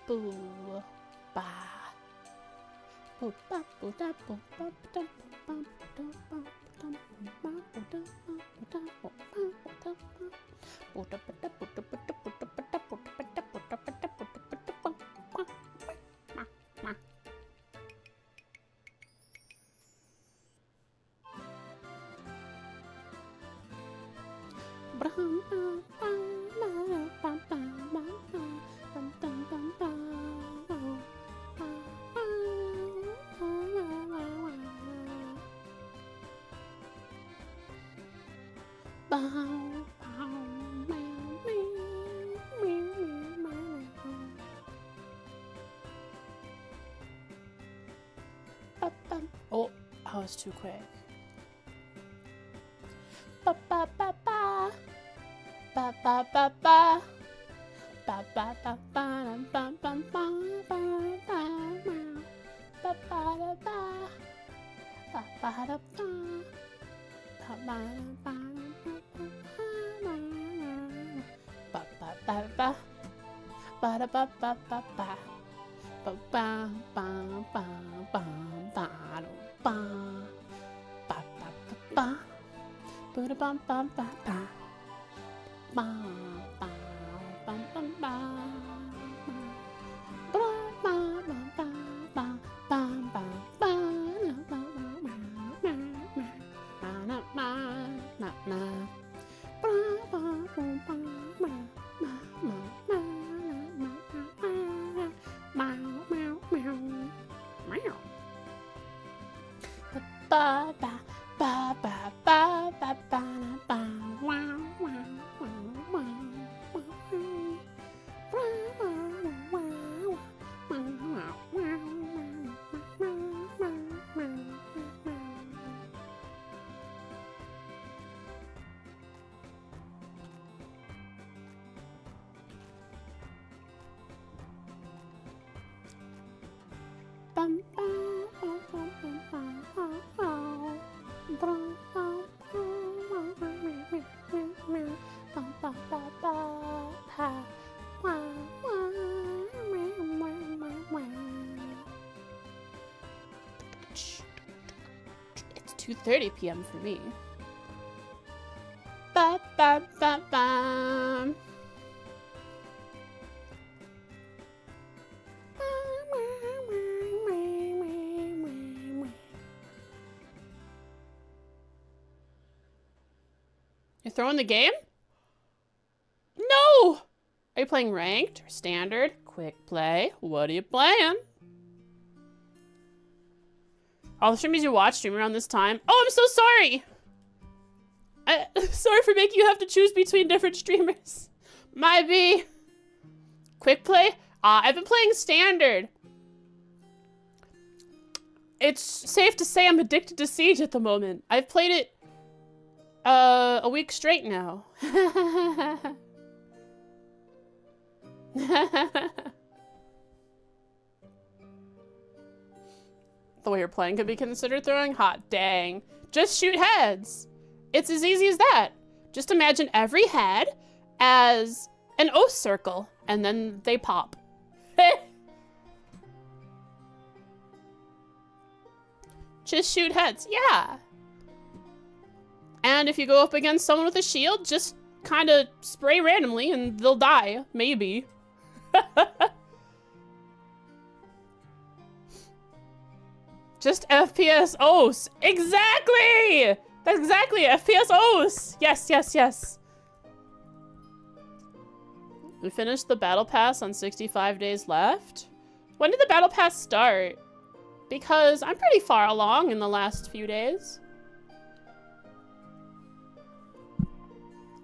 Boo ba. Boo ba boo da boo ba da boo ba da ba da Oh, I was too quick. Ba ba ba ba. Ba ba ba ba. Ba ba ba ba ba ba ba ba ba ba ba ba ba. Ba ba da ba. Ba ba ba ba ba ba. Ba da ba ba ba ba. Ba ba ba ba ba ba ba ba ba ba ba da ba ba ba ba ba ba ba ba ba ba ba ba ba ba ba ba ba wow wow wow wow It's 2:30 p.m. for me. Ba ba ba ba. You're throwing the game? No! Are you playing ranked or standard? Quick play? What are you playing? All the streamers you watch stream around this time. Oh, I'm so sorry! Sorry for making you have to choose between different streamers. My B. Quick play? I've been playing standard. It's safe to say I'm addicted to Siege at the moment. I've played it a week straight now. The way you're playing could be considered throwing? Hot dang. Just shoot heads. It's as easy as that. Just imagine every head as an O circle, and then they pop. Just shoot heads, yeah. And if you go up against someone with a shield, just kind of spray randomly and they'll die, maybe. Just FPS OS. Exactly! That's exactly FPS OS. Yes, yes, yes. We finished the battle pass on 65 days left. When did the battle pass start? Because I'm pretty far along in the last few days.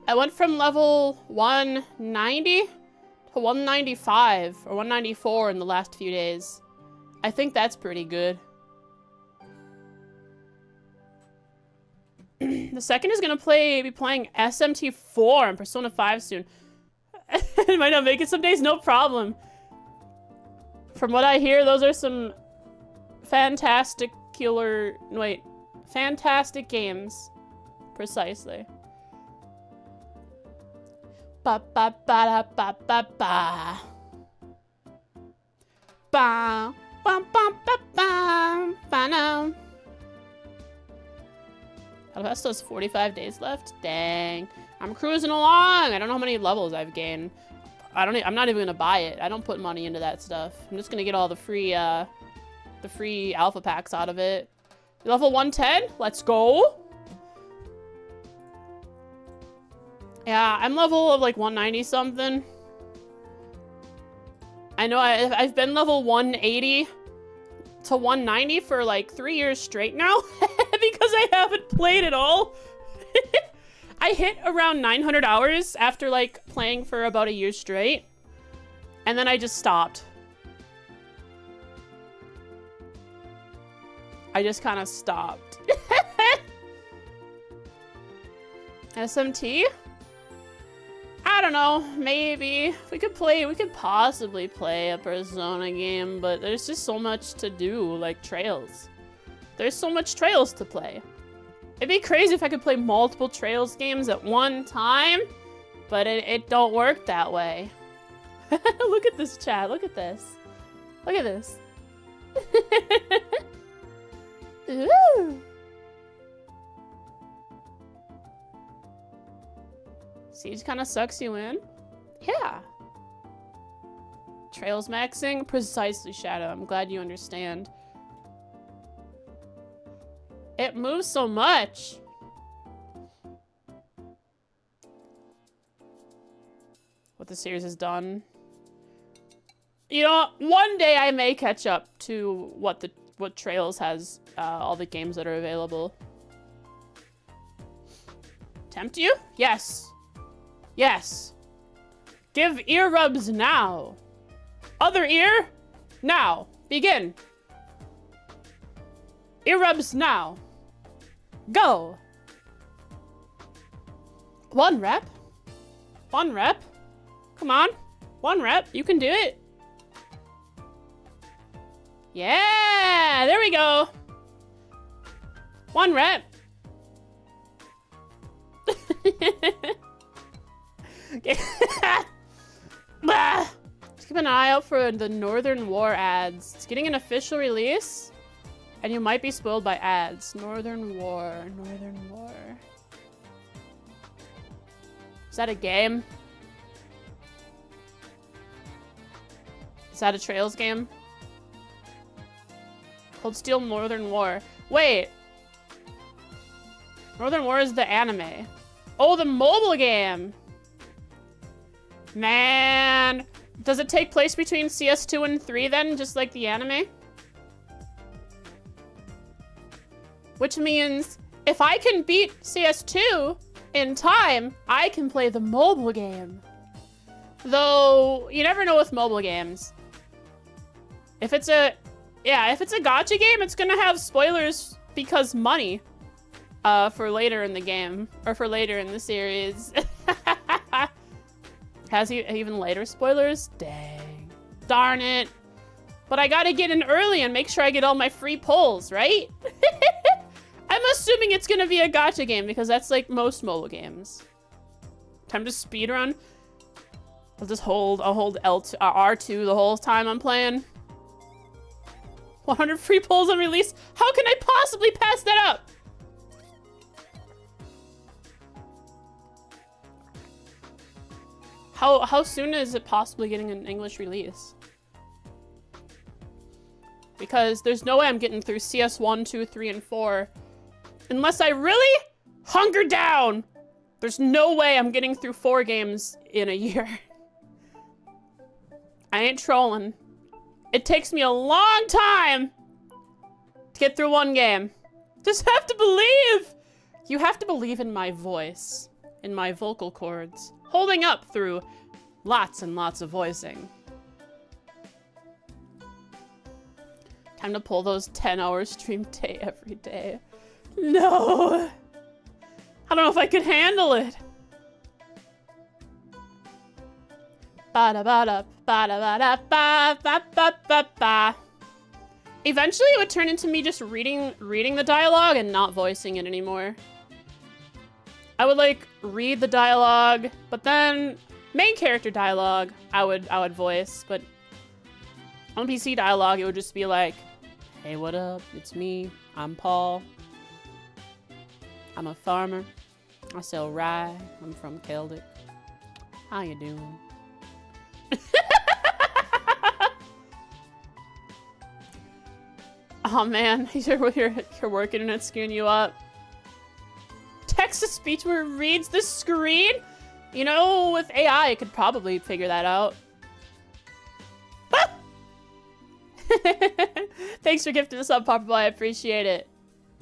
I went from level 190 to 195 or 194 in the last few days. I think that's pretty good. The second is gonna be playing SMT4 and Persona 5 soon. It might not make it some days, no problem. From what I hear, those are some fantastic games. Precisely. Ba ba ba da ba ba ba. Ba ba ba ba ba ba now. Alvesto has 45 days left. Dang. I'm cruising along. I don't know how many levels I've gained. I'm not even gonna buy it. I don't put money into that stuff. I'm just gonna get all the free alpha packs out of it. Level 110. Let's go. Yeah, I'm level of like 190 something. I know I've been level 180 to 190 for like 3 years straight now because I haven't played at all. I hit around 900 hours after like playing for about a year straight, and then I just stopped. I just kind of stopped. SMT? I don't know, maybe. We could possibly play a Persona game, but there's just so much to do, like Trails. There's so much Trails to play. It'd be crazy if I could play multiple Trails games at one time, but it don't work that way. Look at this chat, look at this. Look at this. Ooh. Siege kind of sucks you in. Yeah. Trails maxing? Precisely, Shadow. I'm glad you understand. It moves so much. What the series has done. You know, one day I may catch up to what Trails has, all the games that are available. Tempt you? Yes. Yes. Give ear rubs now. Other ear? Now. Begin. Ear rubs now. Go. 1 rep. 1 rep. Come on. 1 rep. You can do it. Yeah. There we go. 1 rep. Okay. Just keep an eye out for the Northern War ads. It's getting an official release, and you might be spoiled by ads. Northern War. Northern War. Is that a game? Is that a Trails game? Cold Steel Northern War. Wait. Northern War is the anime. Oh, the mobile game. Man. Does it take place between CS2 and 3 then, just like the anime? Which means if I can beat CS2 in time, I can play the mobile game. Though, you never know with mobile games. If it's a gacha game, it's gonna have spoilers because money. For later in the game, or for later in the series. Has he even later spoilers? Dang. Darn it. But I gotta get in early and make sure I get all my free pulls, right? I'm assuming it's gonna be a gacha game because that's like most mobile games. Time to speedrun. I'll hold L2, R2 the whole time I'm playing. 100 free pulls on release. How can I possibly pass that up? How soon is it possibly getting an English release? Because there's no way I'm getting through CS 1, 2, 3, and 4 unless I really hunker down. There's no way I'm getting through 4 games in a year. I ain't trolling. It takes me a long time to get through 1 game. Just have to believe. You have to believe in my voice, in my vocal cords, holding up through lots and lots of voicing. Time to pull those 10-hour stream day every day. No. I don't know if I could handle it. Eventually it would turn into me just reading the dialogue and not voicing it anymore. I would like read the dialogue, but then main character dialogue I would voice, but on PC dialogue it would just be like, hey, what up? It's me. I'm Paul. I'm a farmer. I sell rye. I'm from Celtic. How you doing? Oh man, your work internet screwing you up. Text-to-speech where it reads the screen? You know, with AI, it could probably figure that out. Thanks for gifting us up, Papa Boy. I appreciate it.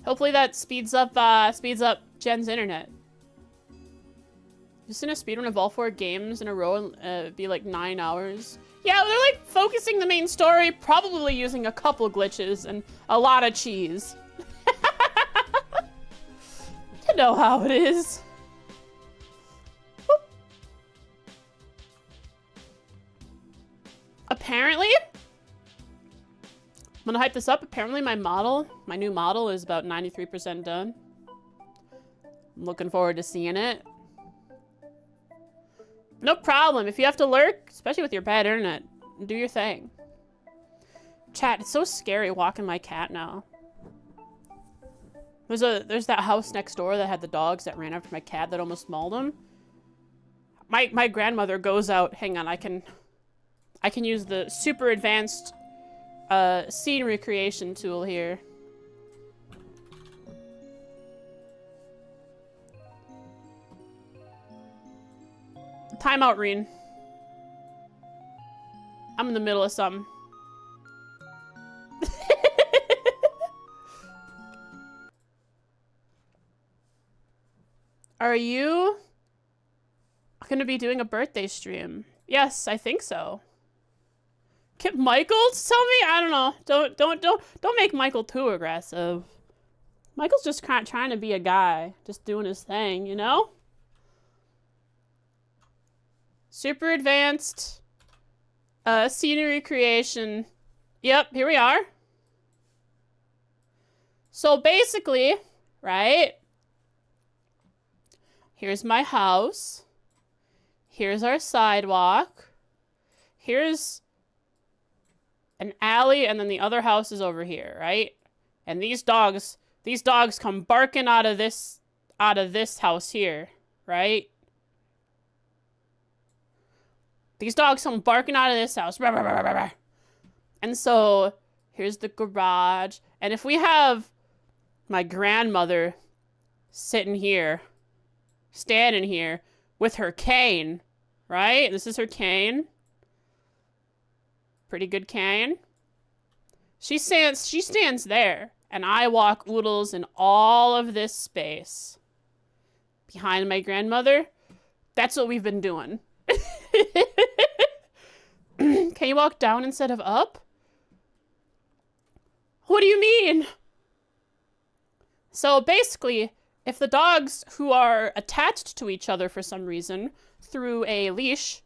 Hopefully that speeds up Jen's internet. Just in a speedrun of all 4 games in a row, it'd be like 9 hours. Yeah, they're like focusing the main story, probably using a couple glitches and a lot of cheese. You know how it is. Whoop. Apparently, I'm gonna hype this up. Apparently my new model is about 93% done. I'm looking forward to seeing it. No problem. If you have to lurk, especially with your bad internet, do your thing. Chat, it's so scary walking my cat now. There's that house next door that had the dogs that ran after my cat that almost mauled him. My grandmother goes out. Hang on, I can use the super advanced scene recreation tool here. Timeout, Reen. I'm in the middle of something. Are you gonna be doing a birthday stream? Yes, I think so. Can Michael tell me? I don't know. Don't make Michael too aggressive. Michael's just kind of trying to be a guy, just doing his thing, you know? Super advanced scenery creation. Yep, here we are. So basically, right? Here's my house. Here's our sidewalk. Here's an alley, and then the other house is over here, right? And these dogs come barking out of this house here, right? These dogs come barking out of this house. And so here's the garage. And if we have my grandmother sitting here, standing here with her cane, right? This is her cane. Pretty good cane. She stands there, and I walk oodles in all of this space. Behind my grandmother, that's what we've been doing. Can you walk down instead of up? What do you mean? So basically, if the dogs who are attached to each other for some reason through a leash,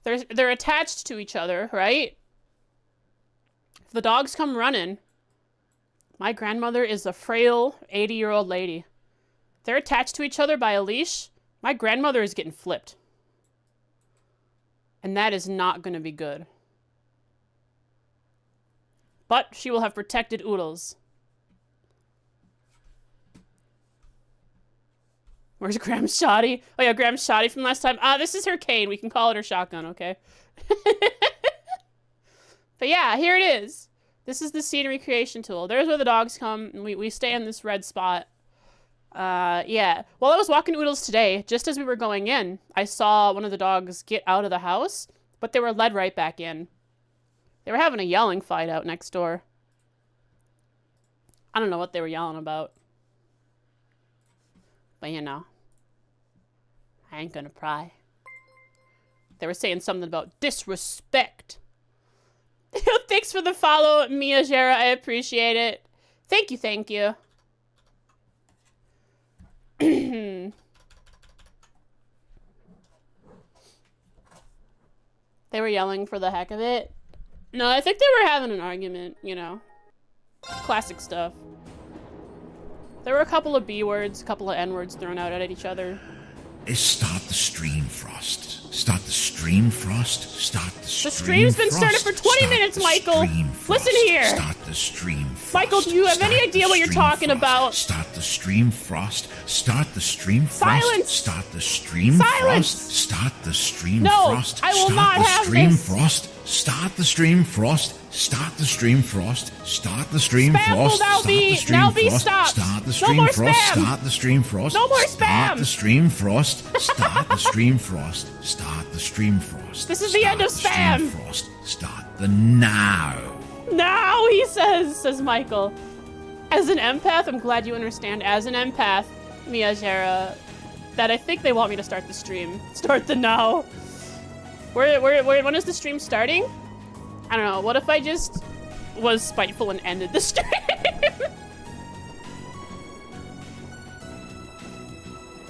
they're attached to each other, right? the dogs come running. My grandmother is a frail 80-year-old lady. They're attached to each other by a leash. My grandmother is getting flipped. And that is not going to be good. But she will have protected oodles. Where's Graham's shoddy? Oh yeah, Graham's shoddy from last time. This is her cane. We can call it her shotgun, okay? But yeah, here it is. This is the scenery creation tool. There's where the dogs come, and we stay in this red spot. Yeah. While I was walking Oodles today, just as we were going in, I saw one of the dogs get out of the house, but they were led right back in. They were having a yelling fight out next door. I don't know what they were yelling about. But you know, I ain't gonna pry. They were saying something about disrespect. Thanks for the follow, Mia Jera. I appreciate it. Thank you, thank you. They were yelling for the heck of it. No, I think they were having an argument, you know. Classic stuff. There were a couple of B words, a couple of N words thrown out at each other. Start the stream, Frost. Start the stream, Frost. Start the stream. The stream's been started for 20 minutes, Michael. Listen here. Start the stream, Frost. Michael, do you have any idea what you're talking about? Start the stream, Frost. Start the stream, Frost. Silence. Start the stream, Silence. Frost. Start the stream, No, Frost. I will not have stream, this. Frost. Start the stream, Frost. Start the stream, Frost. Start the stream, Spam will Frost. now Start be- the stream, now be Frost. stopped. Start the No stream, more Frost. spam. Start the stream, Frost. No more Start spam. the stream, Frost. Start the stream, Frost. Start the stream, Frost. This is the end of Start the spam. stream, Frost. Start the now. Now, he says Michael. As an empath, I'm glad you understand. As an empath, Mia Jera, that I think they want me to start the stream. Start the now. When is the stream starting? I don't know. What if I just was spiteful and ended the stream?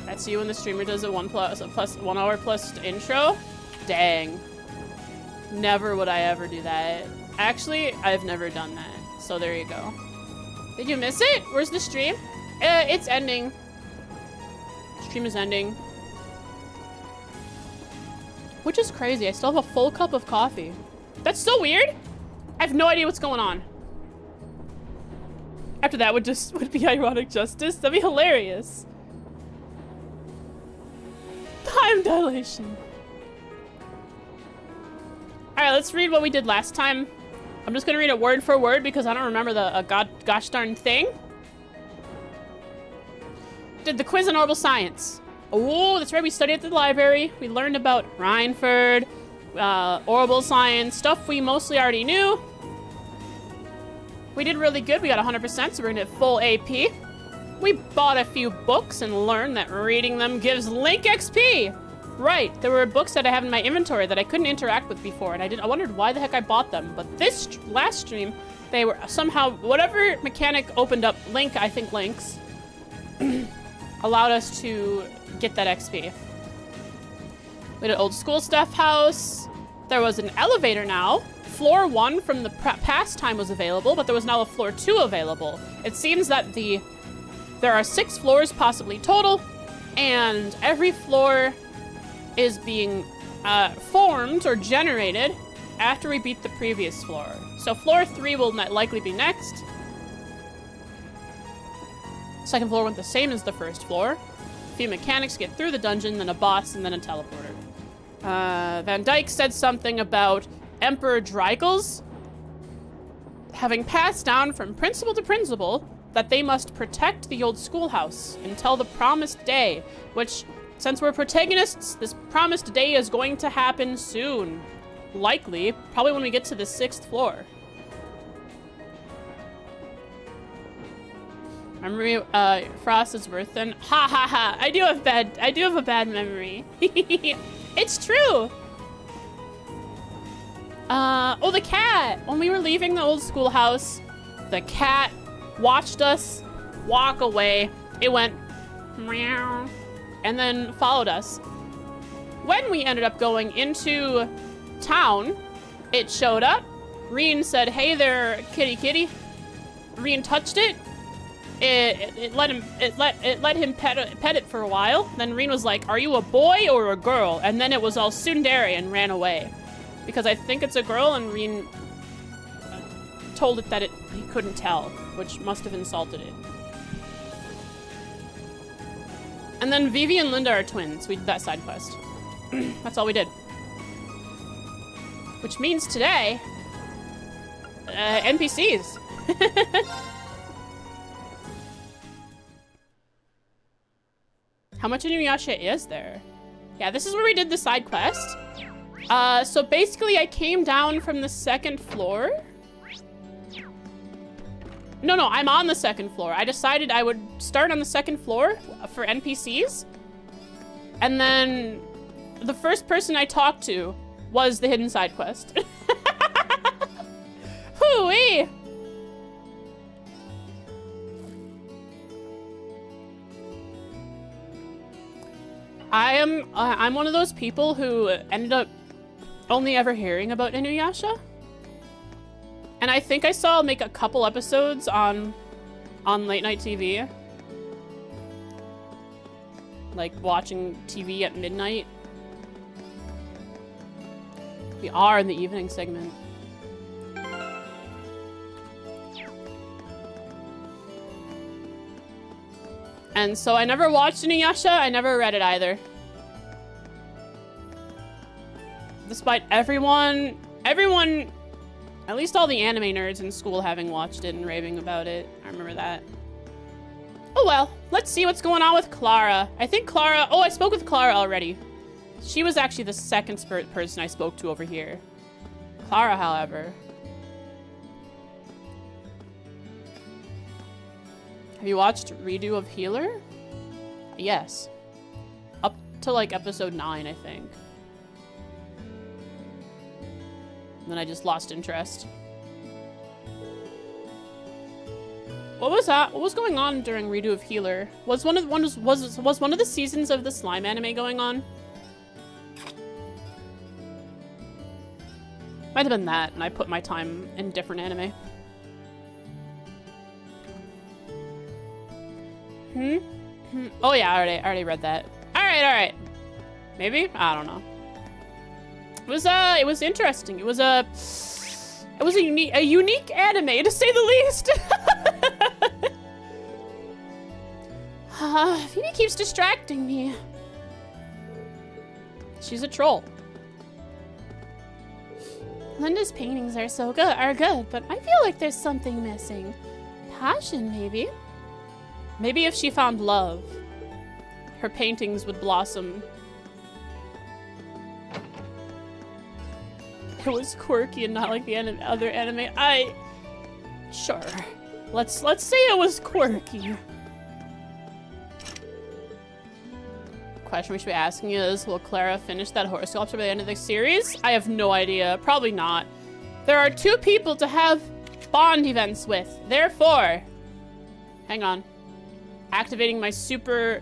That's you when the streamer does a 1 hour plus intro? Dang. Never would I ever do that. Actually, I've never done that. So there you go. Did you miss it? Where's the stream? It's ending. Stream is ending. Which is crazy. I still have a full cup of coffee. That's so weird. I have no idea what's going on. After that would be ironic justice. That'd be hilarious. Time dilation. Alright, let's read what we did last time. I'm just gonna read it word for word because I don't remember the gosh darn thing. Did the quiz on orbital science. Oh, that's right, we studied at the library. We learned about Rhineford, orbital science, stuff we mostly already knew. We did really good. We got 100%, so we're gonna get full AP. We bought a few books and learned that reading them gives Link XP. Right, there were books that I have in my inventory that I couldn't interact with before, and I wondered why the heck I bought them. But this last stream, they were somehow, whatever mechanic opened up Link, I think Links, allowed us to get that XP. We had an old school stuff house. There was an elevator now. Floor 1 from the past time was available, but there was now a floor 2 available. It seems that there are 6 floors possibly total, and every floor is being formed or generated after we beat the previous floor. So floor 3 will likely be next. Second floor went the same as the first floor. A few mechanics get through the dungeon, then a boss, and then a teleporter. Van Dyke said something about Emperor Dreigels having passed down from principal to principal that they must protect the old schoolhouse until the promised day, which, since we're protagonists, this promised day is going to happen soon. Likely, probably when we get to the 6th floor. Memory, Frost is worth then. Ha ha ha! I do have a bad memory. It's true. Oh, the cat! When we were leaving the old schoolhouse, the cat watched us walk away. It went meow and then followed us. When we ended up going into town, it showed up Reen said, "Hey there, kitty kitty." Reen touched it. It let him pet it for a while. Then Reen was like, "Are you a boy or a girl?" And then it was all tsundere and ran away. Because I think it's a girl, and Reen told it that he couldn't tell, which must have insulted it. And then Vivi and Linda are twins. We did that side quest. That's all we did. Which means today, NPCs. How much Inuyasha is there? Yeah, this is where we did the side quest. So basically I came down from the second floor. No, I'm on the second floor. I decided I would start on the second floor for NPCs. And then the first person I talked to was the hidden side quest. Hoo-wee! I'm one of those people who ended up only ever hearing about Inuyasha. And I think I saw like a couple episodes on late night TV. Like watching TV at midnight. We are in the evening segment. And so I never watched Inuyasha, I never read it either. Despite everyone, at least all the anime nerds in school having watched it and raving about it. I remember that. Oh well, let's see what's going on with Clara. I think Clara, oh, I spoke with Clara already. She was actually the second person I spoke to over here. Clara, however. Have you watched Redo of Healer? Yes. Up to like episode 9, I think. And then I just lost interest. What was that? What was going on during Redo of Healer? Was one of the seasons of the slime anime going on? Might have been that, and I put my time in different anime. Oh yeah, I already read that. All right. Maybe? I don't know. It was interesting. It was a unique anime, to say the least. Phoebe keeps distracting me. She's a troll. Linda's paintings are good, but I feel like there's something missing. Passion, maybe. Maybe if she found love, her paintings would blossom. It was quirky and not like the other anime. Sure. Let's say it was quirky. Question we should be asking is, will Clara finish that horse sculpture by the end of the series? I have no idea. Probably not. There are 2 people to have bond events with. Therefore, hang on. Activating my super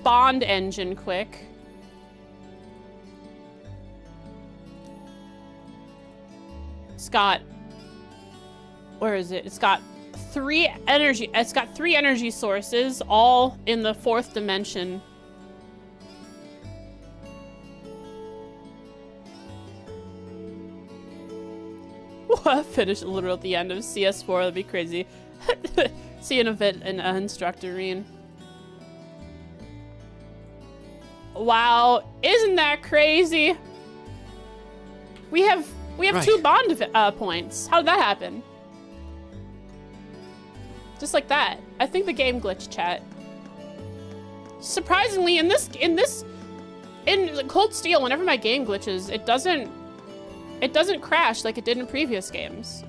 bond engine quick. It's got, where is it? It's got 3 energy sources, all in the 4th dimension. Finish literally at the end of CS4, that'd be crazy. See you in a bit, instructor Reen. Wow, isn't that crazy? We have 2 bond points. How did that happen? Just like that. I think the game glitched, chat. Surprisingly, in Cold Steel, whenever my game glitches, it doesn't crash like it did in previous games.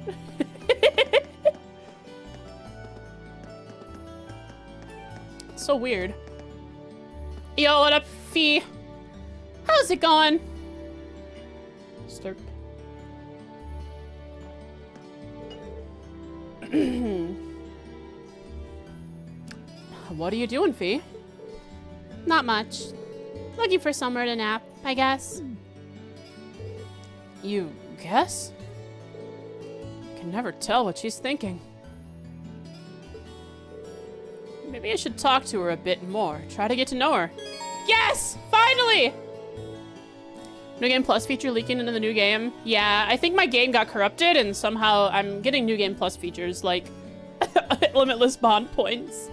So weird. Yo, what up, Fee? How's it going? Slurp. What are you doing, Fee? Not much. Looking for somewhere to nap, I guess. You guess. Can never tell what she's thinking. Maybe I should talk to her a bit more. Try to get to know her. Yes! Finally! New Game Plus feature leaking into the new game. Yeah, I think my game got corrupted and somehow I'm getting New Game Plus features like limitless bond points.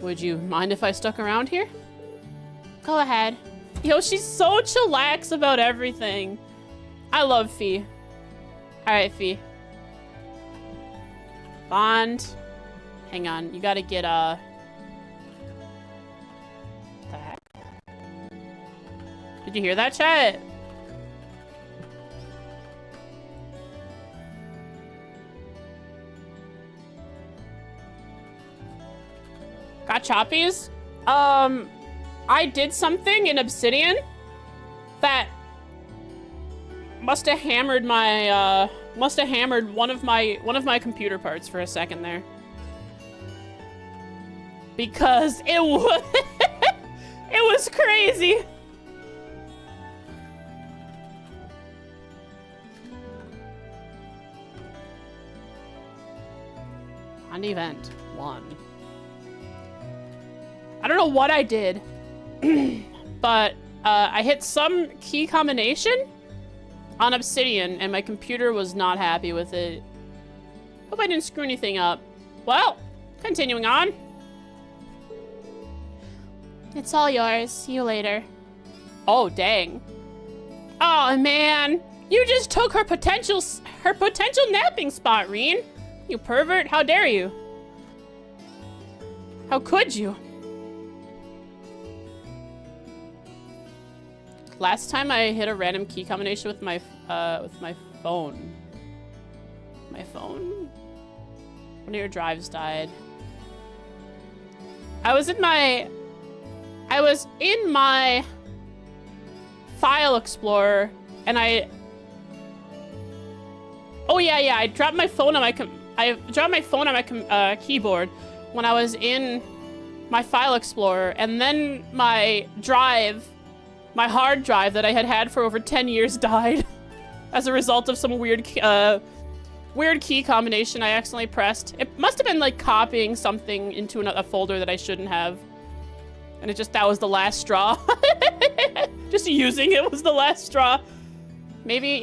Would you mind if I stuck around here? Go ahead. Yo, she's so chillax about everything. I love Fee. Alright, Fee. Bond. Hang on, you gotta get, what the heck? Did you hear that, chat? Got choppies? I did something in Obsidian that must have hammered my, one of my computer parts for a second there. Because it was, it was crazy. On event 1. I don't know what I did, but I hit some key combination on Obsidian and my computer was not happy with it. Hope I didn't screw anything up. Well, continuing on. It's all yours. See you later. Oh, dang. Oh, man. You just took her potential napping spot, Reen. You pervert. How dare you? How could you? Last time I hit a random key combination with my phone. My phone? One of your drives died. I was in my file explorer and I dropped my phone on my keyboard when I was in my file explorer, and then my hard drive that I had for over 10 years died as a result of some weird key combination I accidentally pressed. It must have been like copying something into a folder that I shouldn't have. And that was the last straw. Just using it was the last straw. Maybe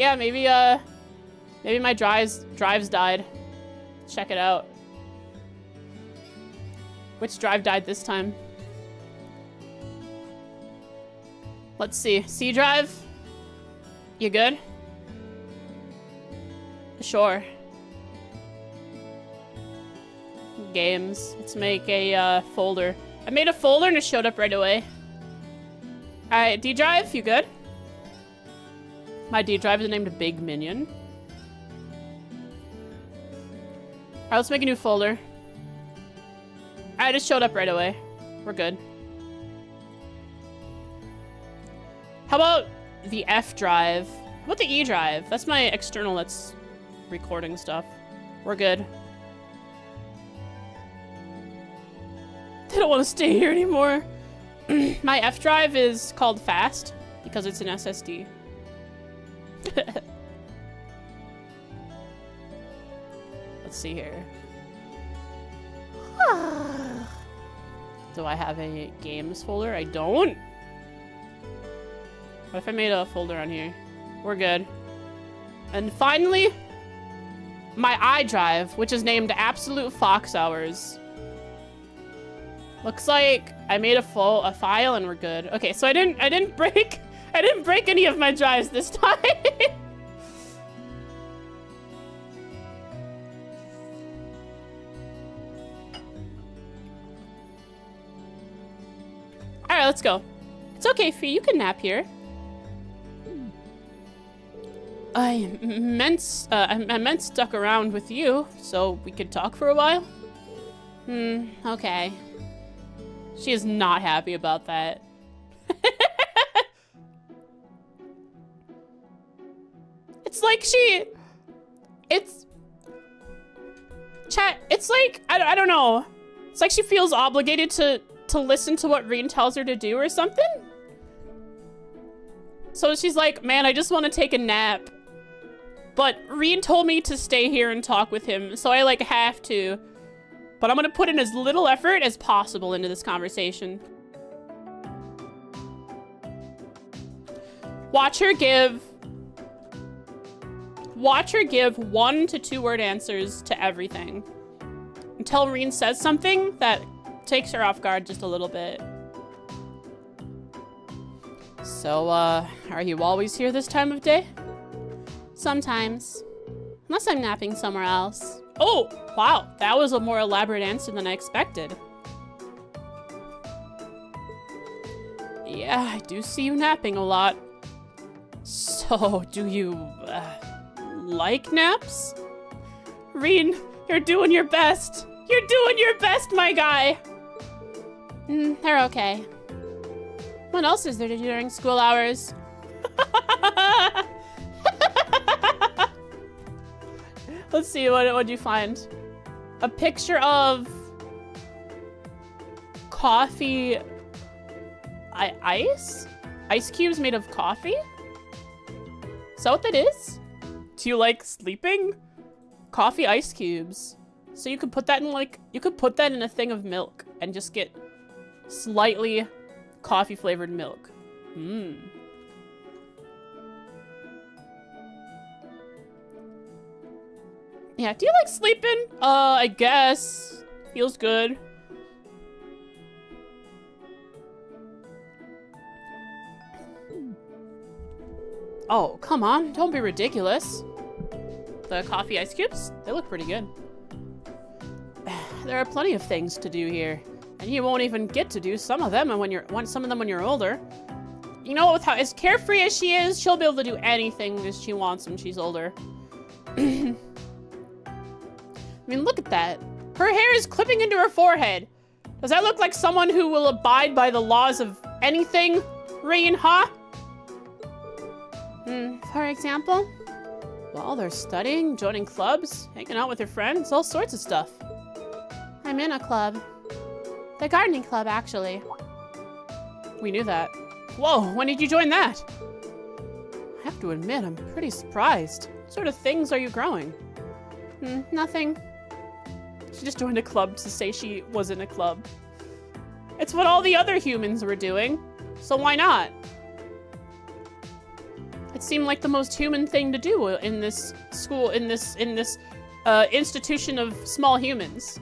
my drives died. Check it out. Which drive died this time? Let's see. C drive? You good? Sure. Games. Let's make a folder. I made a folder and it showed up right away. Alright, D drive, you good? My D drive is named Big Minion. Alright, let's make a new folder. Alright, it showed up right away. We're good. How about the F drive? How about the E drive? That's my external that's recording stuff. We're good. I don't want to stay here anymore. My F drive is called fast because it's an SSD. Let's see here. Do I have a games folder? I don't. What if I made a folder on here? We're good. And finally, my iDrive, which is named Absolute Fox Hours. Looks like I made a file and we're good. Okay, so I didn't break any of my drives this time. All right, let's go. It's okay, Fee. You can nap here. I meant stuck around with you so we could talk for a while. Okay. She is not happy about that. It's like it's like, I don't know. It's like she feels obligated to listen to what Reen tells her to do or something. So she's like, man, I just want to take a nap. But Reen told me to stay here and talk with him, so I like have to. But I'm gonna put in as little effort as possible into this conversation. Watch her give 1 to 2 word answers to everything. Until Reen says something that takes her off guard just a little bit. So, are you always here this time of day? Sometimes. Unless I'm napping somewhere else. Oh, wow. That was a more elaborate answer than I expected. Yeah, I do see you napping a lot. So, do you, like naps? Reen, you're doing your best. You're doing your best, my guy. They're okay. What else is there to do during school hours? Let's see, what'd you find? A picture of coffee ice? Ice cubes made of coffee? Is that what that is? Do you like sleeping? Coffee ice cubes. So you could put that in like, you could put that in a thing of milk and just get slightly coffee flavored milk. Yeah, do you like sleeping? I guess. Feels good. Oh, come on. Don't be ridiculous. The coffee ice cubes? They look pretty good. There are plenty of things to do here. And you won't even get to do some of them when you're older. You know, with how as carefree as she is, she'll be able to do anything that she wants when she's older. I mean, look at that. Her hair is clipping into her forehead. Does that look like someone who will abide by the laws of anything, Reen, huh? For example? Well, they're studying, joining clubs, hanging out with their friends, all sorts of stuff. I'm in a club. The gardening club, actually. We knew that. Whoa, when did you join that? I have to admit, I'm pretty surprised. What sort of things are you growing? Nothing. She just joined a club to say she was in a club. It's what all the other humans were doing, so why not? It seemed like the most human thing to do in this school, in this institution of small humans.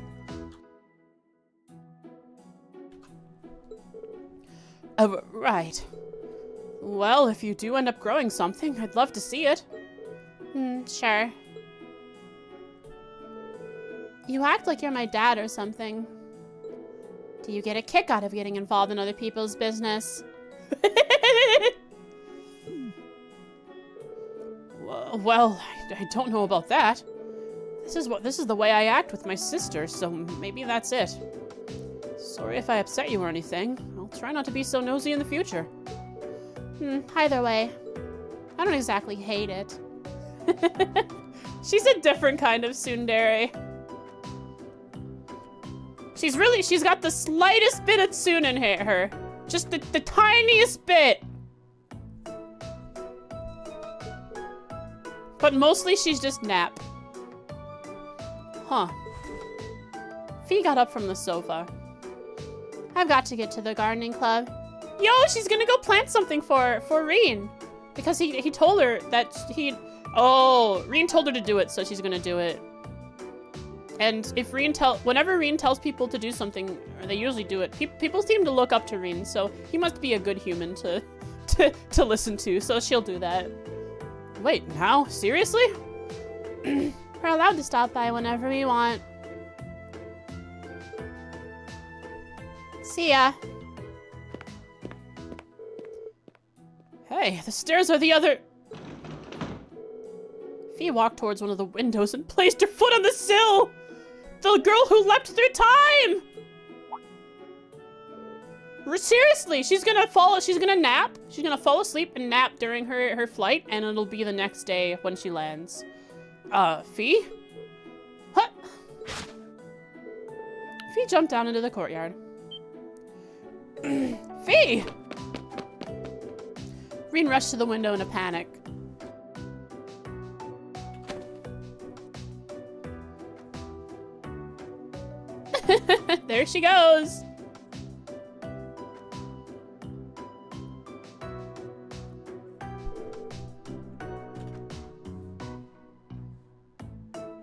Right. Well, if you do end up growing something, I'd love to see it. Sure. You act like you're my dad or something. Do you get a kick out of getting involved in other people's business? Well, I don't know about that. This is the way I act with my sister, so maybe that's it. Sorry if I upset you or anything. I'll try not to be so nosy in the future. Either way, I don't exactly hate it. She's a different kind of tsundere. She's got the slightest bit of tsun in her. Just the tiniest bit. But mostly she's just nap. Huh. Fee got up from the sofa. I've got to get to the gardening club. Yo, she's gonna go plant something for Reen. Because he told her that Reen told her to do it, so she's gonna do it. And if whenever Reen tells people to do something, or they usually do it, people seem to look up to Reen, so he must be a good human to listen to, so she'll do that. Wait, now? Seriously? We're allowed to stop by whenever we want. See ya. Hey, the stairs are the other... Fee walked towards one of the windows and placed her foot on the sill! The girl who leapt through time! Seriously, she's gonna nap. She's gonna fall asleep and nap during her flight, and it'll be the next day when she lands. Fee? What? Fee jumped down into the courtyard. Fee! Reen rushed to the window in a panic. There she goes.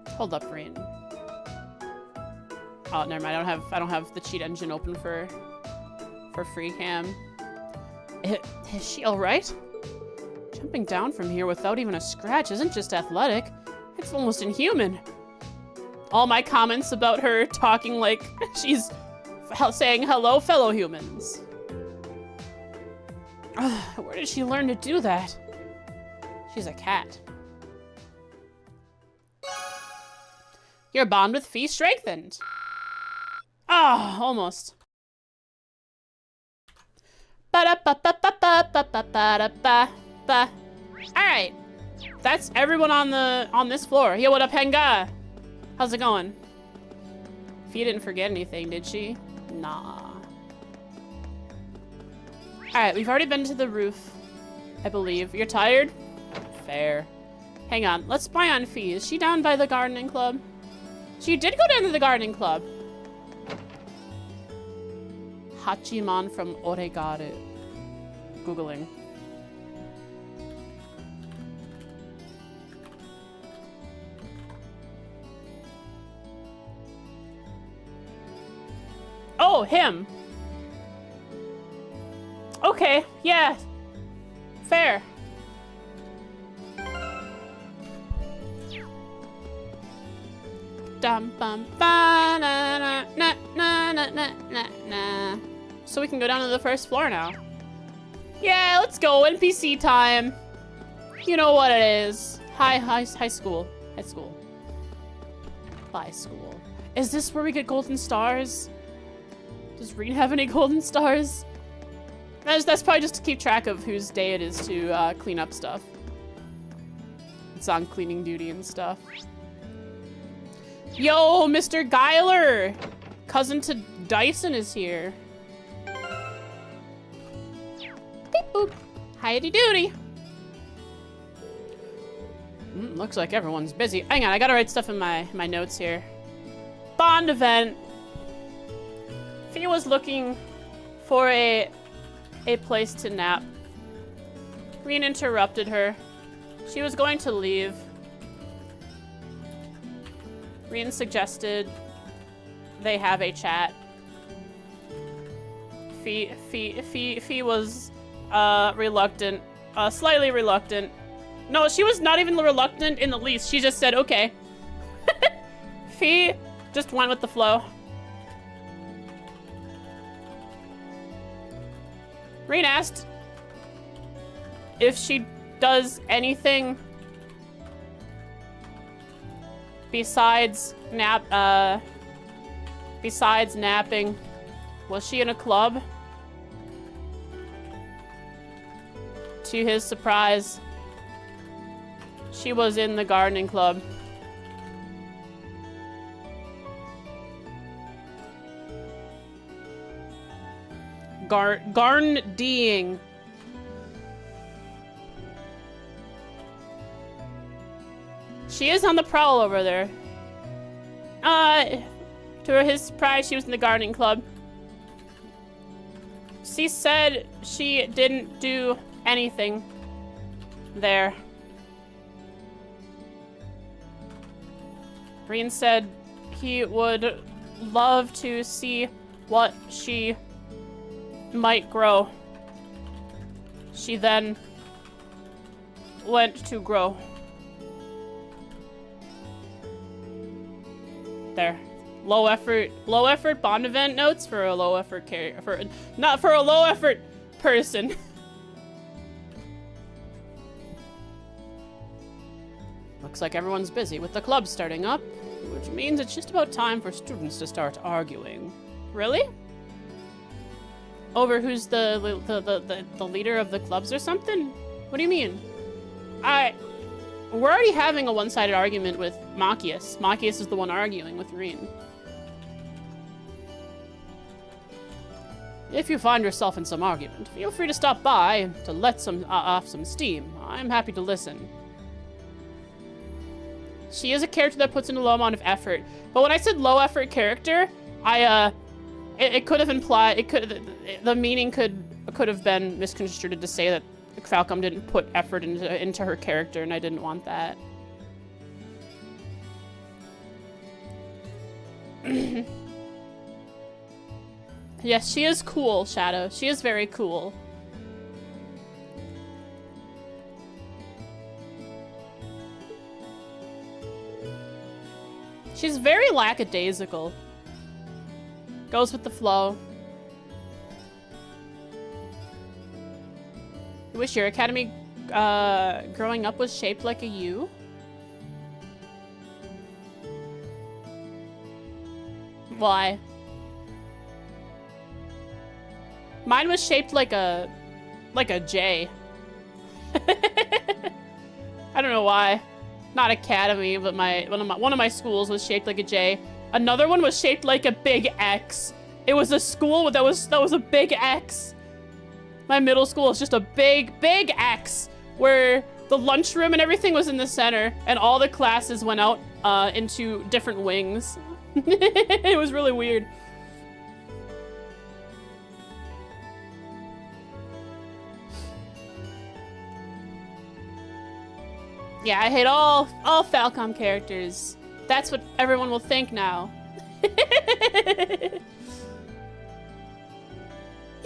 Hold up, Reen. Oh, never mind. I don't have the cheat engine open for free cam. Is she all right? Jumping down from here without even a scratch isn't just athletic. It's almost inhuman. All my comments about her talking like she's saying hello, fellow humans. Where did she learn to do that? She's a cat. Your bond with Fee strengthened. Ah, oh, almost. Alright. That's everyone on this floor. Yo, what up, Henga? How's it going? Fee didn't forget anything, did she? Nah. Alright, we've already been to the roof, I believe. You're tired? Fair. Hang on, let's spy on Fee. Is she down by the gardening club? She did go down to the gardening club. Hachiman from Oregaru. Googling. Oh, him. Okay, yeah. Fair. Dum bum ba na na na na na na na na. So we can go down to the first floor now. Yeah, let's go. NPC time. You know what it is. High school. High school. Bye school. Is this where we get golden stars? Does Reen have any golden stars? That's probably just to keep track of whose day it is to clean up stuff. It's on cleaning duty and stuff. Yo, Mr. Geiler! Cousin to Dyson is here. Beep boop. Highty doody. Looks like everyone's busy. Hang on, I gotta write stuff in my notes here. Bond event. Fee was looking for a place to nap. Reen interrupted her. She was going to leave. Reen suggested they have a chat. Fee was reluctant, slightly reluctant. No, she was not even reluctant in the least. She just said, okay. Fee just went with the flow. Reen asked if she does anything besides napping. Was she in a club? To his surprise, she was in the gardening club. Garn-deing. She is on the prowl over there. To his surprise, she was in the gardening club. She said she didn't do anything there. Reen said he would love to see what she might grow. She then went to grow. There. Low effort bond event notes for a low effort not for a low effort person. Looks like everyone's busy with the club starting up, which means it's just about time for students to start arguing. Really? Over who's the leader of the clubs or something? What do you mean? We're already having a one-sided argument with Machias. Machias is the one arguing with Reen. If you find yourself in some argument, feel free to stop by to let off some steam. I'm happy to listen. She is a character that puts in a low amount of effort. But when I said low effort character, it could have implied, the meaning could have been misconstrued to say that Falcom didn't put effort into her character, and I didn't want that. Yes, she is cool, Shadow. She is very cool. She's very lackadaisical. Goes with the flow. You wish your academy growing up was shaped like a U? Why? Mine was shaped like a J. I don't know why. Not academy, but one of my schools was shaped like a J. Another one was shaped like a big X. It was a school that was a big X. My middle school was just a big X, where the lunchroom and everything was in the center, and all the classes went out into different wings. It was really weird. Yeah, I hate all Falcom characters. That's what everyone will think now.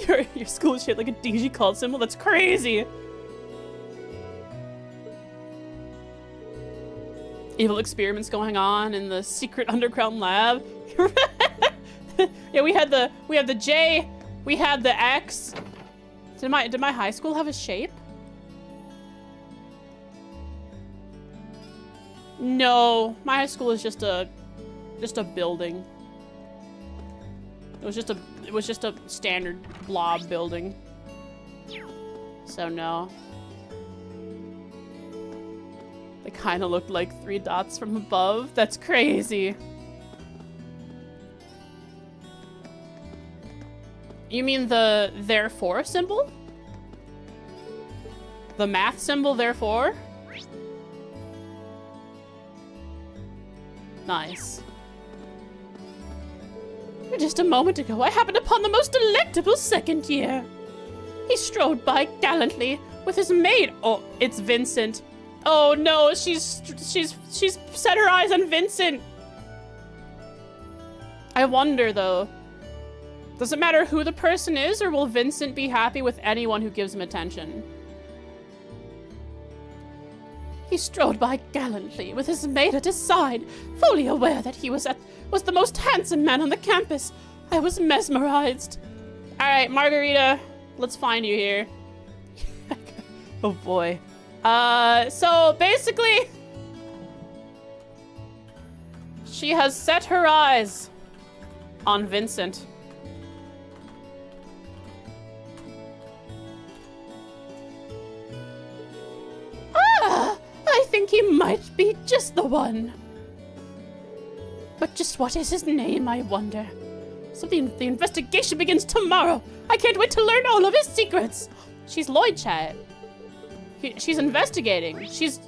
Your school is shaped like a DG cult symbol? That's crazy! Evil experiments going on in the secret underground lab. Yeah, we had the J, we had the X. Did my high school have a shape? No, my high school is just a building. It was just a standard blob building. So no. They kind of looked like 3 dots from above. That's crazy. You mean the therefore symbol? The math symbol, therefore? Nice. Just a moment ago, I happened upon the most delectable second year. He strode by gallantly with his maid. Oh, it's Vincent. Oh no, she's set her eyes on Vincent. I wonder though, does it matter who the person is, or will Vincent be happy with anyone who gives him attention? He strode by gallantly with his maid at his side, fully aware that he was the most handsome man on the campus. I was mesmerized. All right, Margarita, let's find you here. Oh boy. So basically, she has set her eyes on Vincent. Ah, I think he might be just the one. But just what is his name, I wonder? So the investigation begins tomorrow. I can't wait to learn all of his secrets. She's Lloyd, chat. She's investigating. She's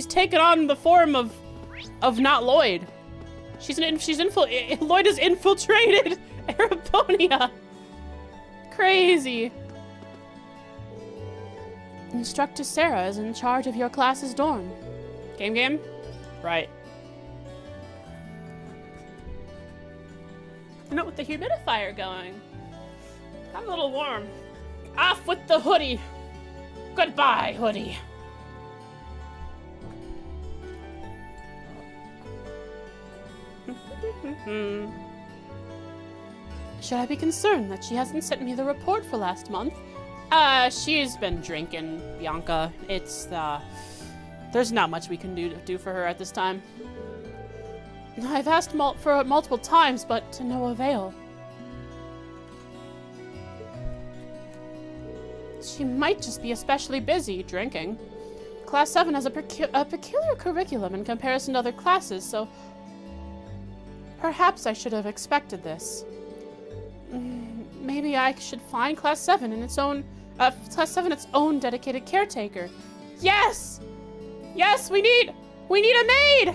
taken on the form of not Lloyd. Lloyd has infiltrated Arabonia. Crazy. Instructor Sarah is in charge of your class's dorm. Game? Right. Not with the humidifier going. I'm a little warm. Off with the hoodie. Goodbye, hoodie. Should I be concerned that she hasn't sent me the report for last month? She's been drinking, Bianca. It's, there's not much we can do for her at this time. I've asked for multiple times, but to no avail. She might just be especially busy drinking. Class 7 has a peculiar curriculum in comparison to other classes, so perhaps I should have expected this. maybe I should find Class 7 in its own, Class 7 its own dedicated caretaker. Yes! Yes, we need a maid!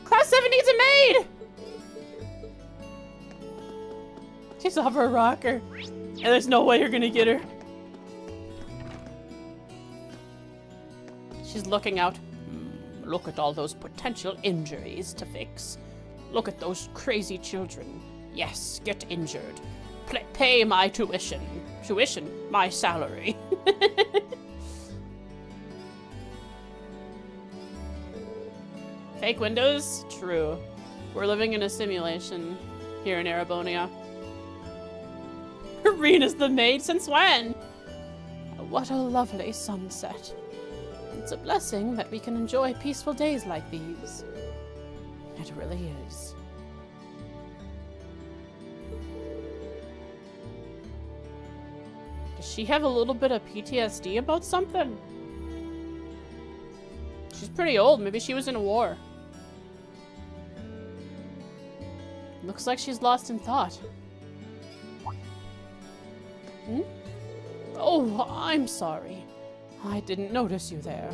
Class 7 needs a maid! She's off her rocker. And there's no way you're gonna get her. She's looking out. Look at all those potential injuries to fix. Look at those crazy children. Yes, get injured. Pay my tuition. Tuition? My salary. Fake windows? True. We're living in a simulation here in Arabonia. Rena's the maid since when? What a lovely sunset. It's a blessing that we can enjoy peaceful days like these. It really is. Does she have a little bit of PTSD about something? She's pretty old. Maybe she was in a war. Looks like she's lost in thought. Hmm? Oh, I'm sorry. I didn't notice you there.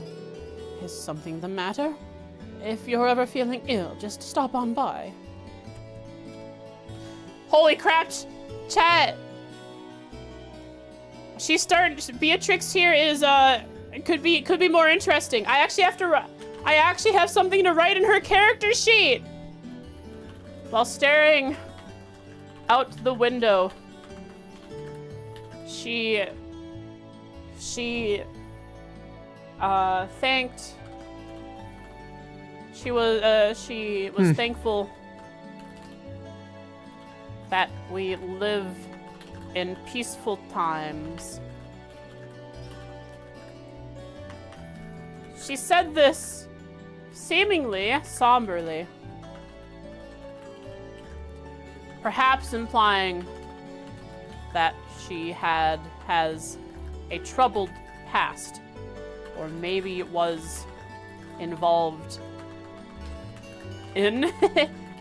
Is something the matter? If you're ever feeling ill, just stop on by. Holy crap! Chat! She's starting. Beatrix here is could be more interesting. I actually have something to write in her character sheet while staring out the window. She thanked. She was thankful that we live in peaceful times. She said this seemingly somberly, perhaps implying that she has a troubled past, or maybe it was involved in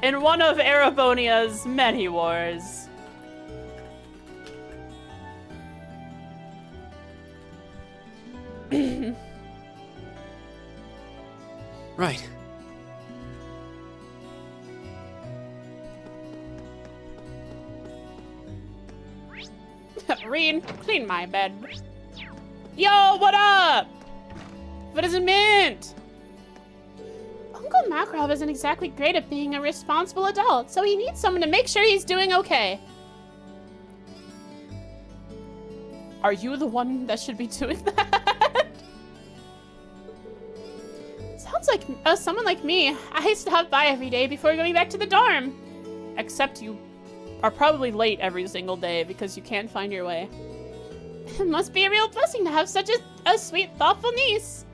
in one of Arabonia's many wars. Right. Reen, clean my bed. Yo, what up? What is it mint? Uncle Makarov isn't exactly great at being a responsible adult, so he needs someone to make sure he's doing okay. Are you the one that should be doing that? Sounds like someone like me. I used to stop by every day before going back to the dorm. Except you are probably late every single day because you can't find your way. It must be a real blessing to have such a sweet, thoughtful niece.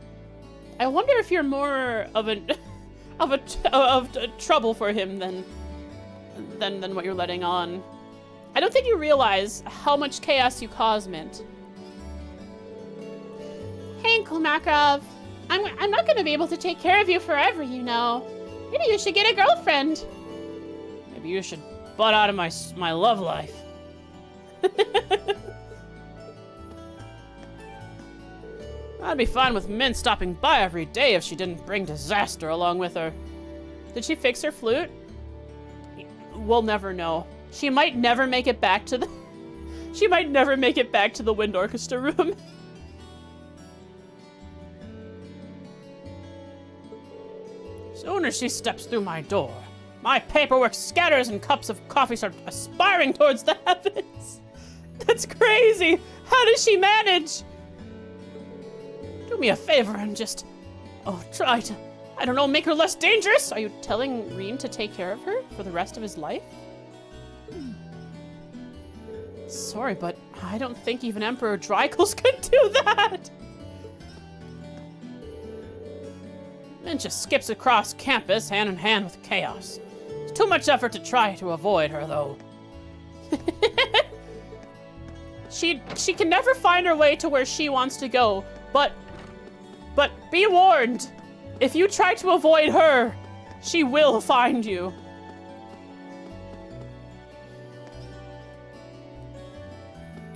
I wonder if you're more of trouble for him than what you're letting on. I don't think you realize how much chaos you cause, Mint. Hey, Uncle Makarov. I'm not gonna be able to take care of you forever, you know. Maybe you should get a girlfriend. Maybe you should butt out of my love life. I'd be fine with Mint stopping by every day if she didn't bring disaster along with her. Did she fix her flute? We'll never know. She might never make it back to the wind orchestra room. Soon as she steps through my door, my paperwork scatters and cups of coffee start aspiring towards the heavens. That's crazy. How does she manage? Do me a favor and just, try to, I don't know, make her less dangerous. Are you telling Reen to take care of her for the rest of his life? Sorry, but I don't think even Emperor Drykles could do that. Mint just skips across campus hand in hand with chaos. It's too much effort to try to avoid her, though. She can never find her way to where she wants to go, but be warned. If you try to avoid her, she will find you.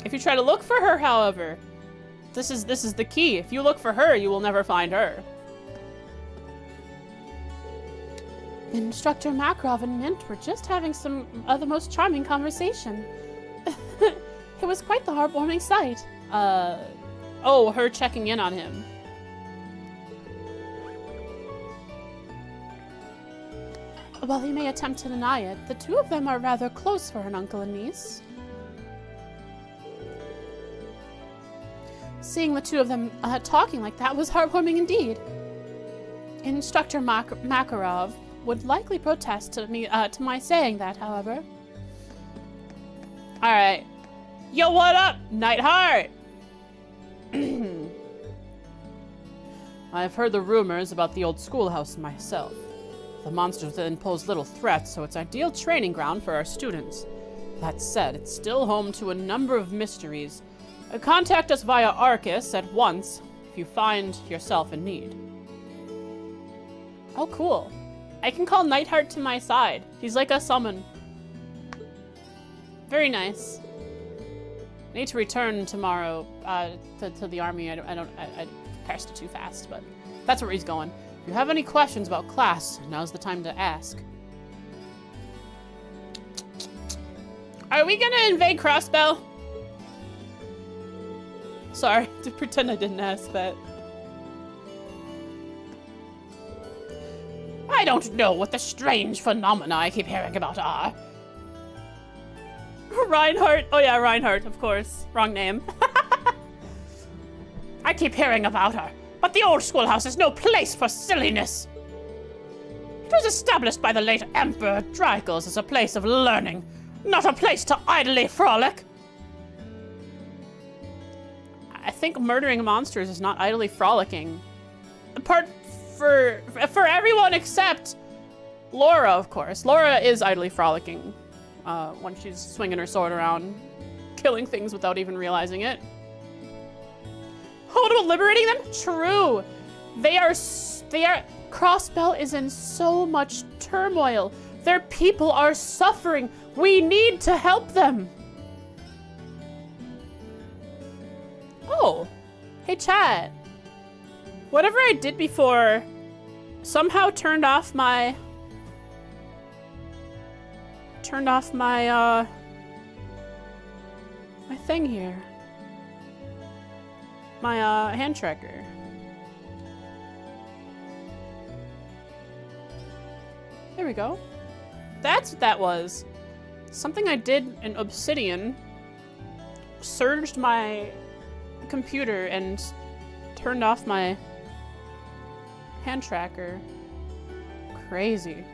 If you try to look for her, however, this is the key. If you look for her, you will never find her. Instructor Makarov and Mint were just having some of the most charming conversation. It was quite the heartwarming sight. Oh, her checking in on him. While he may attempt to deny it, the two of them are rather close for an uncle and niece. Seeing the two of them talking like that was heartwarming indeed. Instructor Makarov would likely protest to me to my saying that, however. All right, yo, what up, Nightheart? I've heard the rumors about the old schoolhouse myself. The monsters then pose little threats, so it's ideal training ground for our students. That said, it's still home to a number of mysteries. Contact us via Arcus at once if you find yourself in need. Oh, cool. I can call Nightheart to my side. He's like a summon. Very nice. I need to return tomorrow to the army. I passed it too fast, but that's where he's going. If you have any questions about class, now's the time to ask. Are we gonna invade Crossbell? Sorry, to pretend I didn't ask that. I don't know what the strange phenomena I keep hearing about are. Reinhardt. Oh yeah, Reinhardt, of course. Wrong name. I keep hearing about her, but the old schoolhouse is no place for silliness. It was established by the late Emperor Drygles as a place of learning, not a place to idly frolic. I think murdering monsters is not idly frolicking. Apart for everyone except Laura, of course. Laura is idly frolicking when she's swinging her sword around, killing things without even realizing it. Oh, liberating them? True. They are. Crossbell is in so much turmoil. Their people are suffering. We need to help them. Oh, hey chat. Whatever I did before somehow turned off my my thing here. My hand tracker. There we go. That's what that was. Something I did in Obsidian surged my computer and turned off my hand tracker. Crazy.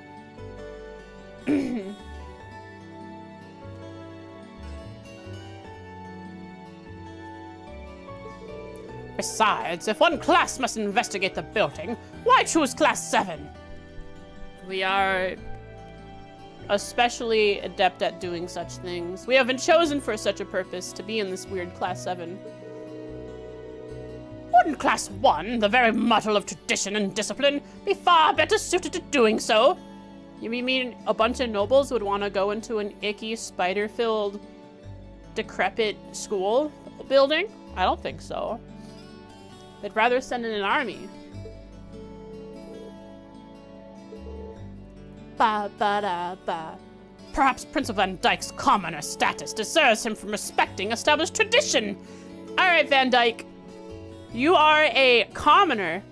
Besides, if one class must investigate the building, why choose class 7? We are especially adept at doing such things. We have been chosen for such a purpose to be in this weird class 7. Wouldn't class 1, the very model of tradition and discipline, be far better suited to doing so? You mean a bunch of nobles would want to go into an icky, spider-filled, decrepit school building? I don't think so. They'd rather send in an army. Ba ba da ba. Perhaps Prince Van Dyke's commoner status deserves him from respecting established tradition. All right, Van Dyke. You are a commoner.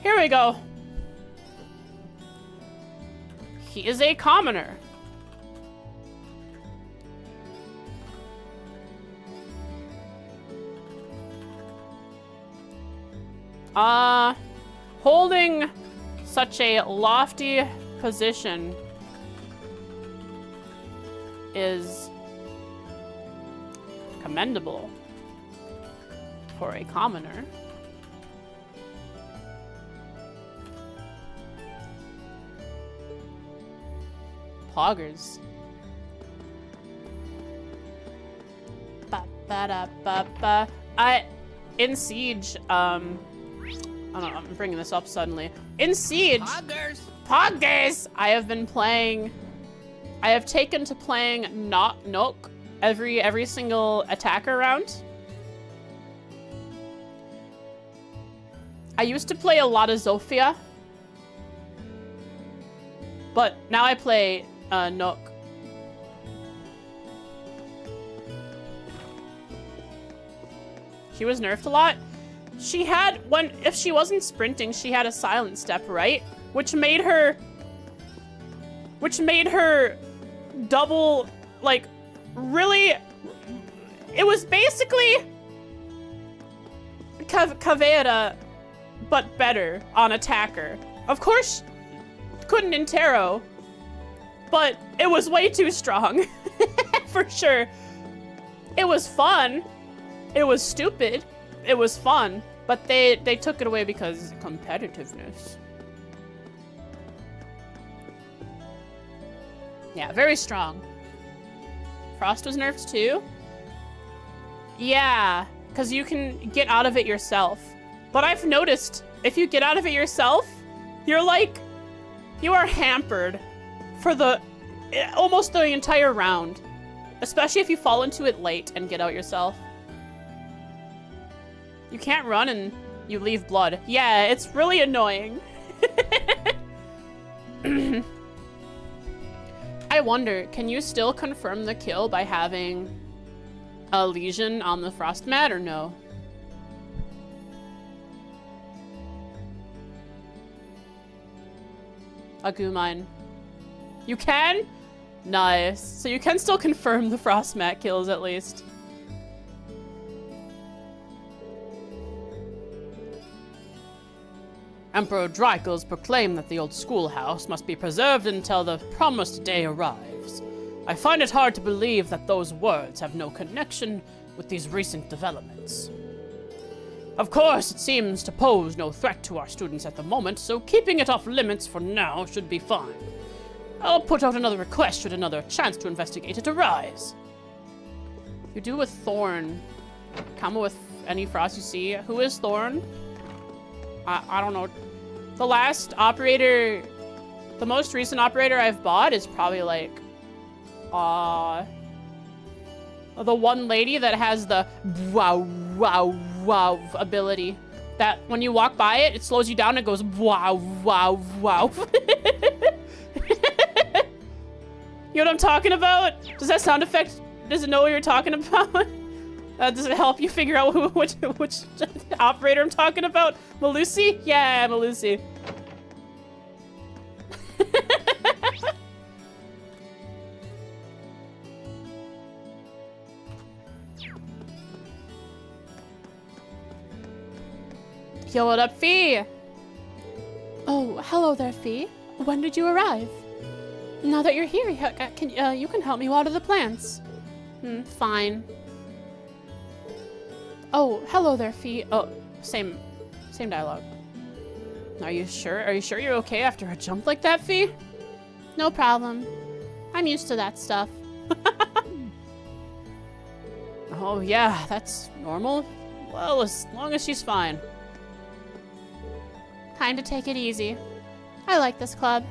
Here we go. He is a commoner. Holding such a lofty position is commendable for a commoner. Poggers. In Siege, I don't know, I'm bringing this up suddenly. In Siege, Poggers! I have taken to playing Not Nook every single attacker round. I used to play a lot of Zofia, but now I play Nook. She was nerfed a lot. She had if she wasn't sprinting, she had a silent step, right? Which made her double, like, really, it was basically Caveira, but better on attacker. Of course, couldn't Intero, but it was way too strong, for sure. It was fun. It was stupid. It was fun, but they took it away because competitiveness. Yeah, very strong. Frost was nerfed too? Yeah, because you can get out of it yourself. But I've noticed, if you get out of it yourself, you're like, you are hampered for almost the entire round. Especially if you fall into it late and get out yourself. You can't run and you leave blood. Yeah, it's really annoying. I wonder, can you still confirm the kill by having a lesion on the frost mat or no? Agumine. You can? Nice. So you can still confirm the frost mat kills at least. Emperor Drycles proclaimed that the old schoolhouse must be preserved until the promised day arrives. I find it hard to believe that those words have no connection with these recent developments. Of course, it seems to pose no threat to our students at the moment, so keeping it off limits for now should be fine. I'll put out another request should another chance to investigate it arise. You do with Thorn. Combo with any frost you see. Who is Thorn? I don't know. The last operator, the most recent operator I've bought is probably like, the one lady that has the wow, wow, wow ability. That when you walk by it, it slows you down and it goes wow, wow, wow. You know what I'm talking about? Does that sound effect, does it know what you're talking about? Does it help you figure out which operator I'm talking about? Malusi? Yeah, Malusi. Yo, what up, Fee? Oh, hello there, Fee. When did you arrive? Now that you're here, you can help me water the plants. Fine. Oh, hello there, Fee. Oh, same dialogue. Are you sure? Are you sure you're okay after a jump like that, Fee? No problem. I'm used to that stuff. Oh, yeah, that's normal. Well, as long as she's fine. Time to take it easy. I like this club.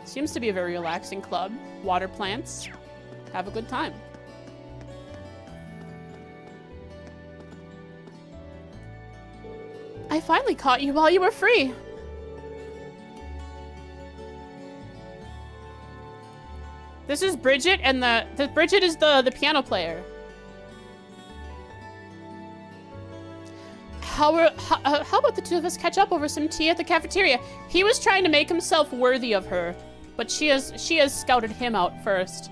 Seems to be a very relaxing club. Water plants. Have a good time. I finally caught you while you were free. This is Bridget, and the Bridget is the piano player. How about the two of us catch up over some tea at the cafeteria? He was trying to make himself worthy of her, but she has scouted him out first.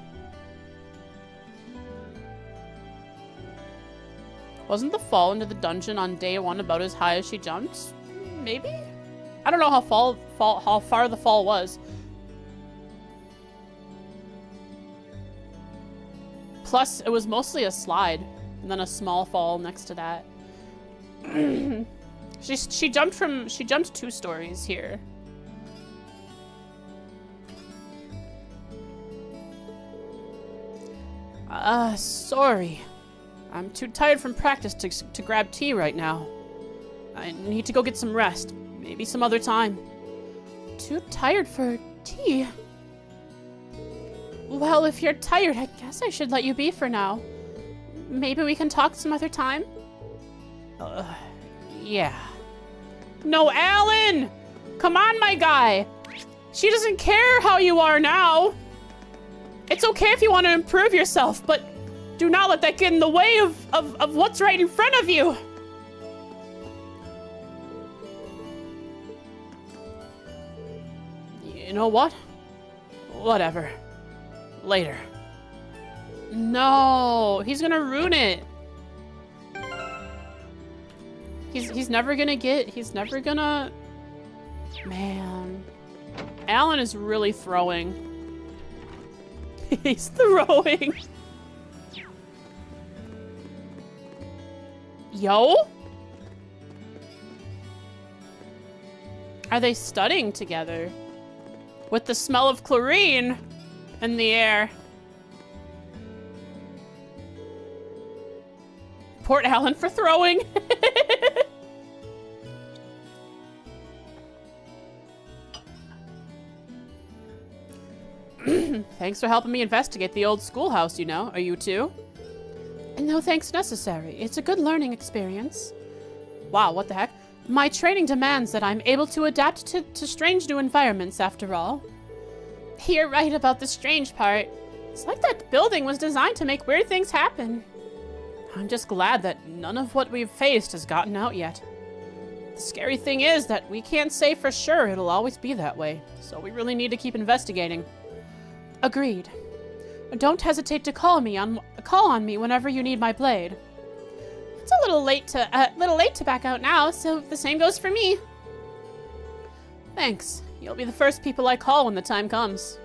Wasn't the fall into the dungeon on day 1 about as high as she jumped? Maybe? I don't know how far the fall was. Plus, it was mostly a slide, and then a small fall next to that. She jumped 2 stories here. Sorry. I'm too tired from practice to grab tea right now. I need to go get some rest. Maybe some other time. Too tired for tea? Well, if you're tired, I guess I should let you be for now. Maybe we can talk some other time? Yeah. No, Alan! Come on, my guy! She doesn't care how you are now! It's okay if you want to improve yourself, but do not let that get in the way of what's right in front of you! You know what? Whatever. Later. No, he's gonna ruin it. He's never gonna... Man. Alan is really throwing. He's throwing. Yo? Are they studying together? With the smell of chlorine in the air. Poor Alan for throwing. Thanks for helping me investigate the old schoolhouse, you know. Are you too? No thanks necessary. It's a good learning experience. Wow, what the heck? My training demands that I'm able to adapt to strange new environments, after all. You're right about the strange part. It's like that building was designed to make weird things happen. I'm just glad that none of what we've faced has gotten out yet. The scary thing is that we can't say for sure it'll always be that way, so we really need to keep investigating. Agreed. Don't hesitate to call on me whenever you need my blade. It's a little late to back out now, so the same goes for me. Thanks. You'll be the first people I call when the time comes.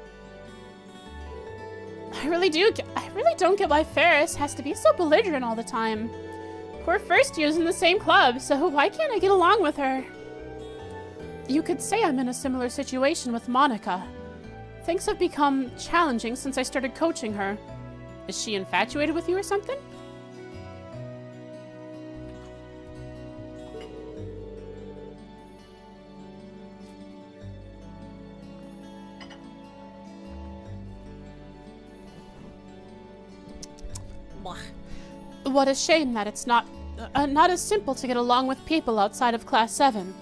I really don't get why Ferris has to be so belligerent all the time. We're first years in the same club, so why can't I get along with her? You could say I'm in a similar situation with Monica. Things have become challenging since I started coaching her. Is she infatuated with you or something? What a shame that it's not as simple to get along with people outside of Class 7.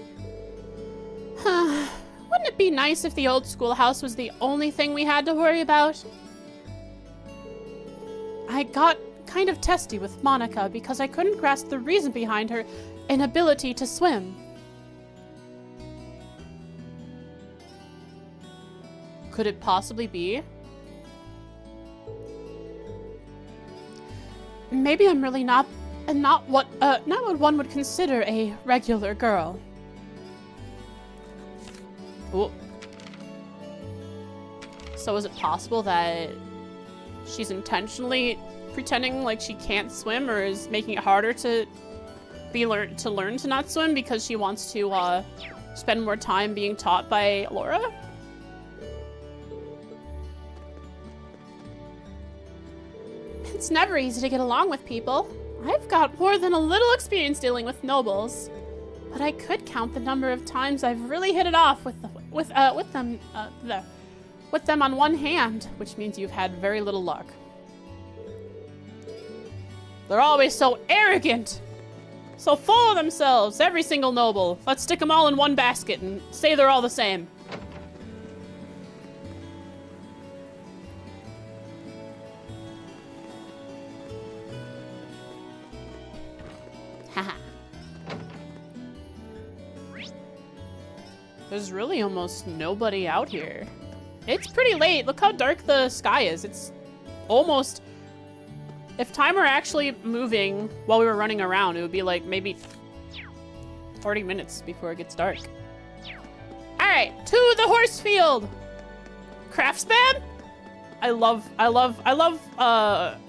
Wouldn't it be nice if the old schoolhouse was the only thing we had to worry about? I got kind of testy with Monica because I couldn't grasp the reason behind her inability to swim. Could it possibly be? Maybe I'm really not what one would consider a regular girl. Ooh. So is it possible that she's intentionally pretending like she can't swim, or is making it harder to learn to not swim because she wants to spend more time being taught by Laura? It's never easy to get along with people. I've got more than a little experience dealing with nobles, but I could count the number of times I've really hit it off with them on one hand, which means you've had very little luck. They're always so arrogant, so full of themselves, every single noble. Let's stick them all in one basket and say they're all the same. Haha. There's really almost nobody out here. It's pretty late. Look how dark the sky is. It's almost... If time were actually moving while we were running around, it would be like maybe 40 minutes before it gets dark. All right, to the horse field. Craftsman? I love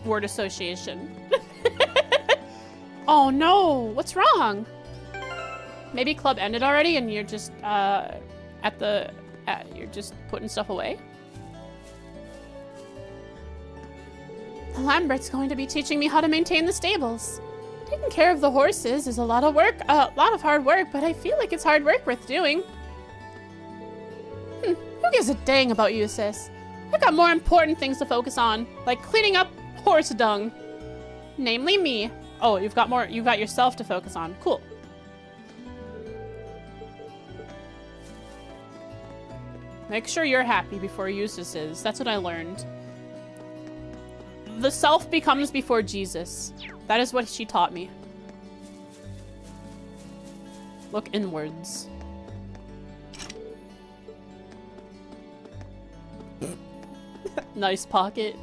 word association. Oh no, what's wrong? Maybe club ended already and you're just you're just putting stuff away? Lambert's going to be teaching me how to maintain the stables. Taking care of the horses is a lot of hard work, but I feel like it's hard work worth doing. Who gives a dang about you, sis? I got more important things to focus on, like cleaning up horse dung. Namely me. Oh, you've got yourself to focus on. Cool. Make sure you're happy before Eustace is. That's what I learned. The self becomes before Jesus. That is what she taught me. Look inwards. Nice pocket.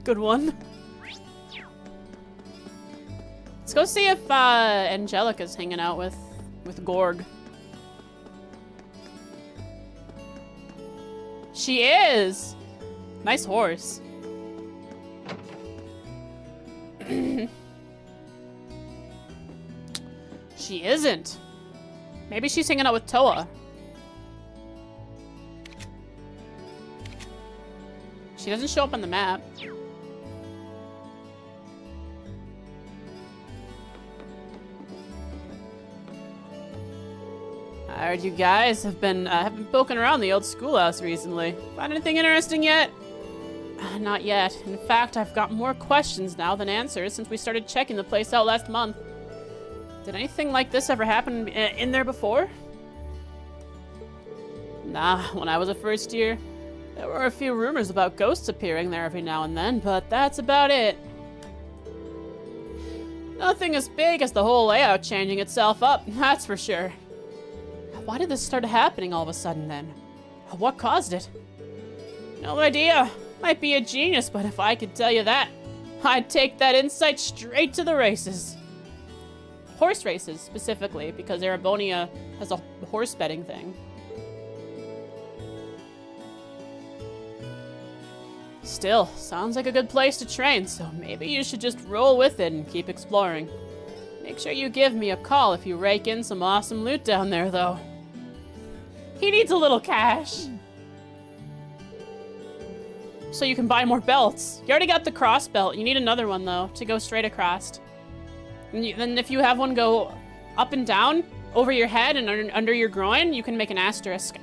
Good one. Let's go see if Angelica's hanging out with Gorg. She is! Nice horse. She isn't. Maybe she's hanging out with Toa. She doesn't show up on the map. I heard you guys have been poking around the old schoolhouse recently. Find anything interesting yet? Not yet. In fact, I've got more questions now than answers since we started checking the place out last month. Did anything like this ever happen in there before? Nah, when I was a first year, there were a few rumors about ghosts appearing there every now and then, but that's about it. Nothing as big as the whole layout changing itself up, that's for sure. Why did this start happening all of a sudden then? What caused it? No idea. Might be a genius, but if I could tell you that, I'd take that insight straight to the races. Horse races, specifically, because Erebonia has a horse betting thing. Still, sounds like a good place to train, so maybe you should just roll with it and keep exploring. Make sure you give me a call if you rake in some awesome loot down there, though. He needs a little cash. So you can buy more belts. You already got the cross belt. You need another one, though, to go straight across. And then if you have one go up and down, over your head and under your groin, you can make an asterisk.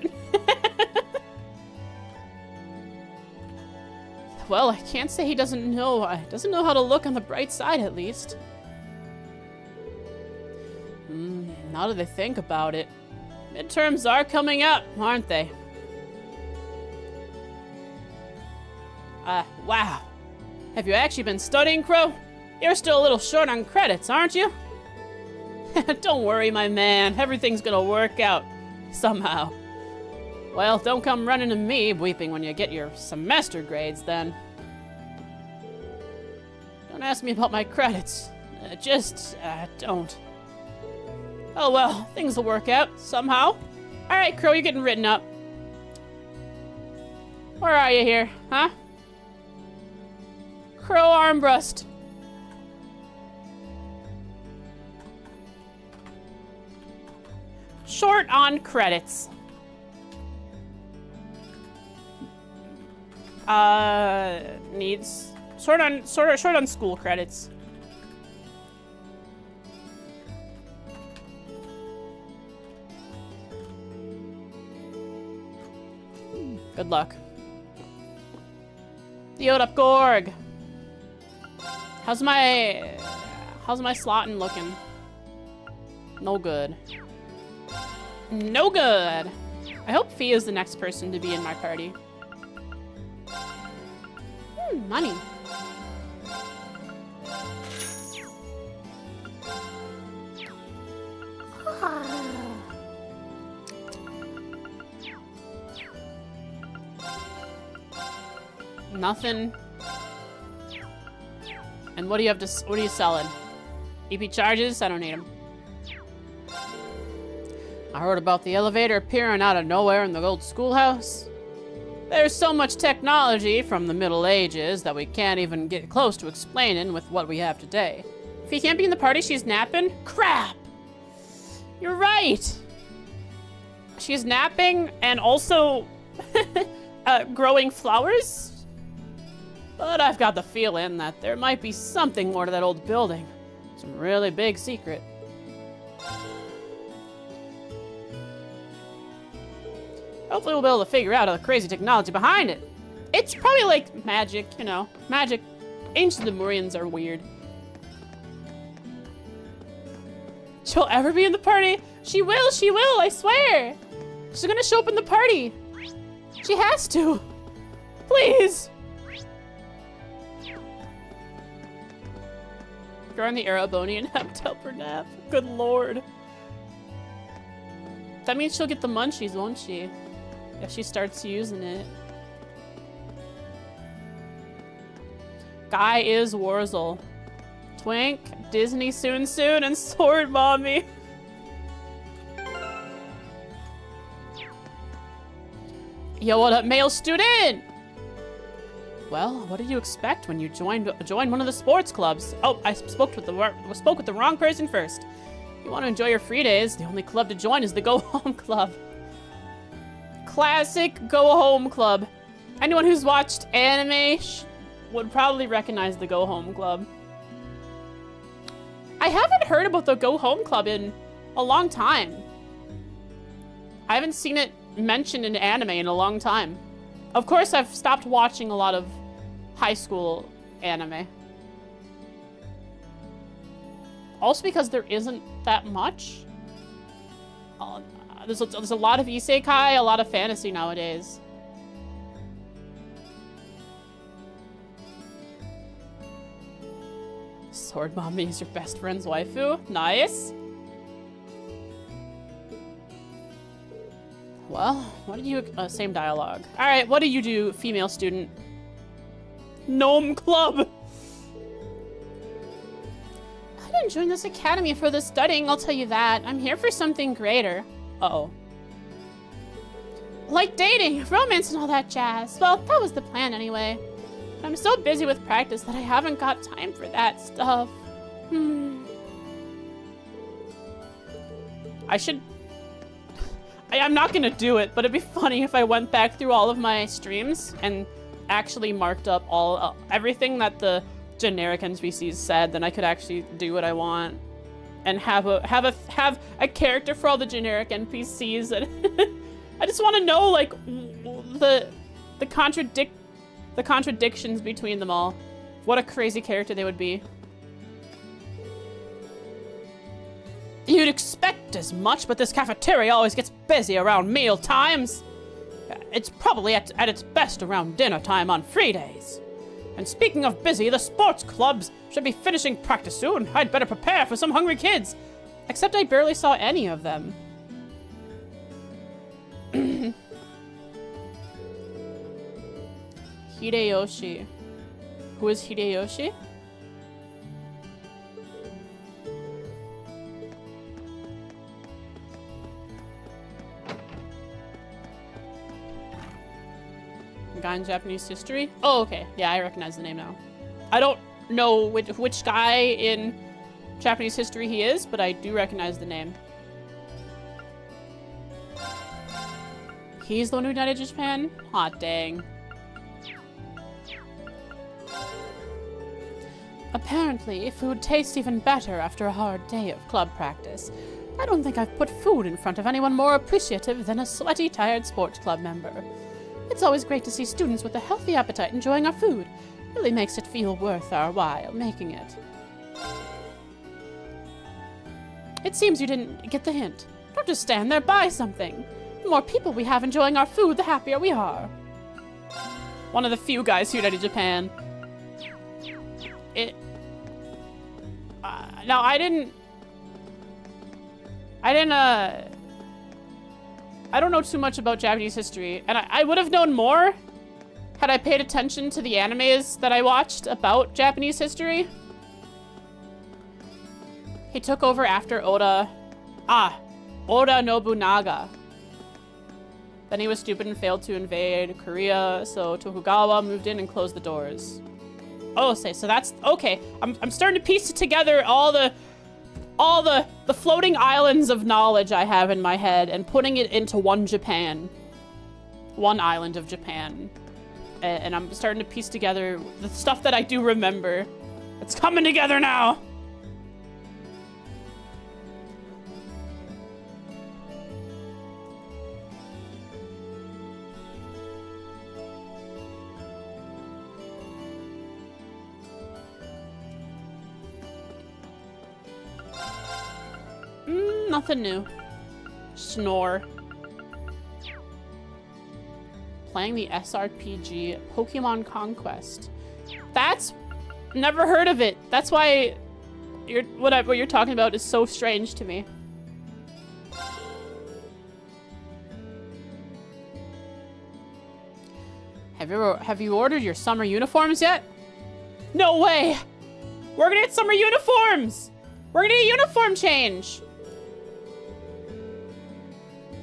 Well, I can't say he doesn't know how to look on the bright side, at least. Now that I think about it, midterms are coming up, aren't they? Wow. Have you actually been studying, Crow? You're still a little short on credits, aren't you? Don't worry, my man. Everything's gonna work out. Somehow. Well, don't come running to me weeping when you get your semester grades, then. Don't ask me about my credits. Just don't. Oh well, things will work out, somehow. Alright, Crow, you're getting written up. Where are you here, huh? Crow Armbrust. Short on credits. Needs short on school credits. Good luck. Yield up, Gorg. How's my slotting looking? No good. No good. I hope Fee is the next person to be in my party. Money. Nothing. And what do you have to? What are you selling? EP charges? I don't need them. I heard about the elevator appearing out of nowhere in the old schoolhouse. There's so much technology from the Middle Ages that we can't even get close to explaining with what we have today. If he can't be in the party, she's napping? Crap! You're right! She's napping and also growing flowers? But I've got the feeling that there might be something more to that old building. Some really big secret. Hopefully we'll be able to figure out the crazy technology behind it. It's probably like magic, you know. Magic. Ancient Lemurians are weird. She'll ever be in the party? She will, I swear. She's gonna show up in the party. She has to. Please. You're on the Arabonian Heptelper nap. Good lord. That means she'll get the munchies, won't she? If she starts using it. Guy is Wurzel. Twink, Disney soon, and Sword Mommy. Yo, what up, male student? Well, what did you expect when you joined one of the sports clubs? Oh, I spoke with the wrong person first. You want to enjoy your free days? The only club to join is the Go Home Club. Classic Go Home Club. Anyone who's watched anime would probably recognize the Go Home Club. I haven't heard about the Go Home Club in a long time. I haven't seen it mentioned in anime in a long time. Of course, I've stopped watching a lot of high school anime. Also because there isn't that much. There's a lot of isekai, a lot of fantasy nowadays. Sword Mommy is your best friend's waifu. Nice. Well, what did you... same dialogue. Alright, what do you do, female student? Gnome Club! I didn't join this academy for the studying, I'll tell you that. I'm here for something greater. Uh-oh. Like dating, romance, and all that jazz. Well, that was the plan anyway. But I'm so busy with practice that I haven't got time for that stuff. I'm not gonna do it, but it'd be funny if I went back through all of my streams and actually marked up everything that the generic NPCs said. Then I could actually do what I want and have a character for all the generic NPCs. And I just want to know like the contradictions between them all. What a crazy character they would be. You'd expect as much, but this cafeteria always gets busy around meal times. It's probably at its best around dinner time on free days. And speaking of busy, the sports clubs should be finishing practice soon. I'd better prepare for some hungry kids. Except I barely saw any of them. Hideyoshi. Who is Hideyoshi? Guy in Japanese history? Oh, okay. Yeah, I recognize the name now. I don't know which guy in Japanese history he is, but I do recognize the name. He's the one who died in Japan? Aw, dang. Apparently, food tastes even better after a hard day of club practice. I don't think I've put food in front of anyone more appreciative than a sweaty, tired sports club member. It's always great to see students with a healthy appetite enjoying our food. Really makes it feel worth our while making it. It seems you didn't get the hint. Don't just stand there, buy something. The more people we have enjoying our food, the happier we are. One of the few guys who died in Japan. Now I don't know too much about Japanese history, and I would have known more had I paid attention to the animes that I watched about Japanese history. He took over after Oda Nobunaga. Then he was stupid and failed to invade Korea, so Tokugawa moved in and closed the doors. Oh, so that's okay. I'm starting to piece together all the floating islands of knowledge I have in my head and putting it into one Japan. One island of Japan. And I'm starting to piece together the stuff that I do remember. It's coming together now. Nothing new. Snore. Playing the SRPG Pokemon Conquest. That's... Never heard of it. That's why what you're talking about is so strange to me. Have you ordered your summer uniforms yet? No way! We're gonna get summer uniforms! We're gonna get a uniform change!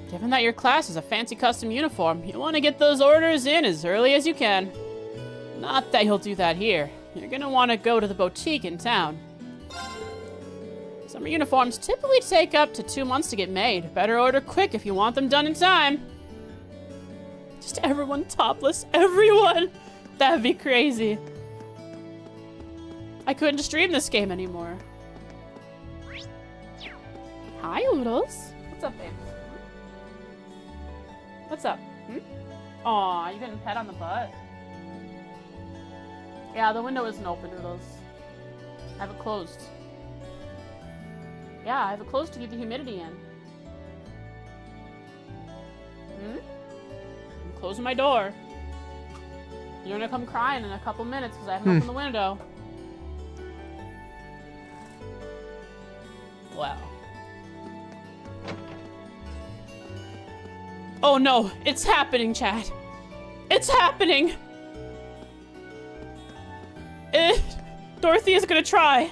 Given that your class is a fancy custom uniform, you want to get those orders in as early as you can. Not that you'll do that here. You're gonna want to go to the boutique in town. Summer uniforms typically take up to 2 months to get made. Better order quick if you want them done in time. Just everyone topless. Everyone! That'd be crazy. I couldn't stream this game anymore. Hi, Oodles. What's up, babe? What's up? Aw, you getting pet on the butt? Yeah, the window isn't open, Oodles. I have it closed. Yeah, I have it closed to keep the humidity in. I'm closing my door. You're gonna come crying in a couple minutes because I haven't opened the window. Wow. Oh no, it's happening, chat. It's happening. Dorothy is gonna try.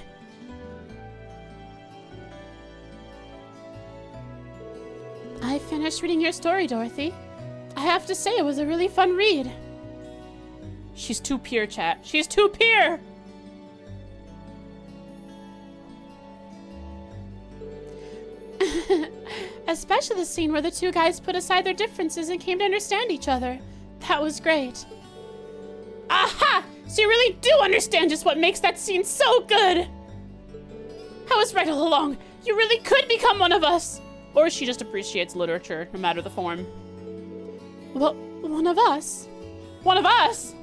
I finished reading your story, Dorothy. I have to say it was a really fun read. She's too pure, chat. She's too pure! Especially the scene where the two guys put aside their differences and came to understand each other. That was great. Aha! So you really do understand just what makes that scene so good! I was right all along. You really could become one of us! Or she just appreciates literature, no matter the form. Well, one of us? One of us?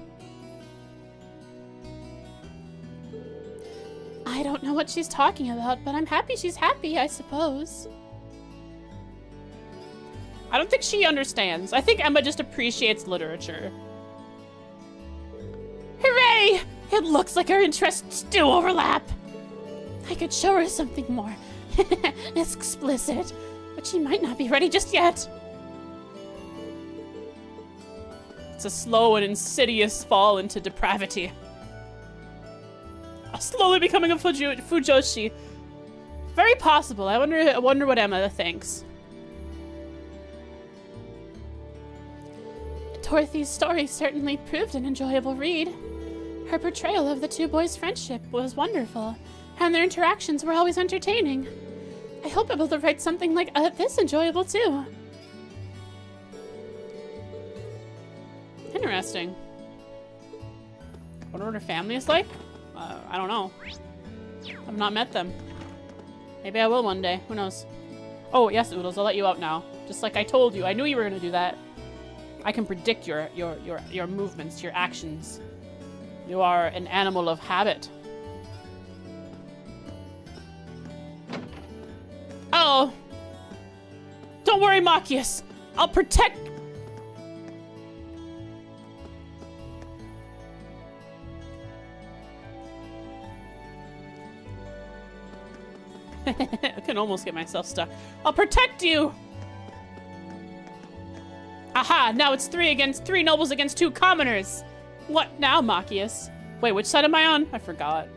I don't know what she's talking about, but I'm happy she's happy, I suppose. I don't think she understands. I think Emma just appreciates literature. Hooray! It looks like our interests do overlap. I could show her something more. It's explicit, but she might not be ready just yet. It's a slow and insidious fall into depravity. Slowly becoming a Fujoshi. Very possible. I wonder what Emma thinks. Dorothy's story certainly proved an enjoyable read. Her portrayal of the two boys' friendship was wonderful, and their interactions were always entertaining. I hope I'm able to write something like this enjoyable too. Interesting. Wonder what her family is like? I don't know. I've not met them. Maybe I will one day. Who knows? Oh, yes, Oodles, I'll let you out now. Just like I told you. I knew you were gonna do that. I can predict your movements, your actions. You are an animal of habit. Oh! Don't worry, Machias. I'll protect... I can almost get myself stuck. I'll protect you! Aha! Now it's three nobles against 2 commoners! What now, Machias? Wait, which side am I on? I forgot.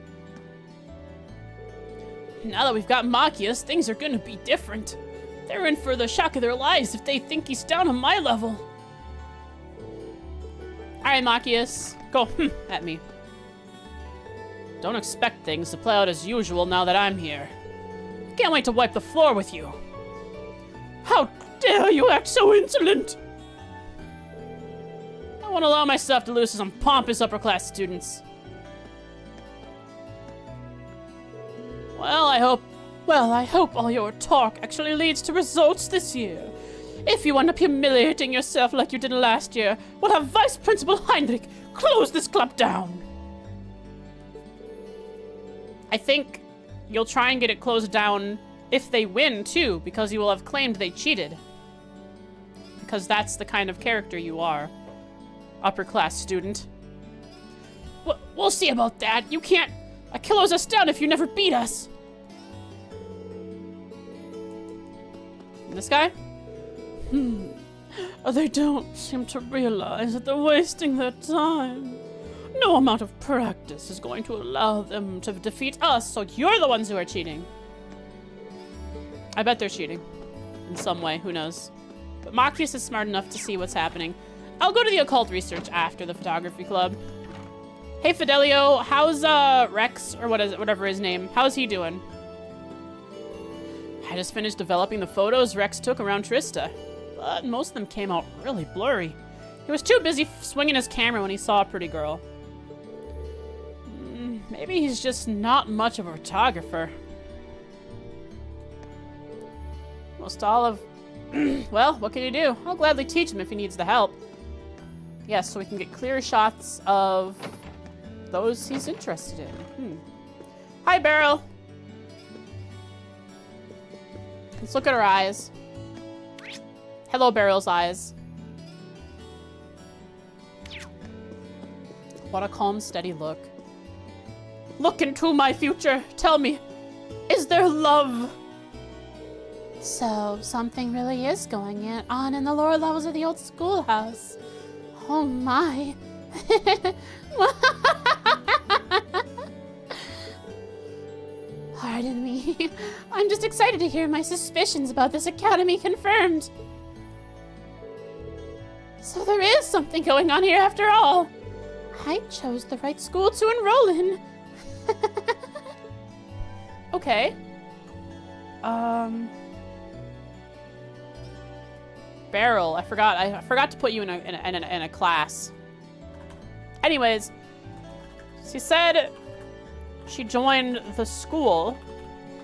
Now that we've got Machias, things are gonna be different. They're in for the shock of their lives if they think he's down on my level. Alright, Machias. Go at me. Don't expect things to play out as usual now that I'm here. Can't wait to wipe the floor with you. How dare you act so insolent! I won't allow myself to lose to some pompous upper-class students. Well, I hope all your talk actually leads to results this year. If you end up humiliating yourself like you did last year, we'll have Vice Principal Heinrich close this club down. I think you'll try and get it closed down if they win, too, because you will have claimed they cheated. Because that's the kind of character you are. Upper class student. We'll see about that. You can't Achilles us down if you never beat us. This guy? They don't seem to realize that they're wasting their time. No amount of practice is going to allow them to defeat us, so you're the ones who are cheating. I bet they're cheating. In some way, who knows. But Machius is smart enough to see what's happening. I'll go to the occult research after the photography club. Hey Fidelio, how's Rex, or whatever his name, how's he doing? I just finished developing the photos Rex took around Trista, but most of them came out really blurry. He was too busy swinging his camera when he saw a pretty girl. Maybe he's just not much of a photographer. Most all of... well, what can you do? I'll gladly teach him if he needs the help. Yes, so we can get clearer shots of those he's interested in. Hi, Beryl. Let's look at her eyes. Hello, Beryl's eyes. What a calm, steady look. Look into my future. Tell me, is there love? So, something really is going on in the lower levels of the old schoolhouse. Oh my. Pardon me. I'm just excited to hear my suspicions about this academy confirmed. So there is something going on here after all. I chose the right school to enroll in. Okay. Beryl, I forgot to put you in a class. Anyways, she said she joined the school,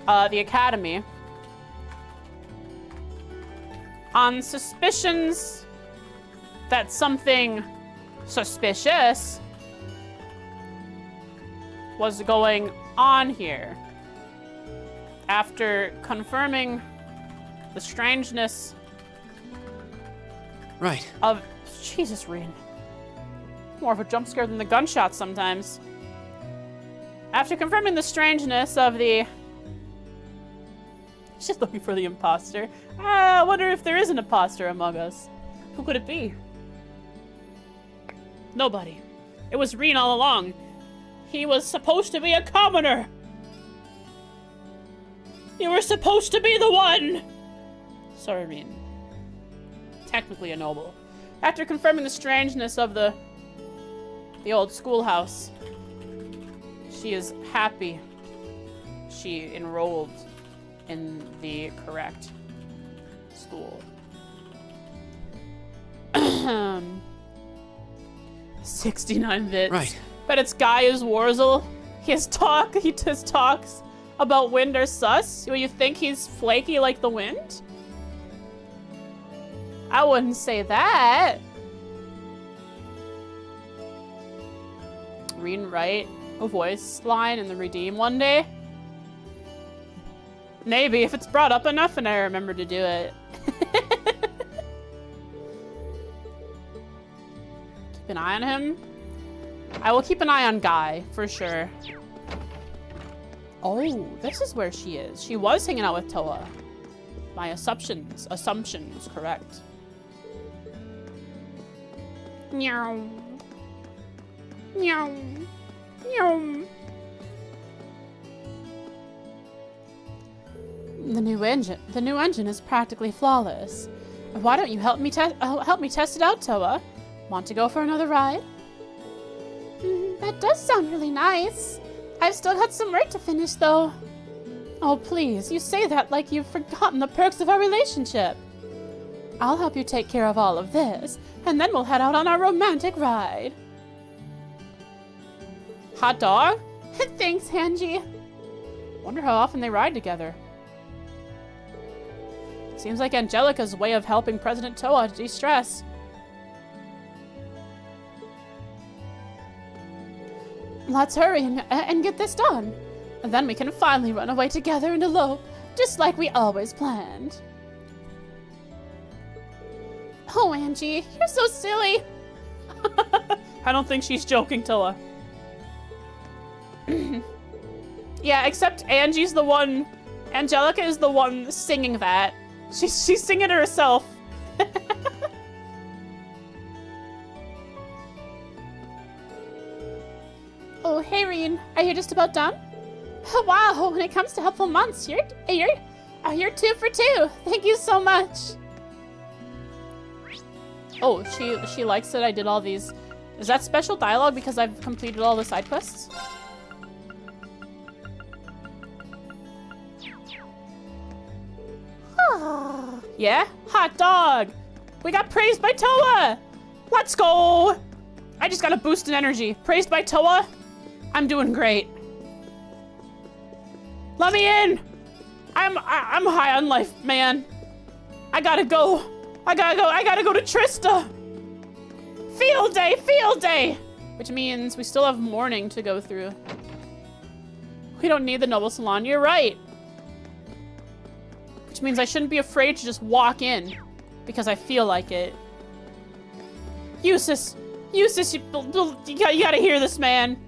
the academy, on suspicions that something suspicious was going on here. After confirming the strangeness of... Jesus, Reen. More of a jump scare than the gunshots sometimes. After confirming the strangeness of the... She's looking for the imposter. I wonder if there is an imposter among us. Who could it be? Nobody. It was Reen all along. He was supposed to be a commoner. You were supposed to be the one. Sorry, Reen. Technically a noble. After confirming the strangeness of the old schoolhouse, she is happy she enrolled in the correct school. 69 bits. Right. But it's Gaius Warzel. He just talks about wind or sus. Do you think he's flaky like the wind? I wouldn't say that. Reen write a voice line in the Redeem one day? Maybe, if it's brought up enough and I remember to do it. Keep an eye on him. I will keep an eye on Guy, for sure. Oh, this is where she is. She was hanging out with Toa. My assumptions correct. Meow. Meow. Meow. The new engine is practically flawless. Why don't you help me test it out, Toa? Want to go for another ride? That does sound really nice. I've still got some work to finish, though. Oh, please, you say that like you've forgotten the perks of our relationship. I'll help you take care of all of this, and then we'll head out on our romantic ride. Hot dog? Thanks, Hanji. Wonder how often they ride together. Seems like Angelica's way of helping President Toa de-stress. Let's hurry and get this done. And then we can finally run away together and elope just like we always planned. Oh, Angie, you're so silly. I don't think she's joking, Toa. Yeah, except Angie's the one, Angelica is the one singing that. She's singing it herself. Oh, hey, Reen, are you just about done? Oh, wow, when it comes to helpful months, you're 2 for 2. Thank you so much. Oh, she likes that I did all these. Is that special dialogue because I've completed all the side quests? Yeah? Hot dog! We got praised by Toa! Let's go! I just got a boost in energy. Praised by Toa? I'm doing great. Let me in! I'm high on life, man. I gotta go to Trista! Field day! Which means we still have morning to go through. We don't need the Noble Salon, you're right. Which means I shouldn't be afraid to just walk in, because I feel like it. Eustace, you gotta hear this, man.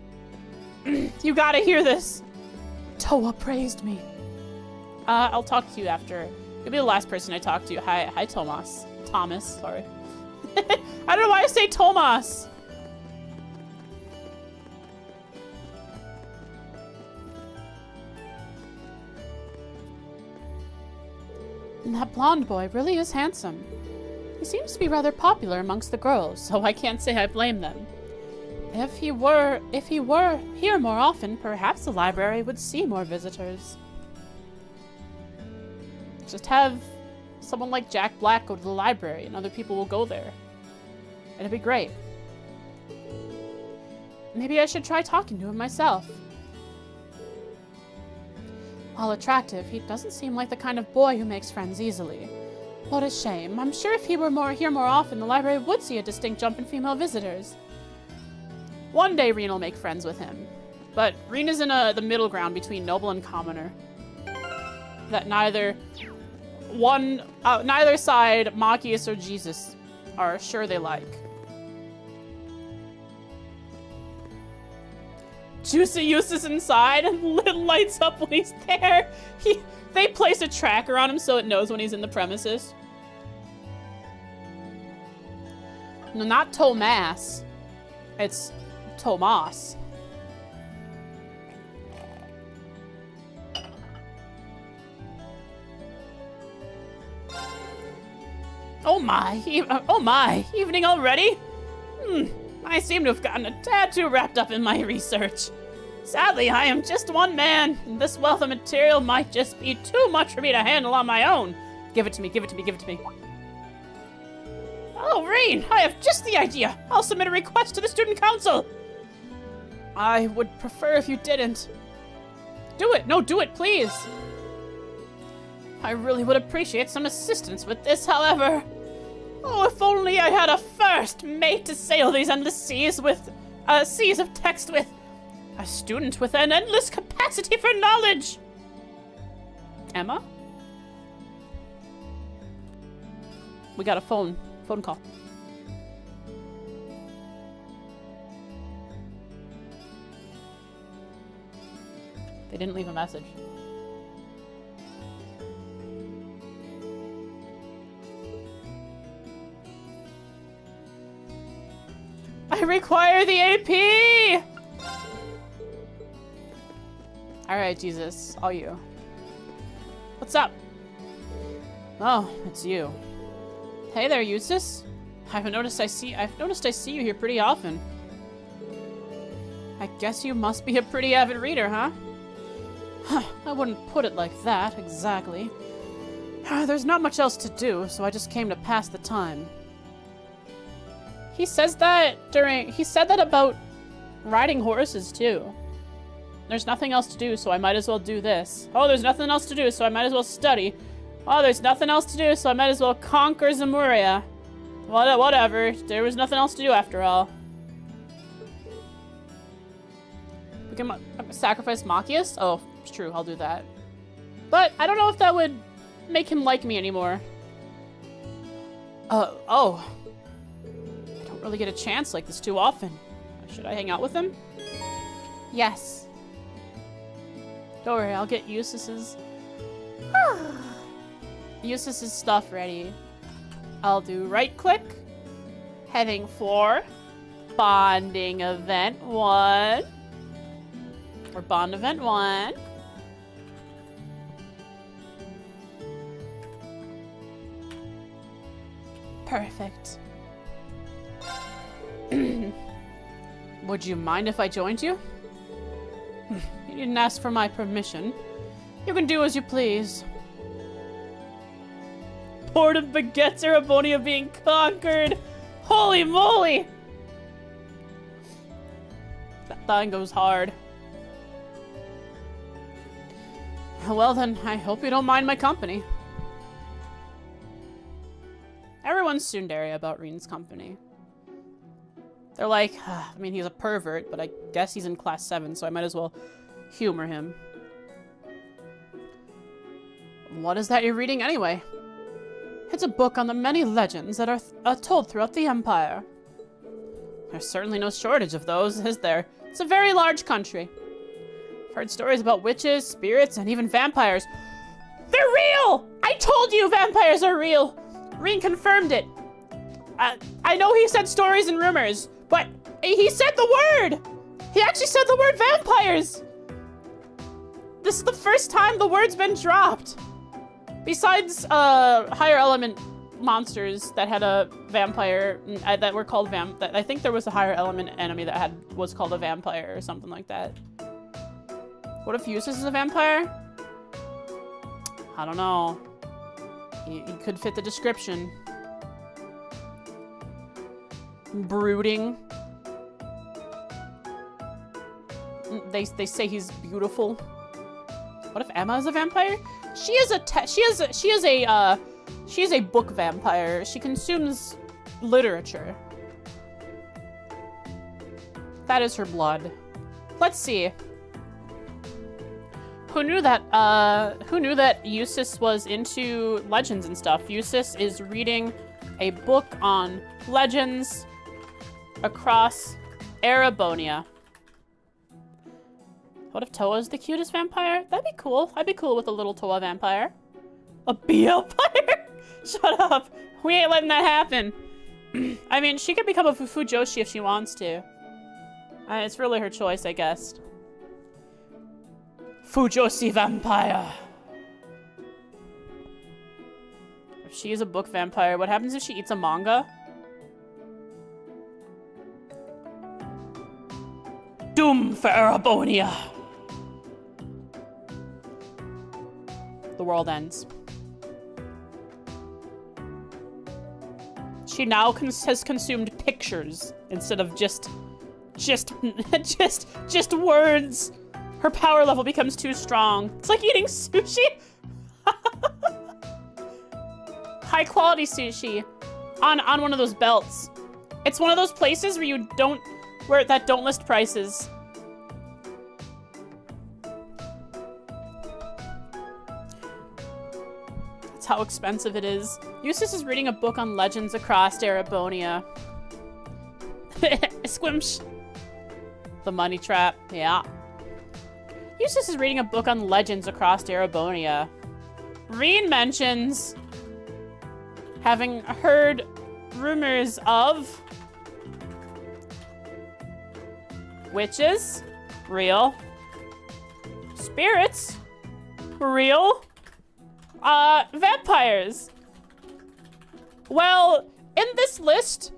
You gotta hear this. Toa praised me. I'll talk to you after. You'll be the last person I talk to. Hi, Thomas. Thomas, sorry. I don't know why I say Thomas. That blonde boy really is handsome. He seems to be rather popular amongst the girls, so I can't say I blame them. If he were here more often, perhaps the library would see more visitors. Just have someone like Jack Black go to the library and other people will go there. It'd be great. Maybe I should try talking to him myself. While attractive, he doesn't seem like the kind of boy who makes friends easily. What a shame. I'm sure if he were here more often, the library would see a distinct jump in female visitors. One day Reen will make friends with him. But Reen is in the middle ground between noble and commoner. That neither side, Machias or Jesus, are sure they like. Juicy Eustace inside and lights up when he's there. They place a tracker on him so it knows when he's in the premises. No, not Tomas. It's Tomas. Oh my, evening already? I seem to have gotten a tad too wrapped up in my research. Sadly, I am just one man, and this wealth of material might just be too much for me to handle on my own. Give it to me. Oh, Reen, I have just the idea. I'll submit a request to the student council. I would prefer if you didn't. Do it. No, do it, please. I really would appreciate some assistance with this, however. Oh, if only I had a first mate to sail these endless seas with, seas of text with. A student with an endless capacity for knowledge. Emma? We got a phone call. They didn't leave a message. I require the AP! Alright, Jesus. All you. What's up? Oh, it's you. Hey there, Eustace. I've noticed I see you here pretty often. I guess you must be a pretty avid reader, huh? I wouldn't put it like that, exactly. There's not much else to do, so I just came to pass the time. He said that about riding horses, too. There's nothing else to do, so I might as well do this. Oh, there's nothing else to do, so I might as well study. Oh, there's nothing else to do, so I might as well conquer Zemuria. Whatever. There was nothing else to do after all. We can sacrifice Machias? Oh, it's true. I'll do that. But I don't know if that would make him like me anymore. Oh. I don't really get a chance like this too often. Should I hang out with him? Yes. Don't worry, I'll get Eustace's stuff ready. I'll do right click, heading for bonding event 1. Or bond event 1. Perfect. Would you mind if I joined you? You didn't ask for my permission. You can do as you please. Port of Baguette's Erabonia being conquered! Holy moly! That thing goes hard. Well then, I hope you don't mind my company. Everyone's tsundere about Reen's company. They're like, I mean, he's a pervert, but I guess he's in class 7, so I might as well humor him. What is that you're reading anyway? It's a book on the many legends that are told throughout the Empire. There's certainly no shortage of those, is there? It's a very large country. I've heard stories about witches, spirits, and even vampires. They're real! I told you vampires are real! Reen confirmed it. I know he said stories and rumors, but he said the word! He actually said the word vampires! This is the first time the word's been dropped. Besides higher element monsters that had a vampire, that were called I think there was a higher element enemy that was called a vampire or something like that. What if Eustace is a vampire? I don't know. He could fit the description. Brooding. They say he's beautiful. What if Emma is a vampire? She is a book vampire. She consumes literature. That is her blood. Let's see. Who knew that Eustace was into legends and stuff? Eustace is reading a book on legends across Erabonia. What if Toa's the cutest vampire? That'd be cool. I'd be cool with a little Toa vampire. A vampire? Shut up. We ain't letting that happen. I mean, she could become a Fufu Joshi if she wants to. It's really her choice, I guess. Fujoshi vampire. If she is a book vampire, what happens if she eats a manga? Doom for Erabonia. The world ends. She now has consumed pictures instead of just words. Her power level becomes too strong. It's like eating sushi. High quality sushi on one of those belts. It's one of those places where that don't list prices. That's how expensive it is. Eustace is reading a book on legends across Erabonia. Squimsh. The money trap, yeah. Eustace is reading a book on legends across Erabonia. Reen mentions having heard rumors of witches, real. Spirits, real. Vampires. Well, in this list,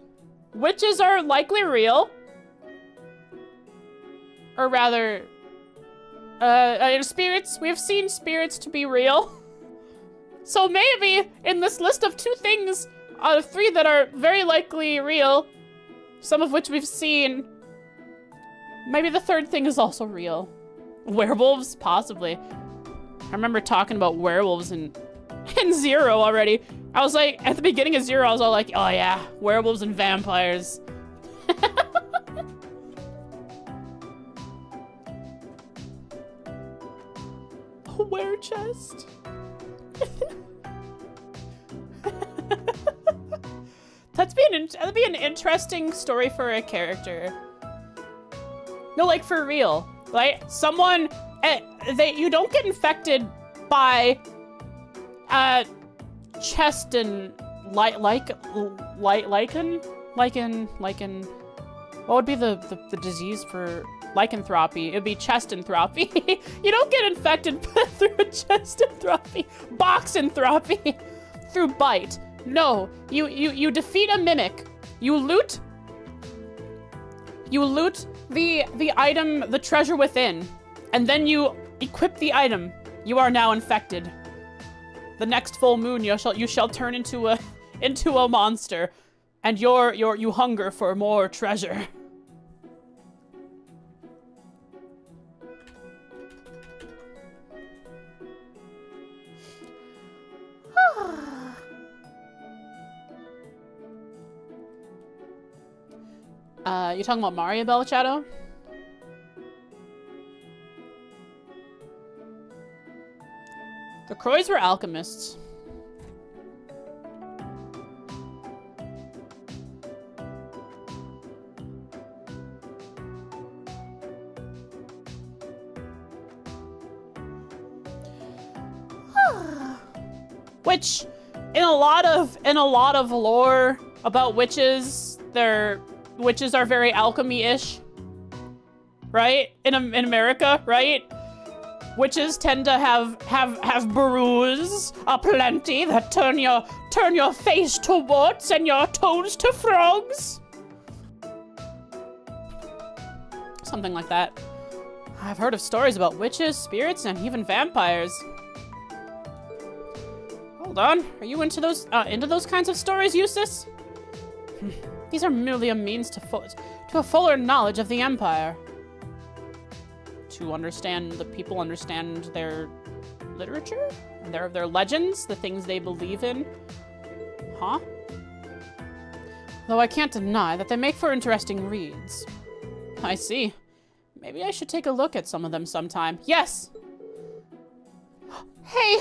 witches are likely real. Or rather, spirits, we've seen spirits to be real. So maybe in this list of 2 things, out of 3 that are very likely real, some of which we've seen, maybe the 3rd thing is also real. Werewolves? Possibly. I remember talking about werewolves in Zero already. I was like, at the beginning of Zero, I was all like, oh yeah, werewolves and vampires. A were chest. That'd be an interesting story for a character. No, like for real. Like someone, you don't get infected by chest and lichen. What would be the disease for lycanthropy? It'd be chestanthropy. You don't get infected through a chestanthropy, boxanthropy, through bite. No, you defeat a mimic. You loot the item, the treasure within, and then you equip the item. You are now infected. The next full moon, you shall turn into a monster, and you hunger for more treasure. You talking about Mario Bell, Shadow? The Croys were alchemists. Which, in a lot of lore about witches, witches are very alchemy-ish, right? In America, right? Witches tend to have brews aplenty that turn your face to warts and your toes to frogs. Something like that. I've heard of stories about witches, spirits, and even vampires. Hold on, are you into those kinds of stories, Eustace? These are merely a means to a fuller knowledge of the Empire. To understand the people understand their literature, their legends, the things they believe in. Huh? Though I can't deny that they make for interesting reads. I see. Maybe I should take a look at some of them sometime. Yes! Hey,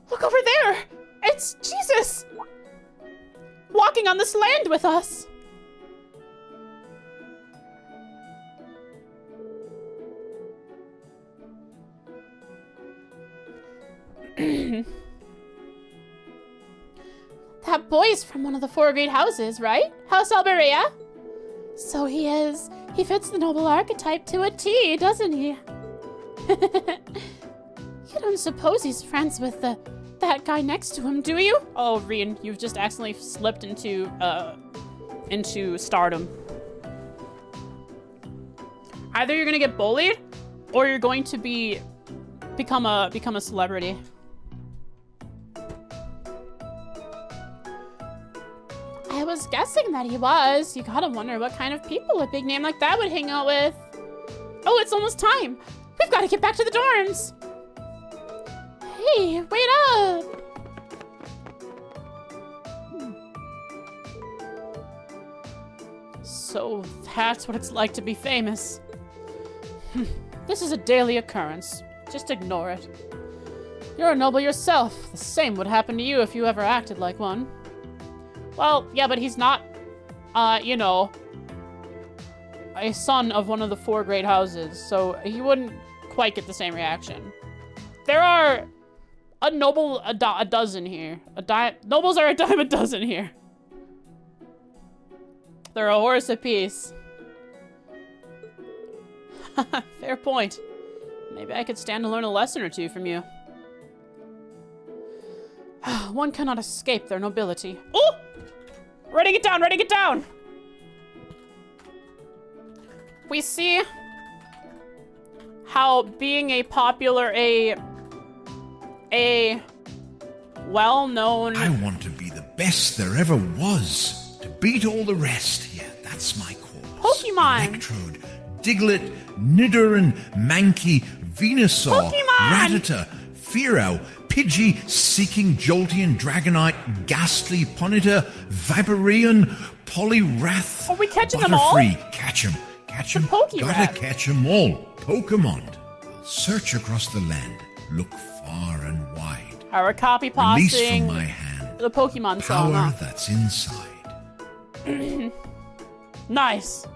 look over there! It's Jesus! Walking on this land with us! That boy's from one of the 4 great houses, right? House Alberia? So he is. He fits the noble archetype to a T, doesn't he? You don't suppose he's friends with that guy next to him, do you? Oh, Rian, you've just accidentally slipped into stardom. Either you're gonna get bullied, or you're going to become a celebrity. I was guessing that he was. You gotta wonder what kind of people a big name like that would hang out with. Oh, it's almost time. We've got to get back to the dorms. Hey, wait up. So that's what it's like to be famous. This is a daily occurrence. Just ignore it. You're a noble yourself. The same would happen to you if you ever acted like one. Well, yeah, but he's not, you know, a son of one of the 4 great houses, so he wouldn't quite get the same reaction. There are a dozen here. Nobles are a dime a dozen here. They're a horse apiece. Fair point. Maybe I could stand to learn a lesson or two from you. One cannot escape their nobility. Oh! Writing it down, writing it down! We see how being a popular, a well-known... I want to be the best there ever was. To beat all the rest. Yeah, that's my cause. Pokemon! Electrode, Diglett, Nidoran, Mankey, Venusaur, Pokemon! Rattata, Fearow, Pidgey, Seeking, Jolteon, Dragonite, Ghastly, Ponyta, Vaporeon, Poliwrath, Are we catching them all? Butterfree. Catch 'em. Catch 'em. Pokéwrath. Gotta catch 'em all. Pokemon. Search across the land. Look far and wide. We're copy Release pasting from my hand the Pokemon song. power Huh? that's inside. Nice.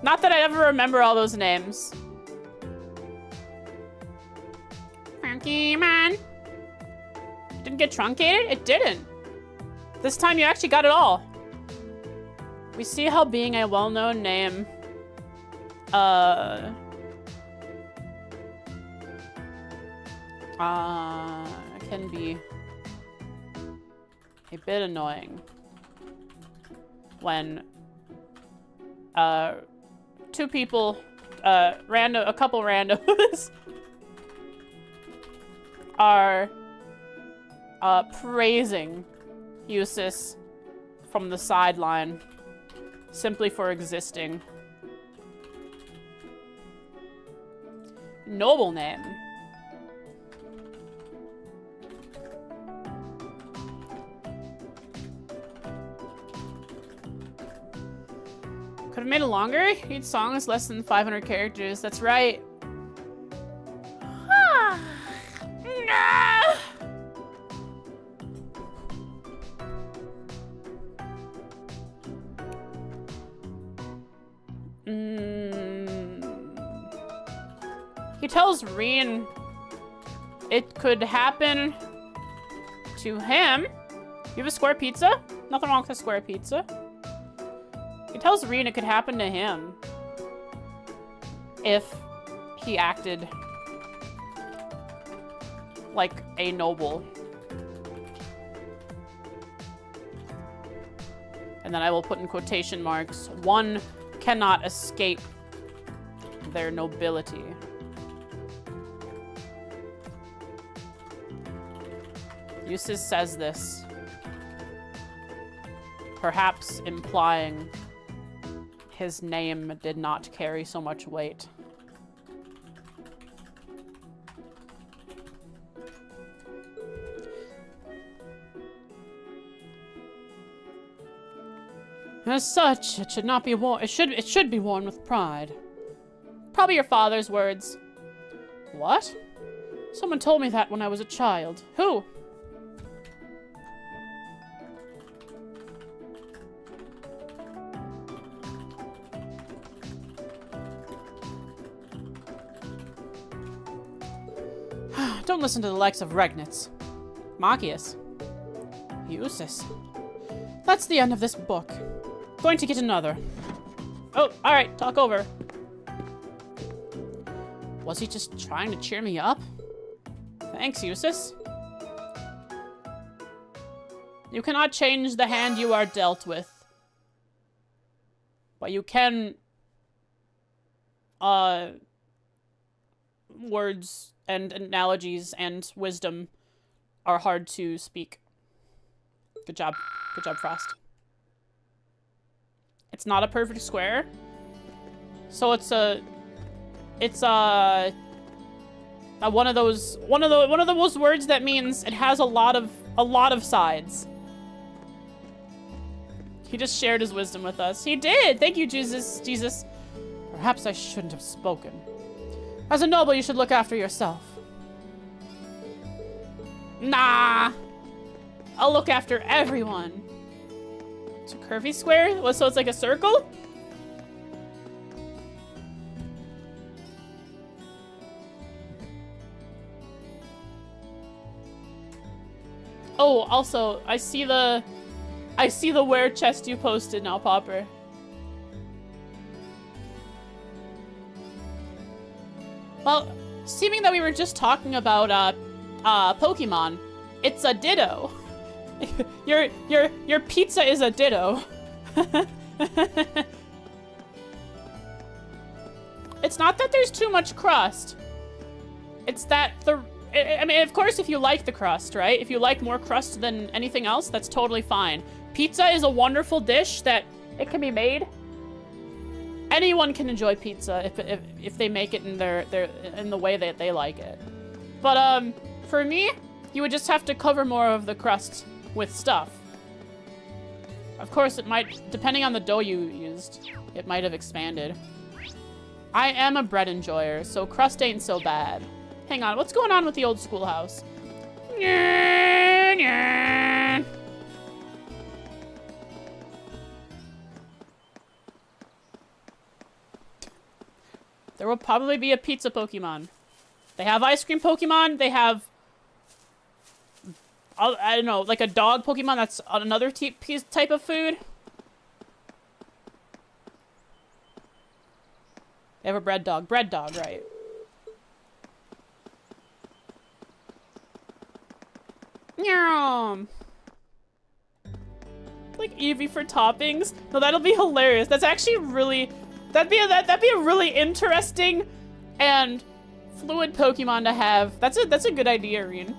Not that I ever remember all those names. Pokemon. Didn't get truncated? It didn't. This time you actually got it all. We see how being a well-known name, can be a bit annoying when, two people, a couple randos are, praising Usis from the sideline simply for existing. Noble name. Could have made it longer? Each song is less than 500 characters. That's right. He tells Reen it could happen to him. You have a square pizza? Nothing wrong with a square pizza. He tells Reen it could happen to him if he acted like a noble. And then I will put in quotation marks, one cannot escape their nobility. Usis says this, perhaps implying his name did not carry so much weight. As such, it should not be worn. It should be worn with pride. Probably your father's words. What? Someone told me that when I was a child. Who? Don't listen to the likes of Regnitz. Machias. Usis. That's the end of this book. Going to get another. Oh, alright, talk over. Was he just trying to cheer me up? Thanks, Usis. You cannot change the hand you are dealt with. But you can... words and analogies and wisdom are hard to speak. Good job. Good job, Frost. It's not a perfect square. So it's one of those words that means it has a lot of sides. He just shared his wisdom with us. He did. Thank you, Jesus. Perhaps I shouldn't have spoken. As a noble, you should look after yourself. Nah. I'll look after everyone. It's a curvy square? So it's like a circle? Oh, also, I see the wear chest you posted now, Popper. Well, seeming that we were just talking about Pokemon, it's a Ditto. Your pizza is a Ditto. It's not that there's too much crust. It's that I mean, of course, if you like the crust, right? If you like more crust than anything else, that's totally fine. Pizza is a wonderful dish that it can be made. Anyone can enjoy pizza if they make it in the way that they like it. But for me, you would just have to cover more of the crust with stuff. Of course, it might, depending on the dough you used, it might have expanded. I am a bread enjoyer, so crust ain't so bad. Hang on, what's going on with the old schoolhouse? There will probably be a pizza Pokemon. They have ice cream Pokemon. They have, I don't know, like a dog Pokemon that's another type of food. They have a bread dog. Bread dog, right. Yum. Like Eevee for toppings. No, that'll be hilarious. That's actually really, that'd be a really interesting and fluid Pokemon to have. That's a good idea, Reen.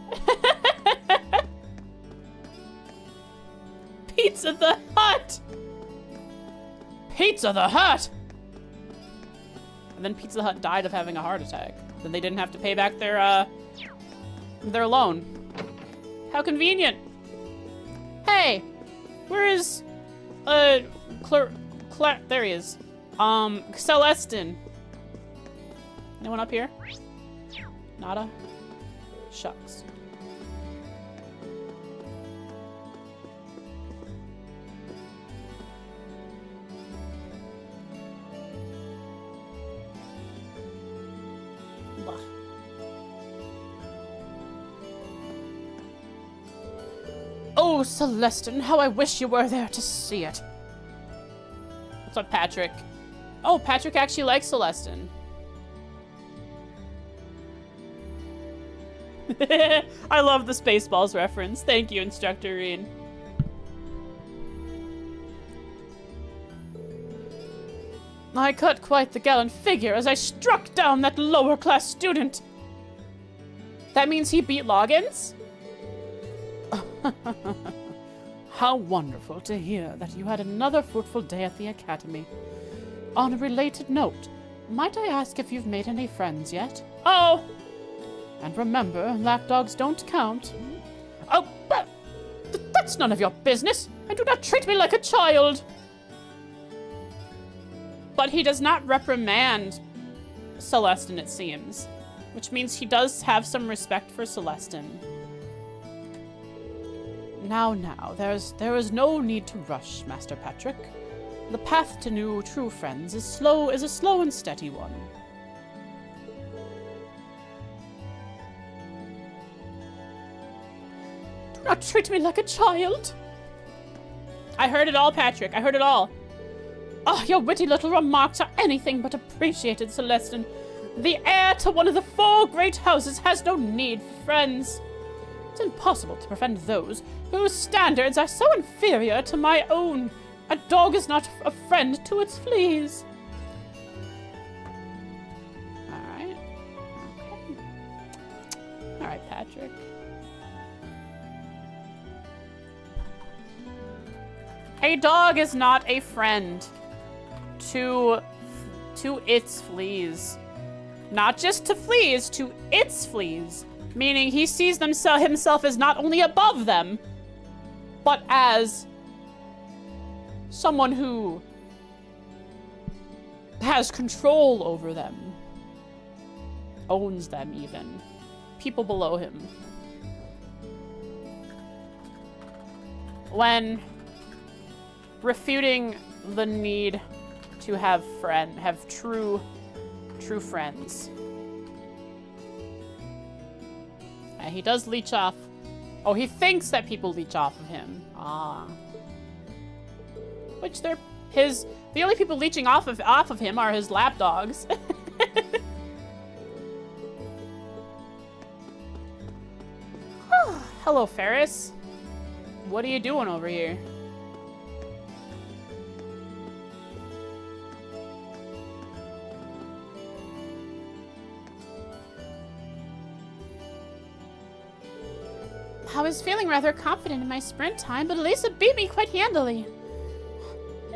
Pizza the Hut. Pizza the Hut. And then Pizza Hut died of having a heart attack. Then they didn't have to pay back their loan. How convenient. Hey, where is, there he is. Celestin. Anyone up here? Nada? Shucks. Blah. Oh, Celestin, how I wish you were there to see it. What's up, Patrick? Oh, Patrick actually likes Celestin. I love the Spaceballs reference. Thank you, Instructor Reen. I cut quite the gallant figure as I struck down that lower-class student. That means he beat Loggins? How wonderful to hear that you had another fruitful day at the Academy. On a related note, might I ask if you've made any friends yet? Oh! And remember, lapdogs don't count. Oh, but that's none of your business, and do not treat me like a child! But he does not reprimand Celestin, it seems. Which means he does have some respect for Celestin. Now, there is no need to rush, Master Patrick. The path to new true friends is a slow and steady one. Do not treat me like a child. I heard it all, Patrick. I heard it all. Oh, your witty little remarks are anything but appreciated, Celestin. The heir to one of the 4 great houses has no need for friends. It's impossible to befriend those whose standards are so inferior to my own. A dog is not a friend to its fleas. Alright. Okay. Alright, Patrick. A dog is not a friend to its fleas. Not just to fleas, to its fleas. Meaning he sees himself as not only above them, but as someone who has control over them. Owns them, even. People below him. When refuting the need to have true friends. He does leech off. Oh, he thinks that people leech off of him. Ah. Which the only people leeching off of him are his lapdogs. Hello, Ferris. What are you doing over here? I was feeling rather confident in my sprint time, but Elisa beat me quite handily.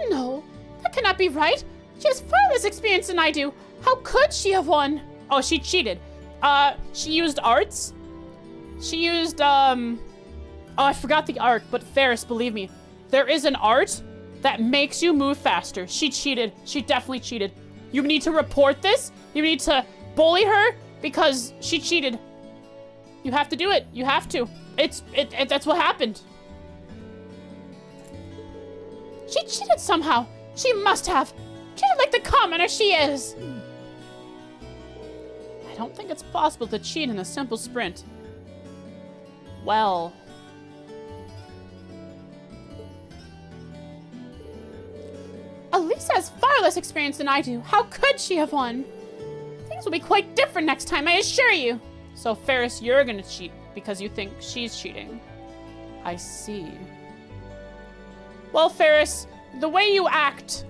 No, that cannot be right. She has far less experience than I do. How could she have won? Oh, she cheated. She used arts. She used, oh, I forgot the art, but Ferris, believe me, there is an art that makes you move faster. She cheated. She definitely cheated. You need to report this. You need to bully her because she cheated. You have to do it. You have to. That's what happened. She cheated somehow. She must have. Treated like the commoner she is. I don't think it's possible to cheat in a simple sprint. Well. Elisa has far less experience than I do. How could she have won? Things will be quite different next time, I assure you. So, Ferris, you're gonna cheat because you think she's cheating. I see. Well, Ferris, the way you act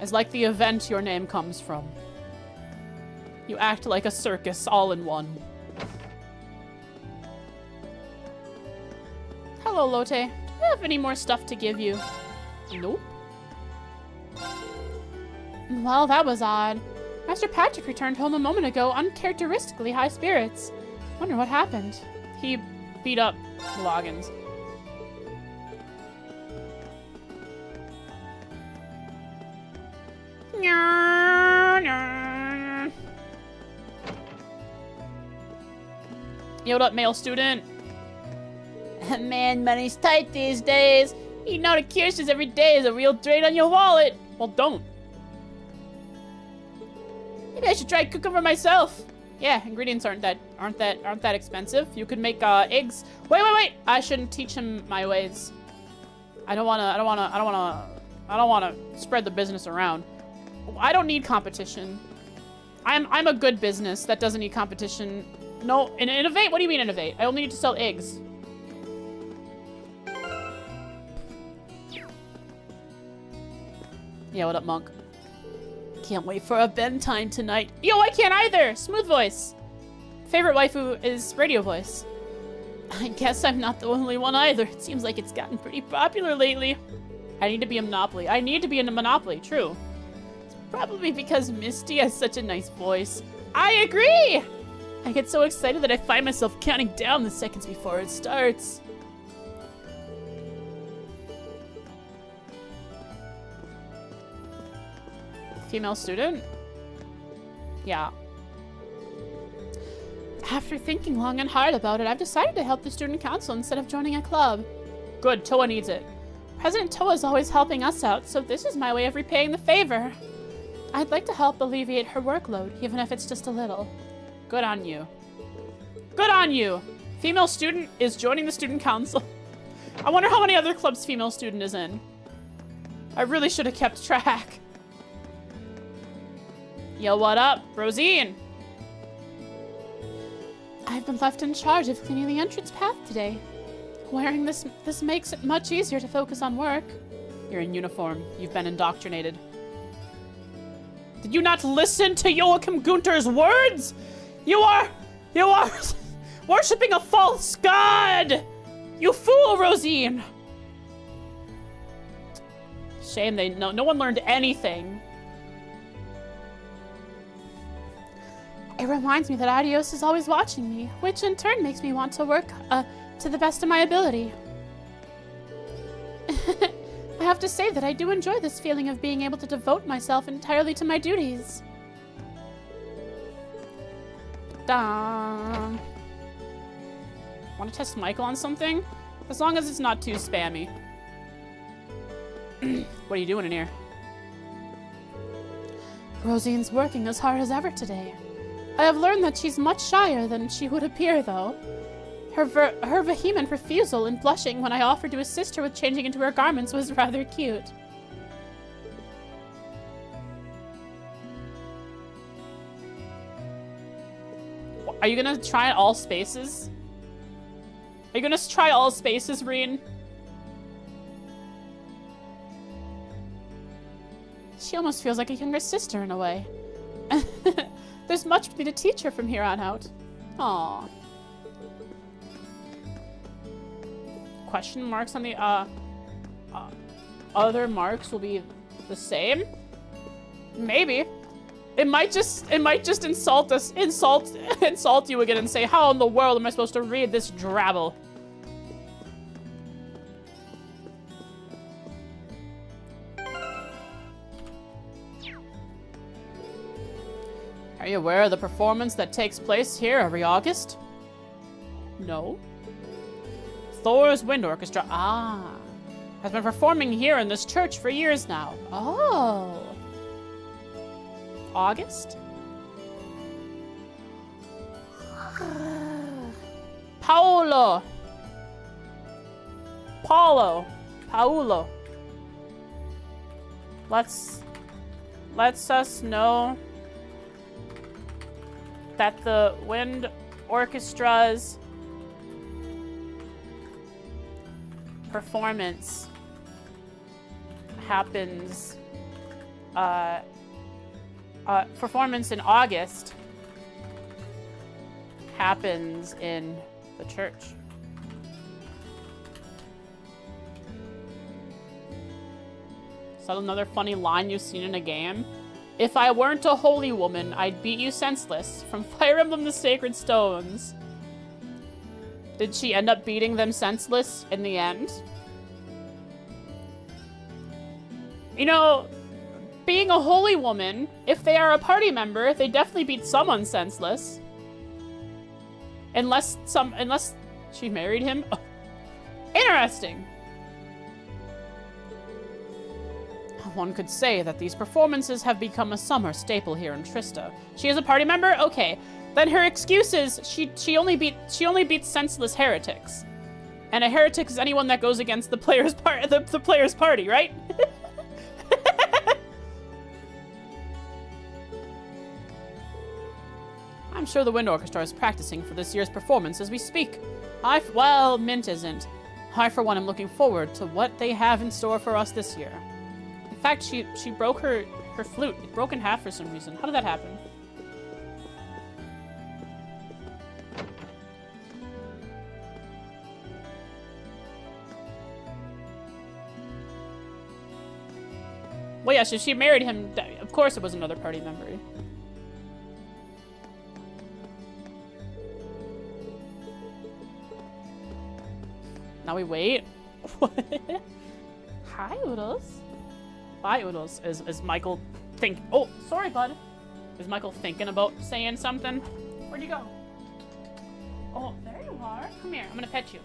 is like the event your name comes from. You act like a circus all in one. Hello, Lotte. Do you have any more stuff to give you? Nope. Well, that was odd. Master Patrick returned home a moment ago, uncharacteristically high spirits. Wonder what happened. He beat up Loggins. Yo, what up, male student? Man, money's tight these days. Eating out of Kirsch's every day is a real drain on your wallet. Well, don't. Maybe I should try cooking for myself. Yeah, ingredients aren't that expensive. You could make eggs. Wait. I shouldn't teach him my ways. I don't wanna spread the business around. I don't need competition. I'm a good business that doesn't need competition. No, innovate? What do you mean innovate? I only need to sell eggs. Yeah, what up, Monk? Can't wait for a bedtime tonight. Yo, I can't either! Smooth voice. Favorite waifu is radio voice. I guess I'm not the only one either. It seems like it's gotten pretty popular lately. I need to be a Monopoly. I need to be in a Monopoly, true. It's probably because Misty has such a nice voice. I agree! I get so excited that I find myself counting down the seconds before it starts. Female student? Yeah. After thinking long and hard about it, I've decided to help the student council instead of joining a club. Good, Toa needs it. President Toa is always helping us out, so this is my way of repaying the favor. I'd like to help alleviate her workload, even if it's just a little. Good on you. Good on you! Female student is joining the student council. I wonder how many other clubs female student is in. I really should have kept track. Yo, what up, Rosine? I've been left in charge of cleaning the entrance path today. Wearing this makes it much easier to focus on work. You're in uniform. You've been indoctrinated. Did you not listen to Joachim Gunter's words? You are worshipping a false god! You fool, Rosine! Shame no one learned anything. It reminds me that Adios is always watching me, which in turn makes me want to work to the best of my ability. I have to say that I do enjoy this feeling of being able to devote myself entirely to my duties. Want to test Michael on something? As long as it's not too spammy. What are you doing in here? Rosine's working as hard as ever today. I have learned that she's much shyer than she would appear, though. Her vehement refusal and blushing when I offered to assist her with changing into her garments was rather cute. Are you gonna try all spaces? Are you gonna try all spaces, Reen? She almost feels like a younger sister in a way. There's much for me to teach her from here on out. Aww. Question marks on the other marks will be the same? Maybe. It might just insult you again and say, how in the world am I supposed to read this drabble? Are you aware of the performance that takes place here every August? No. Thor's Wind Orchestra, has been performing here in this church for years now. Oh. August? Paulo. Lets us know that the wind orchestra's performance happens performance in August happens in the church. Is that another funny line you've seen in a game? If I weren't a holy woman, I'd beat you senseless from Fire Emblem the Sacred Stones. Did she end up beating them senseless in the end? You know, being a holy woman, if they are a party member, they definitely beat someone senseless. Unless she married him. Oh. Interesting. One could say that these performances have become a summer staple here in Trista. She is a party member? Okay. Then her excuse is she only beats senseless heretics. And a heretic is anyone that goes against the player's party, right? I'm sure the Wind Orchestra is practicing for this year's performance as we speak. Well, Mint isn't. I, for one, am looking forward to what they have in store for us this year. In fact, she broke her flute. It broke in half for some reason. How did that happen? Well, yeah, so she married him. Of course it was another party member. Now we wait. Hi, Oodles. Bye, Oodles. Is Michael think? Oh, sorry, bud. Is Michael thinking about saying something? Where'd you go? Oh, there you are. Come here. I'm gonna pet you.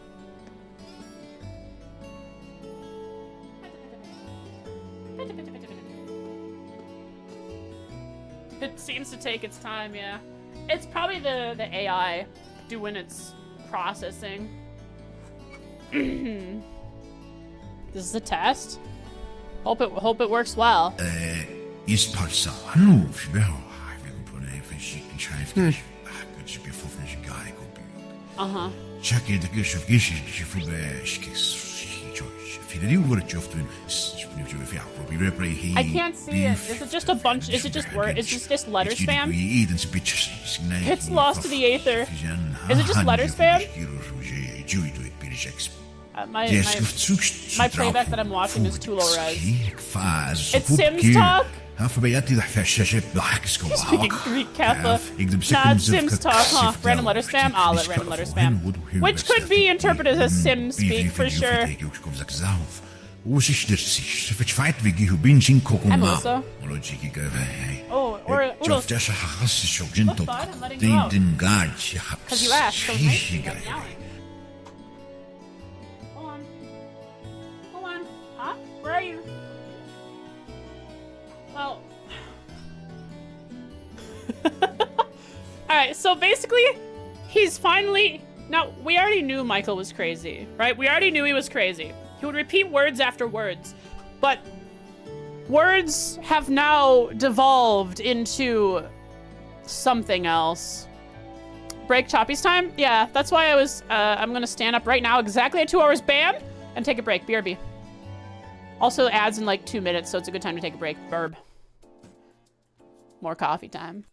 It seems to take its time, yeah. It's probably the AI doing its processing. This is a test. Hope it works well. Uh-huh. I can't see it. Is it just a bunch? Is it just word? Is this just letter spam? It's lost to the aether. Is it just letter spam? My playback that I'm watching is too low res. It's Sims talk? Speaking Greek Kappa. Nah, it's Sims talk, huh? Random letter spam? I'll let random letter spam. Which could be interpreted as Sims speak for sure. I'm Melissa. Oh, or Oodles. Look, bud, I'm letting you out. Because you asked, so nice. You got me out. Hold on. Huh? Where are you? Well. Alright, so basically, he's finally... Now, we already knew Michael was crazy, right? We already knew he was crazy. He would repeat words after words. But words have now devolved into something else. Break Choppy's time? Yeah, that's why I'm gonna stand up right now exactly at 2 hours ban and take a break. BRB. Also adds in like 2 minutes, so it's a good time to take a break. Burb. More coffee time.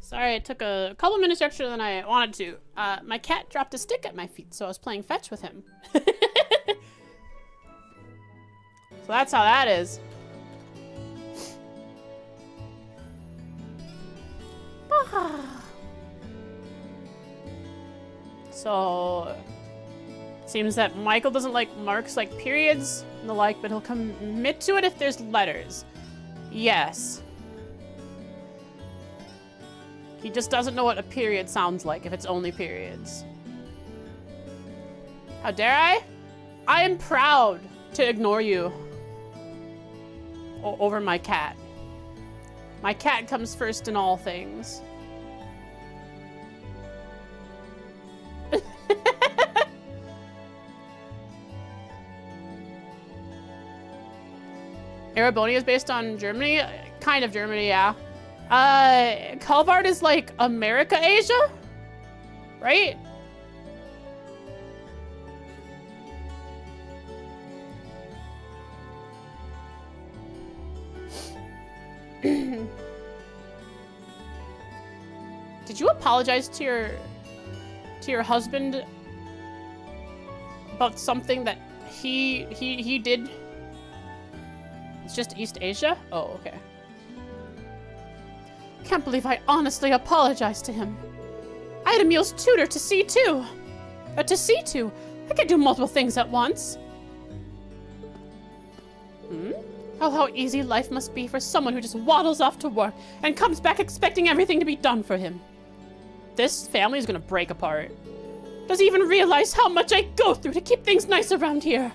Sorry, it took a couple minutes extra than I wanted to. My cat dropped a stick at my feet, so I was playing fetch with him. So that's how that is. So, seems that Michael doesn't like marks like periods and the like, but he'll commit to it if there's letters. Yes. He just doesn't know what a period sounds like if it's only periods. How dare I? I am proud to ignore you over my cat. My cat comes first in all things. Erebonia is based on Germany? Kind of Germany, yeah. Calvard is like America, Asia? Right? Did you apologize to your husband about something that he did? It's just East Asia? Oh, okay. Can't believe I honestly apologized to him. I had Emil's tutor to see to. I can do multiple things at once. Oh, how easy life must be for someone who just waddles off to work and comes back expecting everything to be done for him. This family is gonna break apart. Does he even realize how much I go through to keep things nice around here?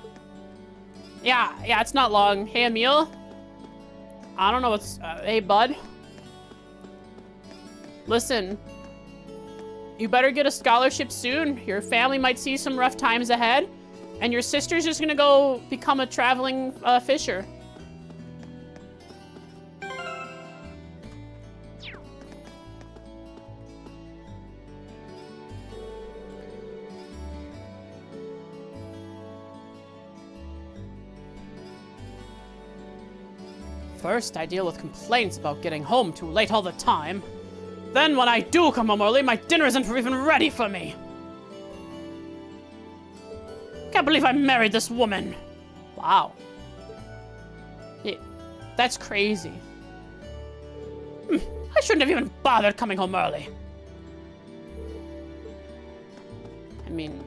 Yeah, it's not long. Hey, Emil. I don't know what's... hey, bud. Listen. You better get a scholarship soon. Your family might see some rough times ahead. And your sister's just gonna go become a traveling fisher. First, I deal with complaints about getting home too late all the time. Then, when I do come home early, my dinner isn't even ready for me. Can't believe I married this woman. Wow. Yeah, that's crazy. I shouldn't have even bothered coming home early. I mean,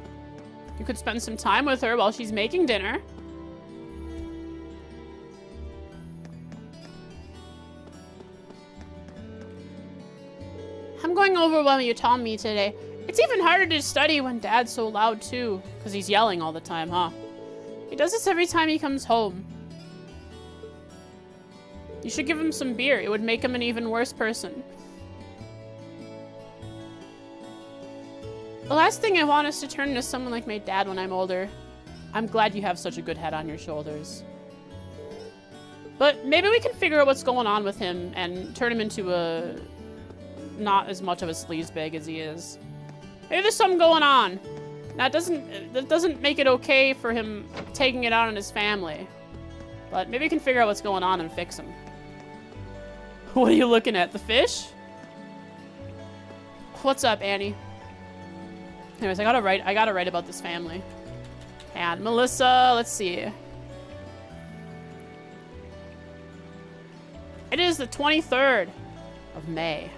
you could spend some time with her while she's making dinner. I'm going over what you taught me today. It's even harder to study when Dad's so loud too, because he's yelling all the time, huh? He does this every time he comes home. You should give him some beer. It would make him an even worse person. The last thing I want is to turn into someone like my dad when I'm older. I'm glad you have such a good head on your shoulders. But maybe we can figure out what's going on with him and turn him into a... not as much of a sleazebag as he is. Maybe there's something going on. That doesn't make it okay for him taking it out on his family. But maybe we can figure out what's going on and fix him. What are you looking at? The fish? What's up, Annie? Anyways, I gotta write about this family. And Melissa, let's see. It is the 23rd of May.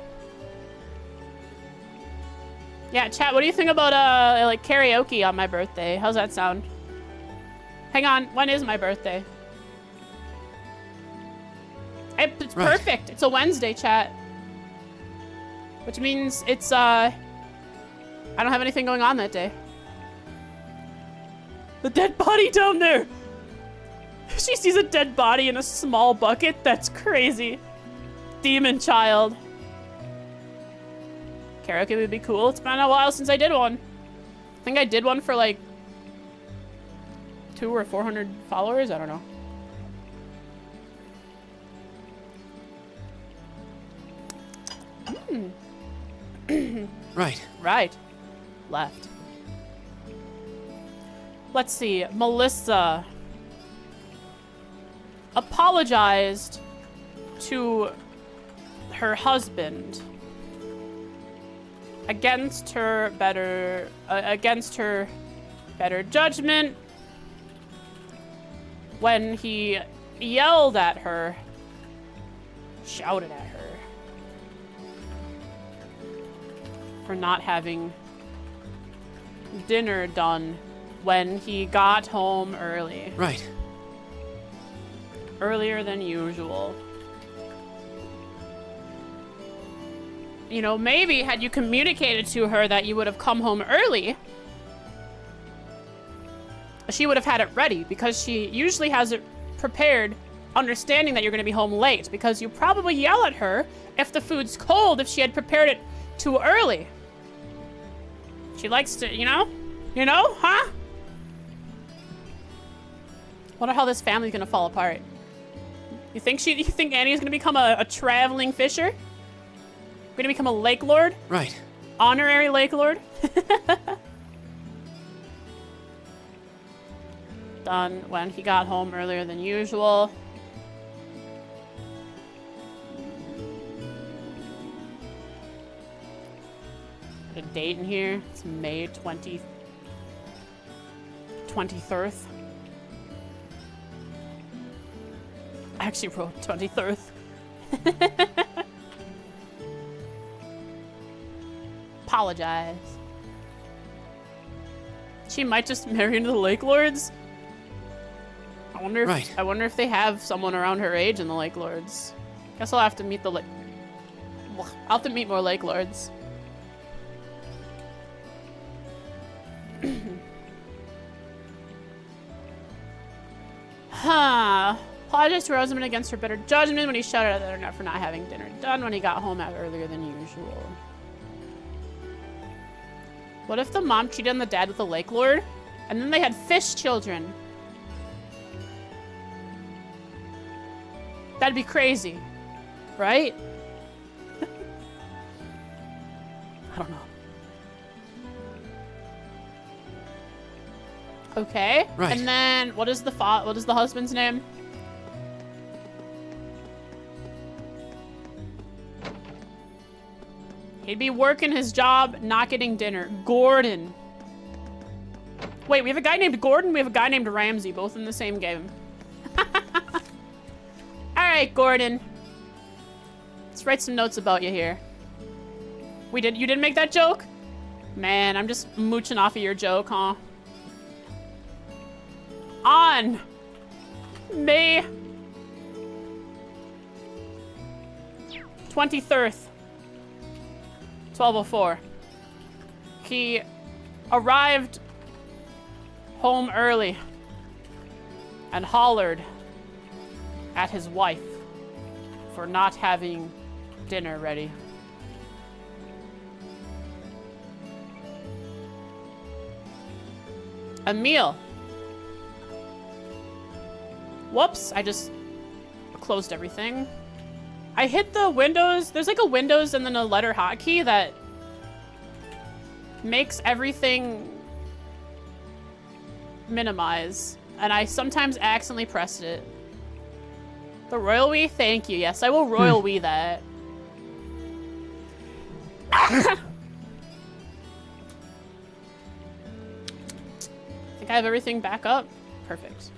Yeah, chat, what do you think about, like, karaoke on my birthday? How's that sound? Hang on, when is my birthday? It's right. Perfect. It's a Wednesday, chat. Which means it's, I don't have anything going on that day. The dead body down there! She sees a dead body in a small bucket? That's crazy. Demon child. Karaoke would be cool. It's been a while since I did one. I think I did one for like 200 or 400 followers. I don't know. Right. Left. Let's see. Melissa. apologized to her husband against her better judgment when he yelled at her, shouted at her for not having dinner done when he got home early. Right. Earlier than usual. You know, maybe had you communicated to her that you would have come home early, she would have had it ready, because she usually has it prepared, understanding that you're going to be home late, because you probably yell at her if the food's cold if she had prepared it too early. She likes to, you know, huh? Wonder how this family's going to fall apart. You think Annie's going to become a traveling fisher? Going to become a lake lord? Right. Honorary lake lord? Done when he got home earlier than usual. Put a date in here. It's May 23rd. I actually wrote 23rd. Apologize. She might just marry into the Lake Lords. I wonder if they have someone around her age in the Lake Lords. Guess I'll have to meet I'll have to meet more Lake Lords. Apologized to her husband against her better judgment when he shouted at her for not having dinner done when he got home earlier than usual. What if the mom cheated on the dad with a lake lord, and then they had fish children? That'd be crazy, right? I don't know. Okay. Right. And then what is the husband's name? He'd be working his job, not getting dinner. Gordon. Wait, we have a guy named Gordon, we have a guy named Ramsey, both in the same game. Alright, Gordon. Let's write some notes about you here. You didn't make that joke? Man, I'm just mooching off of your joke, huh? On May 23rd. 12:04. He arrived home early and hollered at his wife for not having dinner ready. A meal. Whoops, I just closed everything. I hit the Windows, there's like a Windows and then a letter hotkey that makes everything minimize. And I sometimes accidentally pressed it. The royal we? Thank you. Yes, I will royal we that. Think I have everything back up? Perfect.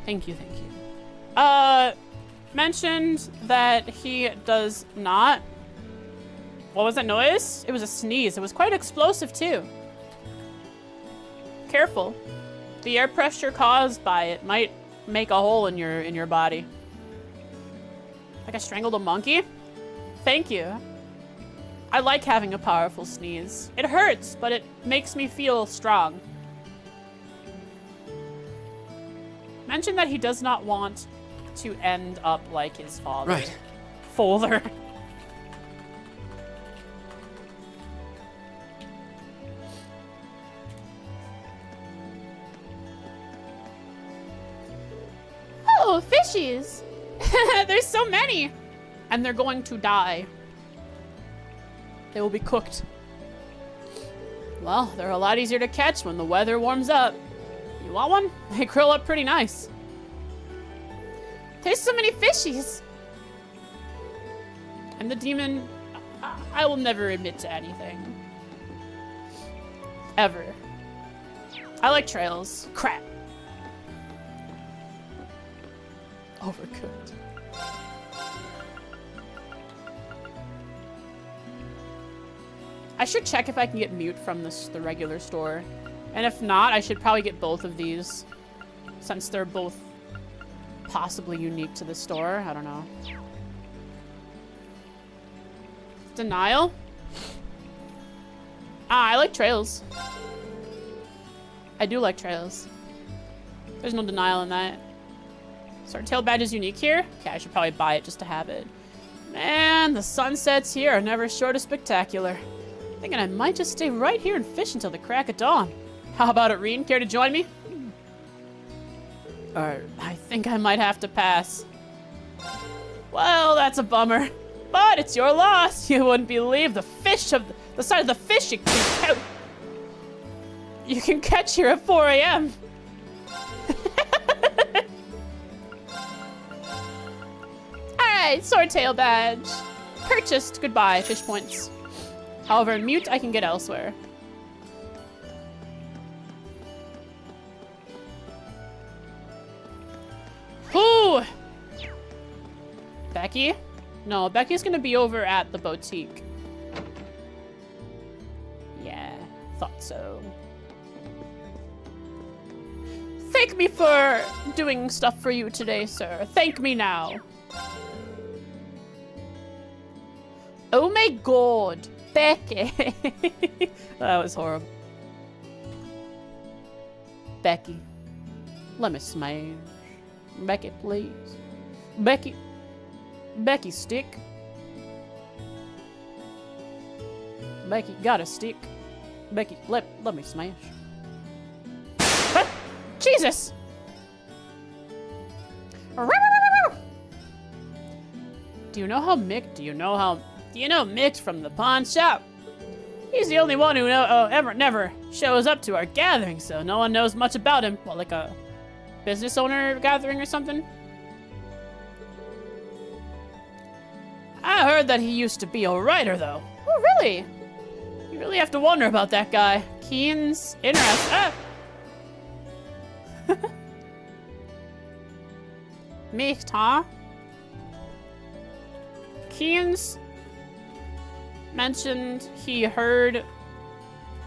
Thank you, thank you. Mentioned that he does not. What was that noise? It was a sneeze. It was quite explosive too. Careful. The air pressure caused by it might make a hole in your body. Like I strangled a monkey? Thank you. I like having a powerful sneeze. It hurts, but it makes me feel strong. Mentioned that he does not want to end up like his father. Right. Father. Oh, fishies! There's so many! And they're going to die. They will be cooked. Well, they're a lot easier to catch when the weather warms up. You You want one? They curl up pretty nice. There's so many fishies. I'm the demon. I will never admit to anything. Ever. I like trails. Crap. Overcooked. I should check if I can get mute from the regular store. And if not, I should probably get both of these. Since they're both possibly unique to the store. I don't know. Denial? I like trails. I do like trails. There's no denial in that. Swordtail badge is unique here? Okay, I should probably buy it just to have it. Man, the sunsets here are never short of spectacular. Thinking I might just stay right here and fish until the crack of dawn. How about it, Reen? Care to join me? Or I think I might have to pass. Well, that's a bummer. But it's your loss. You wouldn't believe the fish of the size of the fish you can catch here at 4 a.m. Alright, swordtail badge. Purchased. Goodbye, fish points. However, mute I can get elsewhere. Whoo! Becky? No, Becky's gonna be over at the boutique. Yeah, thought so. Thank me for doing stuff for you today, sir. Thank me now. Oh my god, Becky. That was horrible. Becky, let me smash. Becky, please. Becky. Becky, stick. Becky, got a stick. Becky, let me smash. Ah, Jesus! Do you know Mick from the pawn shop? He's the only one who never shows up to our gathering, so no one knows much about him. What, like a business owner gathering or something? I heard that he used to be a writer, though. Oh, really? You really have to wonder about that guy. Keen's interest. Ah! Micht, huh? Keen's mentioned he heard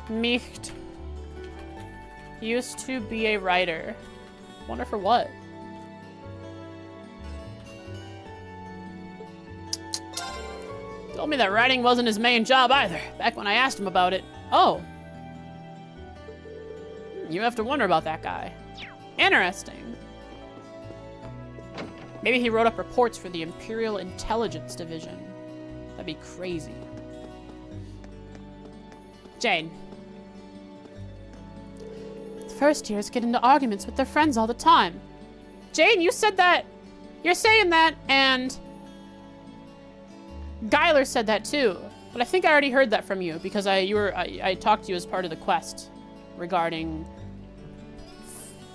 Micht used to be a writer. Wonder for what? Told me that writing wasn't his main job either, back when I asked him about it. Oh. You have to wonder about that guy. Interesting. Maybe he wrote up reports for the Imperial Intelligence Division. That'd be crazy. Jane. The first years get into arguments with their friends all the time. Jane, you said that. You're saying that, and Guyler said that too. But I think I already heard that from you because I talked to you as part of the quest regarding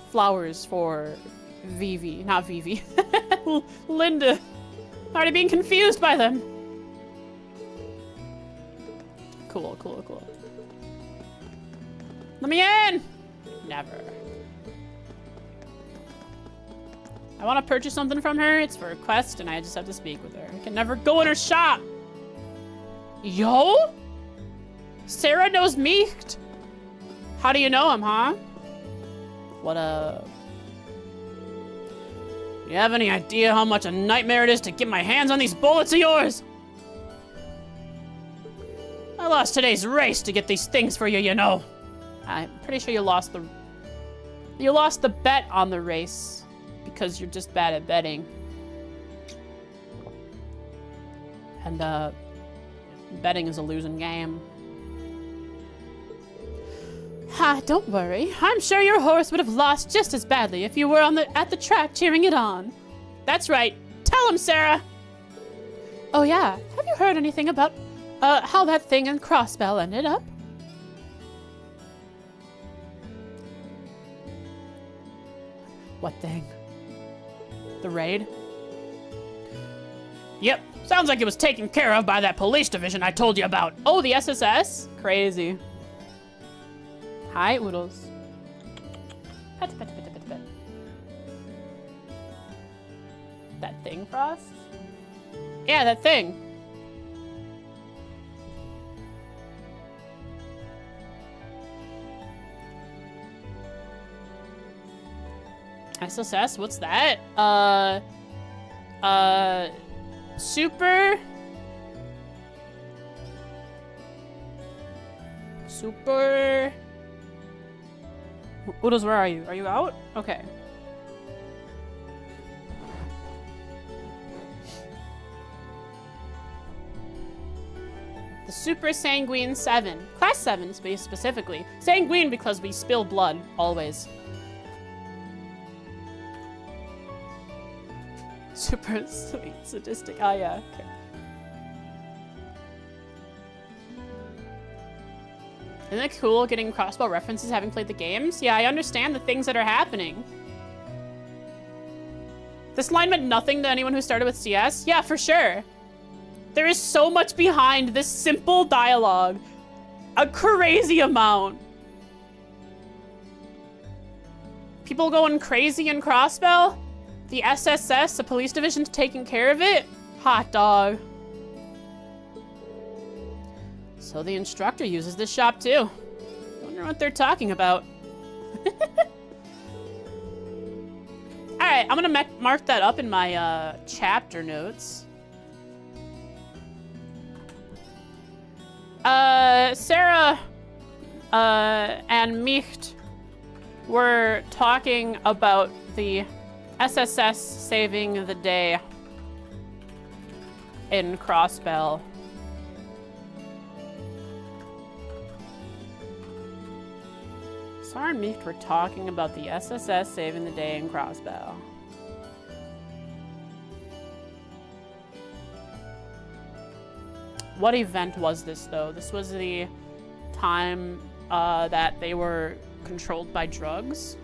flowers for Vivi, not Vivi. Linda. Already being confused by them. Cool, cool, cool. Let me in! Never. I want to purchase something from her. It's for a quest, and I just have to speak with her. I can never go in her shop. Yo? Sarah knows Micht. How do you know him, huh? What up? You have any idea how much a nightmare it is to get my hands on these bullets of yours? I lost today's race to get these things for you, you know. I'm pretty sure you lost the bet on the race because you're just bad at betting. And betting is a losing game. Ha, don't worry. I'm sure your horse would have lost just as badly if you were at the track cheering it on. That's right. Tell him, Sarah. Oh yeah. Have you heard anything about how that thing in Crossbell ended up? What thing? The raid? Yep, sounds like it was taken care of by that police division I told you about. Oh, the SSS? Crazy. Hi, Oodles. Pet, pet, pet, pet, pet. That thing, Frost? Yeah, that thing. SSS? What's that? Super. Oodles, where are you? Are you out? Okay. The Super Sanguine 7. Class 7 specifically. Sanguine because we spill blood, always. Super sweet, sadistic. Oh, yeah. Okay. Isn't it cool getting crossbow references having played the games? Yeah, I understand the things that are happening. This line meant nothing to anyone who started with CS? Yeah, for sure. There is so much behind this simple dialogue. A crazy amount. People going crazy in Crossbell? The SSS, the police division's taking care of it? Hot dog. So the instructor uses this shop too. Wonder what they're talking about. Alright, I'm gonna mark that up in my chapter notes. Sarah and Micht were talking about the SSS saving the day in Crossbell. Sarah and Micht were talking about the SSS saving the day in Crossbell. What event was this, though? This was the time that they were controlled by drugs.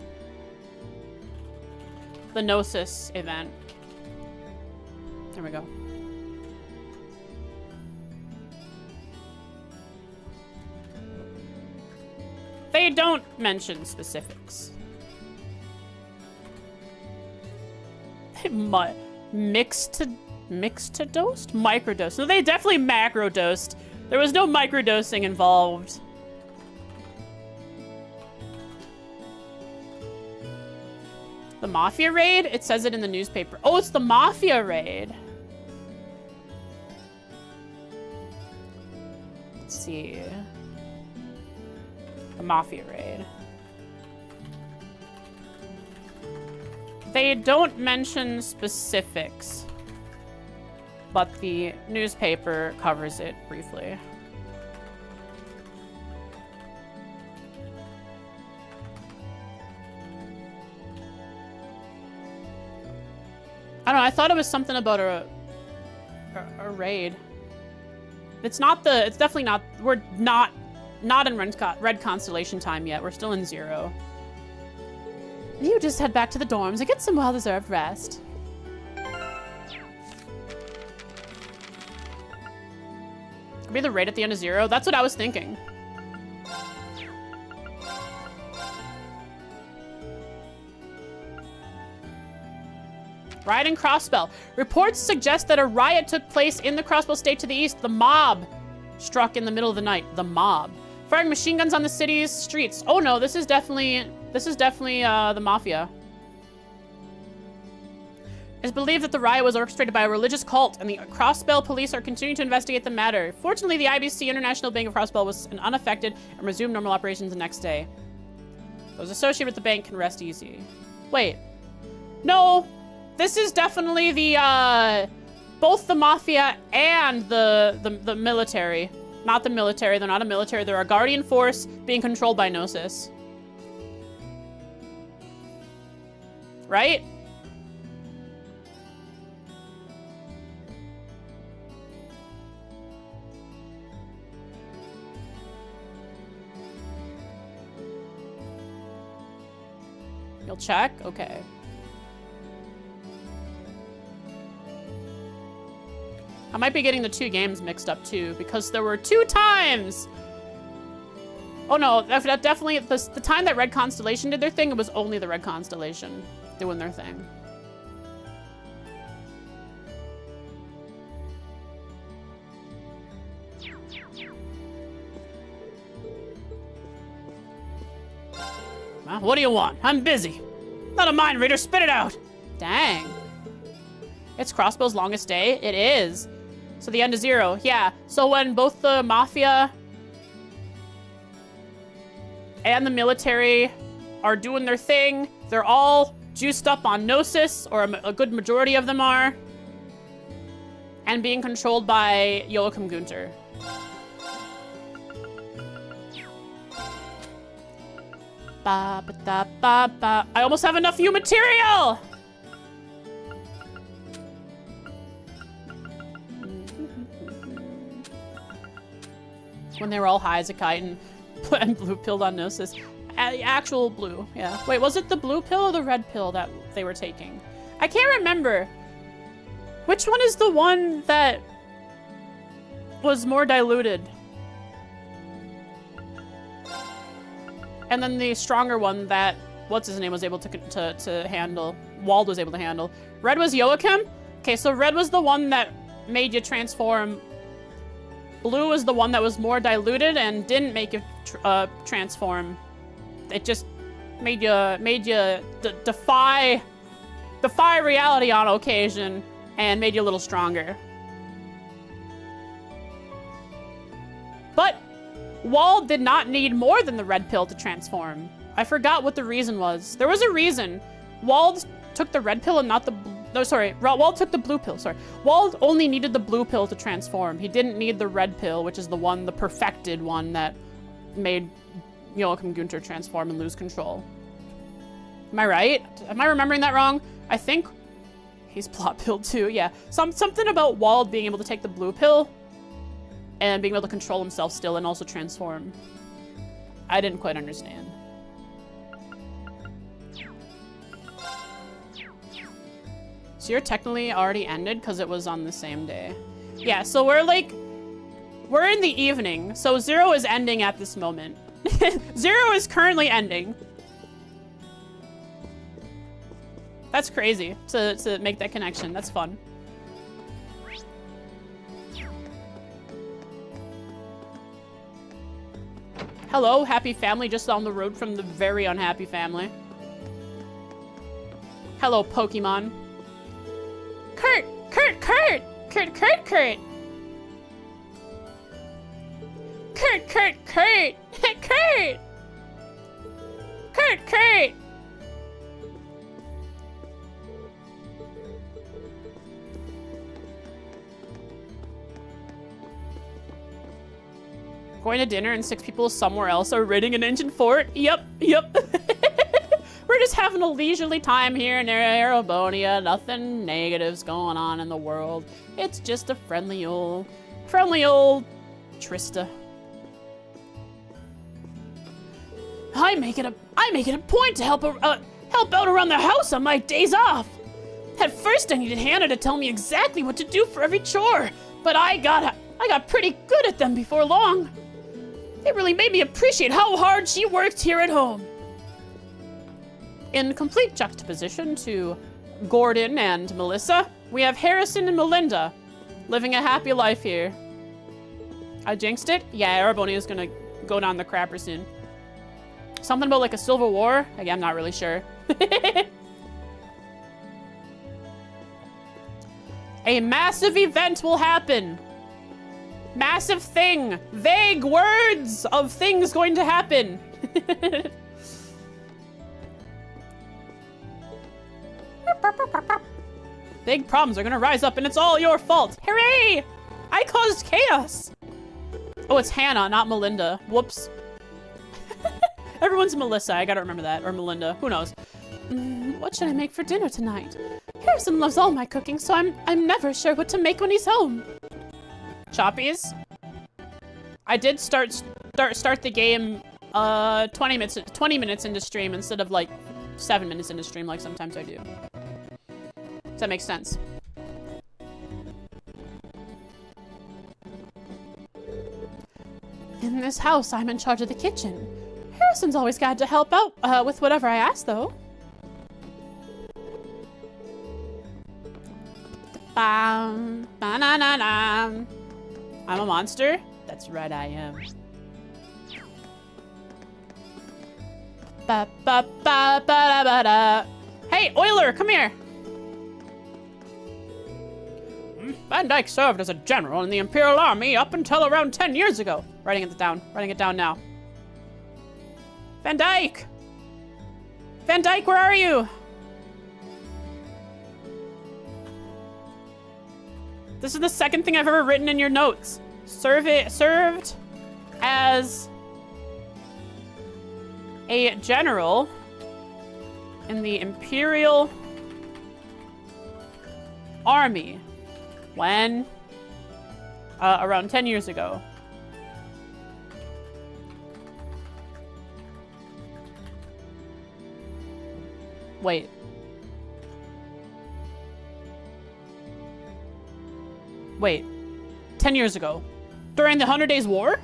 The Gnosis event. There we go. They don't mention specifics. Mixed to dosed? Microdosed. No, they definitely macrodosed. There was no microdosing involved. The Mafia raid? It says it in the newspaper. Oh, it's the Mafia raid. Let's see. The Mafia raid. They don't mention specifics, but the newspaper covers it briefly. I don't know, I thought it was something about a raid. It's definitely not, we're not in Red Constellation time yet. We're still in 0. You just head back to the dorms and get some well-deserved rest. Could be the raid at the end of 0. That's what I was thinking. Riot in Crossbell. Reports suggest that a riot took place in the Crossbell state to the east. The mob struck in the middle of the night. The mob. Firing machine guns on the city's streets. Oh no, this is definitely the Mafia. It's believed that the riot was orchestrated by a religious cult, and the Crossbell police are continuing to investigate the matter. Fortunately, the IBC International Bank of Crossbell was unaffected and resumed normal operations the next day. Those associated with the bank can rest easy. Wait. No! This is definitely the, both the Mafia and the military. Not the military, they're not a military, they're a Guardian force being controlled by Gnosis. Right? You'll check? Okay. I might be getting the two games mixed up too, because there were 2 times. Oh no, that definitely, the time that Red Constellation did their thing, it was only the Red Constellation doing their thing. Well, what do you want? I'm busy. Not a mind reader, spit it out. Dang. It's Crossbow's longest day? It is. So the end is 0. Yeah, so when both the Mafia and the military are doing their thing, they're all juiced up on Gnosis, or a good majority of them are, and being controlled by Joachim Günther. Ba, ba, da, ba, ba. I almost have enough new material! When they were all high as a kite and blue-pilled on Gnosis. Actual blue, yeah. Wait, was it the blue pill or the red pill that they were taking? I can't remember. Which one is the one that was more diluted? And then the stronger one that, what's his name, was able to handle. Wald was able to handle. Red was Joachim? Okay, so red was the one that made you transform. Blue was the one that was more diluted and didn't make you transform. It just made you defy reality on occasion and made you a little stronger. But Wald did not need more than the red pill to transform. I forgot what the reason was. There was a reason. Wald took the red pill and not the no, sorry. Wald took the blue pill, sorry. Wald only needed the blue pill to transform. He didn't need the red pill, which is the one, the perfected one that made Joachim Günther transform and lose control. Am I right? Am I remembering that wrong? I think he's plot pilled too, yeah. Something about Wald being able to take the blue pill and being able to control himself still and also transform. I didn't quite understand. So you're technically already ended because it was on the same day. Yeah, so we're in the evening. So 0 is ending at this moment. 0 is currently ending. That's crazy to make that connection. That's fun. Hello, happy family just down the road from the very unhappy family. Hello, Pokemon. Kurt! Kurt! Kurt! Kurt! Kurt! Kurt! Kurt! Kurt! Kurt! Kurt! Kurt! Kurt! Going to dinner and 6 people somewhere else are raiding an ancient fort? Yep, yep. We're just having a leisurely time here in Erebonia. Nothing negative's going on in the world. It's just a friendly old Trista. I make it a point to help out around the house on my days off. At first, I needed Hannah to tell me exactly what to do for every chore, but I got pretty good at them before long. It really made me appreciate how hard she worked here at home. In complete juxtaposition to Gordon and Melissa, we have Harrison and Melinda living a happy life here. I jinxed it? Yeah, Erebonia is gonna go down the crapper soon. Something about like a civil war? Again, I'm not really sure. A massive event will happen. Massive thing. Vague words of things going to happen. Big problems are gonna rise up and it's all your fault. Hooray! I caused chaos. Oh, it's Hannah, not Melinda. Whoops. Everyone's Melissa. I gotta remember that. Or Melinda. Who knows? What should I make for dinner tonight? Harrison loves all my cooking, so I'm never sure what to make when he's home. Choppies. I did start the game 20 minutes into stream instead of like 7 minutes into stream like sometimes I do. Does that make sense? In this house, I'm in charge of the kitchen. Harrison's always glad to help out with whatever I ask, though. Bam, ba-na-na-na. I'm a monster? That's right, I am. Ba-ba-ba-ba-da-ba-da. Hey, Euler, come here. Van Dyke served as a general in the Imperial Army up until around 10 years ago. Writing it down now. Van Dyke! Van Dyke, where are you? This is the second thing I've ever written in your notes. Served as a general in the Imperial Army when around 10 years ago. Wait. Wait. 10 years ago. During the 100 Days War?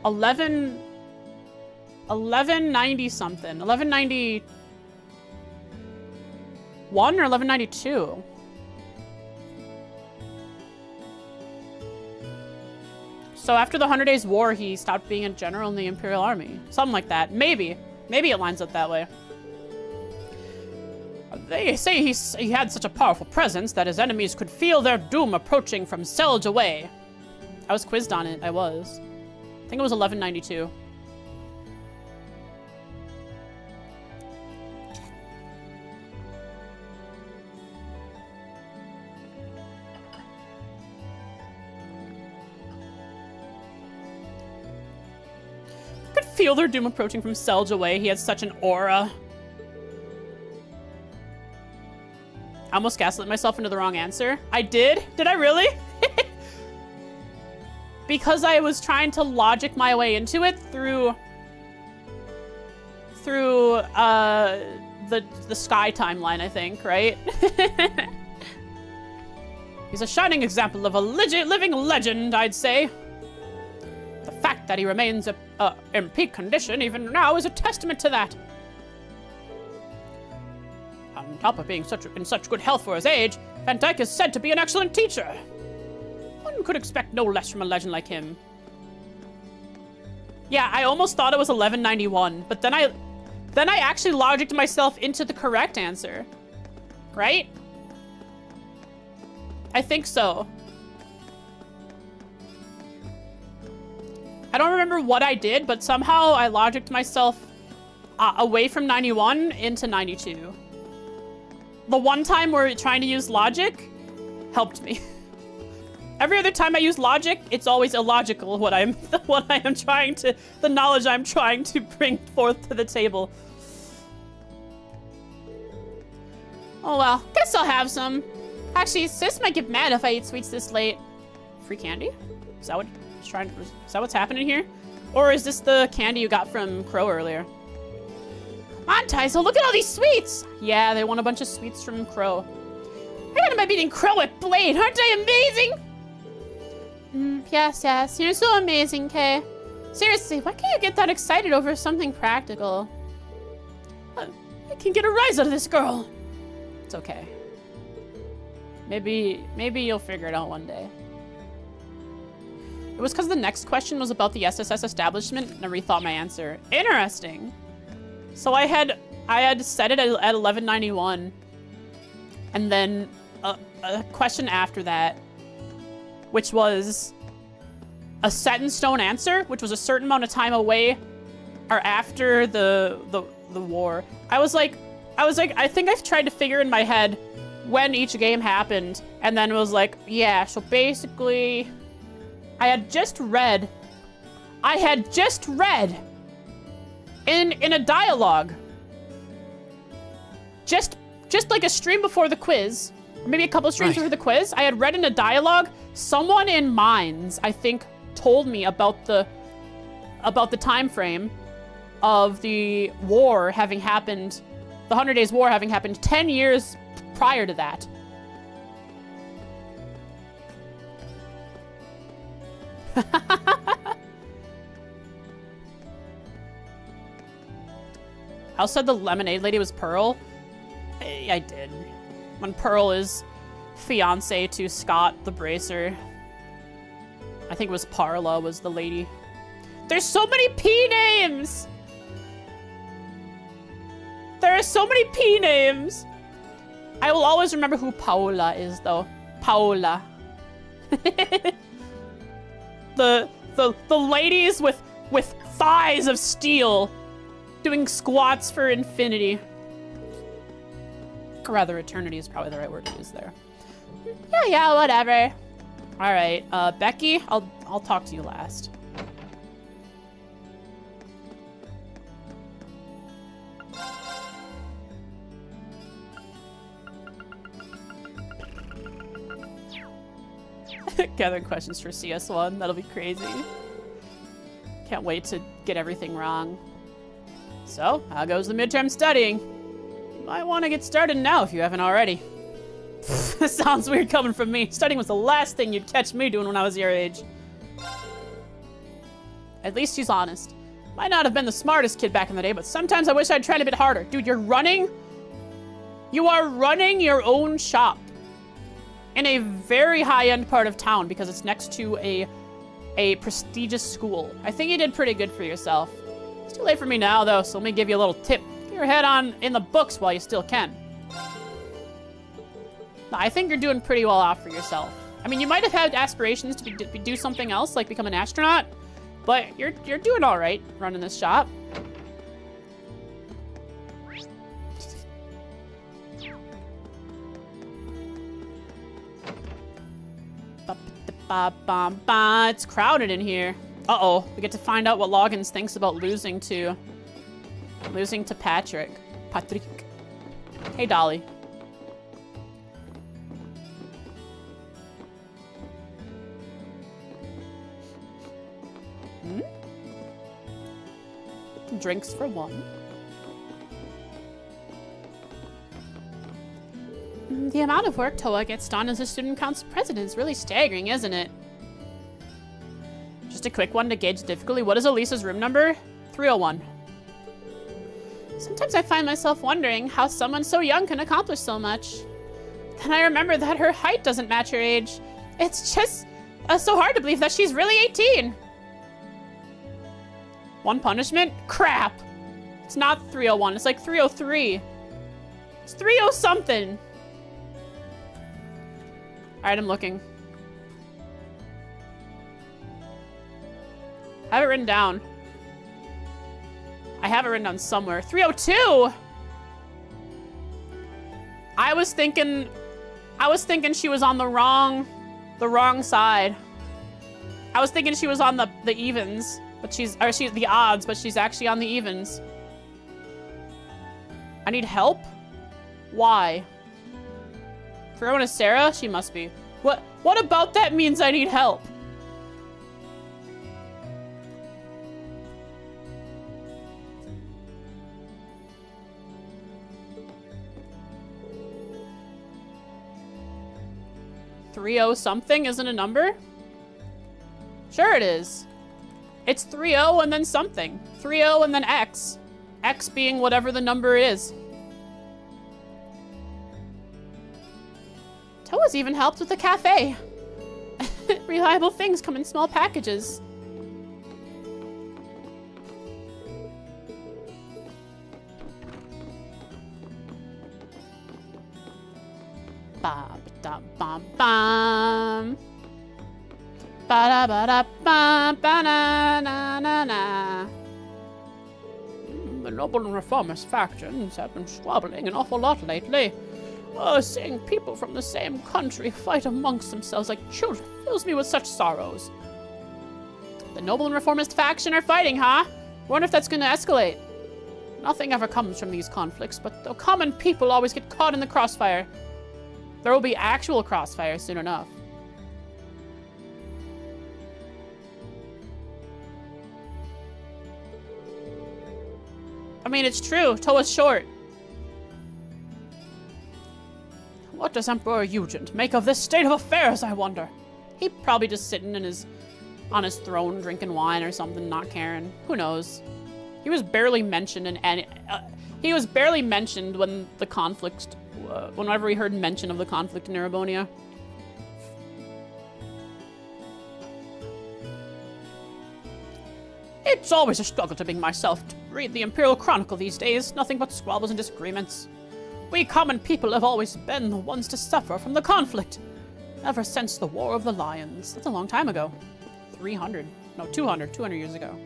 $1190 something. 1191 or 1192? So after the 100 Days War, he stopped being a general in the Imperial Army. Something like that. Maybe. Maybe it lines up that way. They say he had such a powerful presence that his enemies could feel their doom approaching from Selge away. I was quizzed on it. I was. I think it was 1192. I could feel their doom approaching from Selge away. He had such an aura. I almost gaslit myself into the wrong answer. I did? Did I really? Because I was trying to logic my way into it through the sky timeline, I think, right? He's a shining example of a living legend, I'd say. The fact that he remains in peak condition even now is a testament to that. On top of being in such good health for his age, Van Dyke is said to be an excellent teacher. One could expect no less from a legend like him. Yeah, I almost thought it was 1191, but then I actually logicked myself into the correct answer. Right? I think so. I don't remember what I did, but somehow I logicked myself away from 91 into 92. The one time we're trying to use logic helped me. Every other time I use logic, it's always illogical the knowledge I'm trying to bring forth to the table. Oh well, guess I'll have some. Actually, Sis might get mad if I eat sweets this late. Free candy? Is that what's happening here? Or is this the candy you got from Crow earlier? Come on, Tyso, look at all these sweets! Yeah, they won a bunch of sweets from Crow. I got my beating Crow at Blade, aren't I amazing? Yes, you're so amazing, Kay. Seriously, why can't you get that excited over something practical? I can get a rise out of this girl. It's okay. Maybe you'll figure it out one day. It was because the next question was about the SSS establishment, and I rethought my answer. Interesting. So I had set it at 1191, and then a question after that, which was a set in stone answer, which was a certain amount of time away or after the war. I was like, I think I've tried to figure in my head when each game happened, and then it was like, yeah, so basically I had just read in a dialogue, just like a stream before the quiz, or maybe a couple streams before the quiz, I had read in a dialogue, someone in Mines, I think, told me about the time frame of the war having happened The 100 Days War having happened 10 years prior to that. I also said the lemonade lady was Pearl. I did. When Pearl is fiance to Scott the Bracer. I think it was Parla was the lady. There's so many P names! There are so many P names! I will always remember who Paola is, though. Paola. the ladies with thighs of steel doing squats for infinity. Or rather, eternity is probably the right word to use there. Yeah, whatever. All right, Becky, I'll talk to you last. Gathering questions for CS1. That'll be crazy. Can't wait to get everything wrong. So, how goes the midterm studying? You might want to get started now if you haven't already. Sounds weird coming from me. Studying was the last thing you'd catch me doing when I was your age. At least she's honest. Might not have been the smartest kid back in the day, but sometimes I wish I'd tried a bit harder. Dude, you're running? You are running your own shop. In a very high-end part of town because it's next to a prestigious school. I think you did pretty good for yourself. It's too late for me now, though, so let me give you a little tip. Get your head on in the books while you still can. No, I think you're doing pretty well off for yourself. I mean, you might have had aspirations to do something else, like become an astronaut, but you're doing all right running this shop. It's crowded in here. Uh-oh, we get to find out what Loggins thinks about losing to Patrick. Hey, Dolly. Drinks for one. The amount of work Toa gets done as a student council president is really staggering, isn't it? Just a quick one to gauge difficulty. What is Elisa's room number? 301. Sometimes I find myself wondering how someone so young can accomplish so much. Then I remember that her height doesn't match her age. It's just so hard to believe that she's really 18. One punishment? Crap. It's not 301. It's like 303. It's 30 something. All right, I'm looking. I have it written down. I have it written down somewhere. 302. I was thinking she was on the wrong side. I was thinking she was on the evens, but she's the odds, but she's actually on the evens. I need help? Why? Throw in a Sarah? She must be. What about that means I need help? .30 something isn't a number? Sure it is. It's 30 and then something. 30 and then X. X being whatever the number is. Toa's even helped with the cafe. Reliable things come in small packages. Ba-ba-da-bum-bum. Ba-da-ba-da-bum, ba-na-na-na-na. The noble and reformist factions have been squabbling an awful lot lately. Seeing people from the same country fight amongst themselves like children fills me with such sorrows. The noble and reformist faction are fighting, huh? Wonder if that's gonna escalate. Nothing ever comes from these conflicts, but the common people always get caught in the crossfire. There will be actual crossfire soon enough. I mean, it's true. Toa's short. What does Emperor Eugen make of this state of affairs, I wonder? He probably just sitting on his throne drinking wine or something, not caring. Who knows? He was barely mentioned in any... he was barely mentioned when the conflict... whenever we heard mention of the conflict in Erebonia. It's always a struggle to bring myself to read the Imperial Chronicle these days. Nothing but squabbles and disagreements. We common people have always been the ones to suffer from the conflict. Ever since the War of the Lions. That's a long time ago. 200 years ago.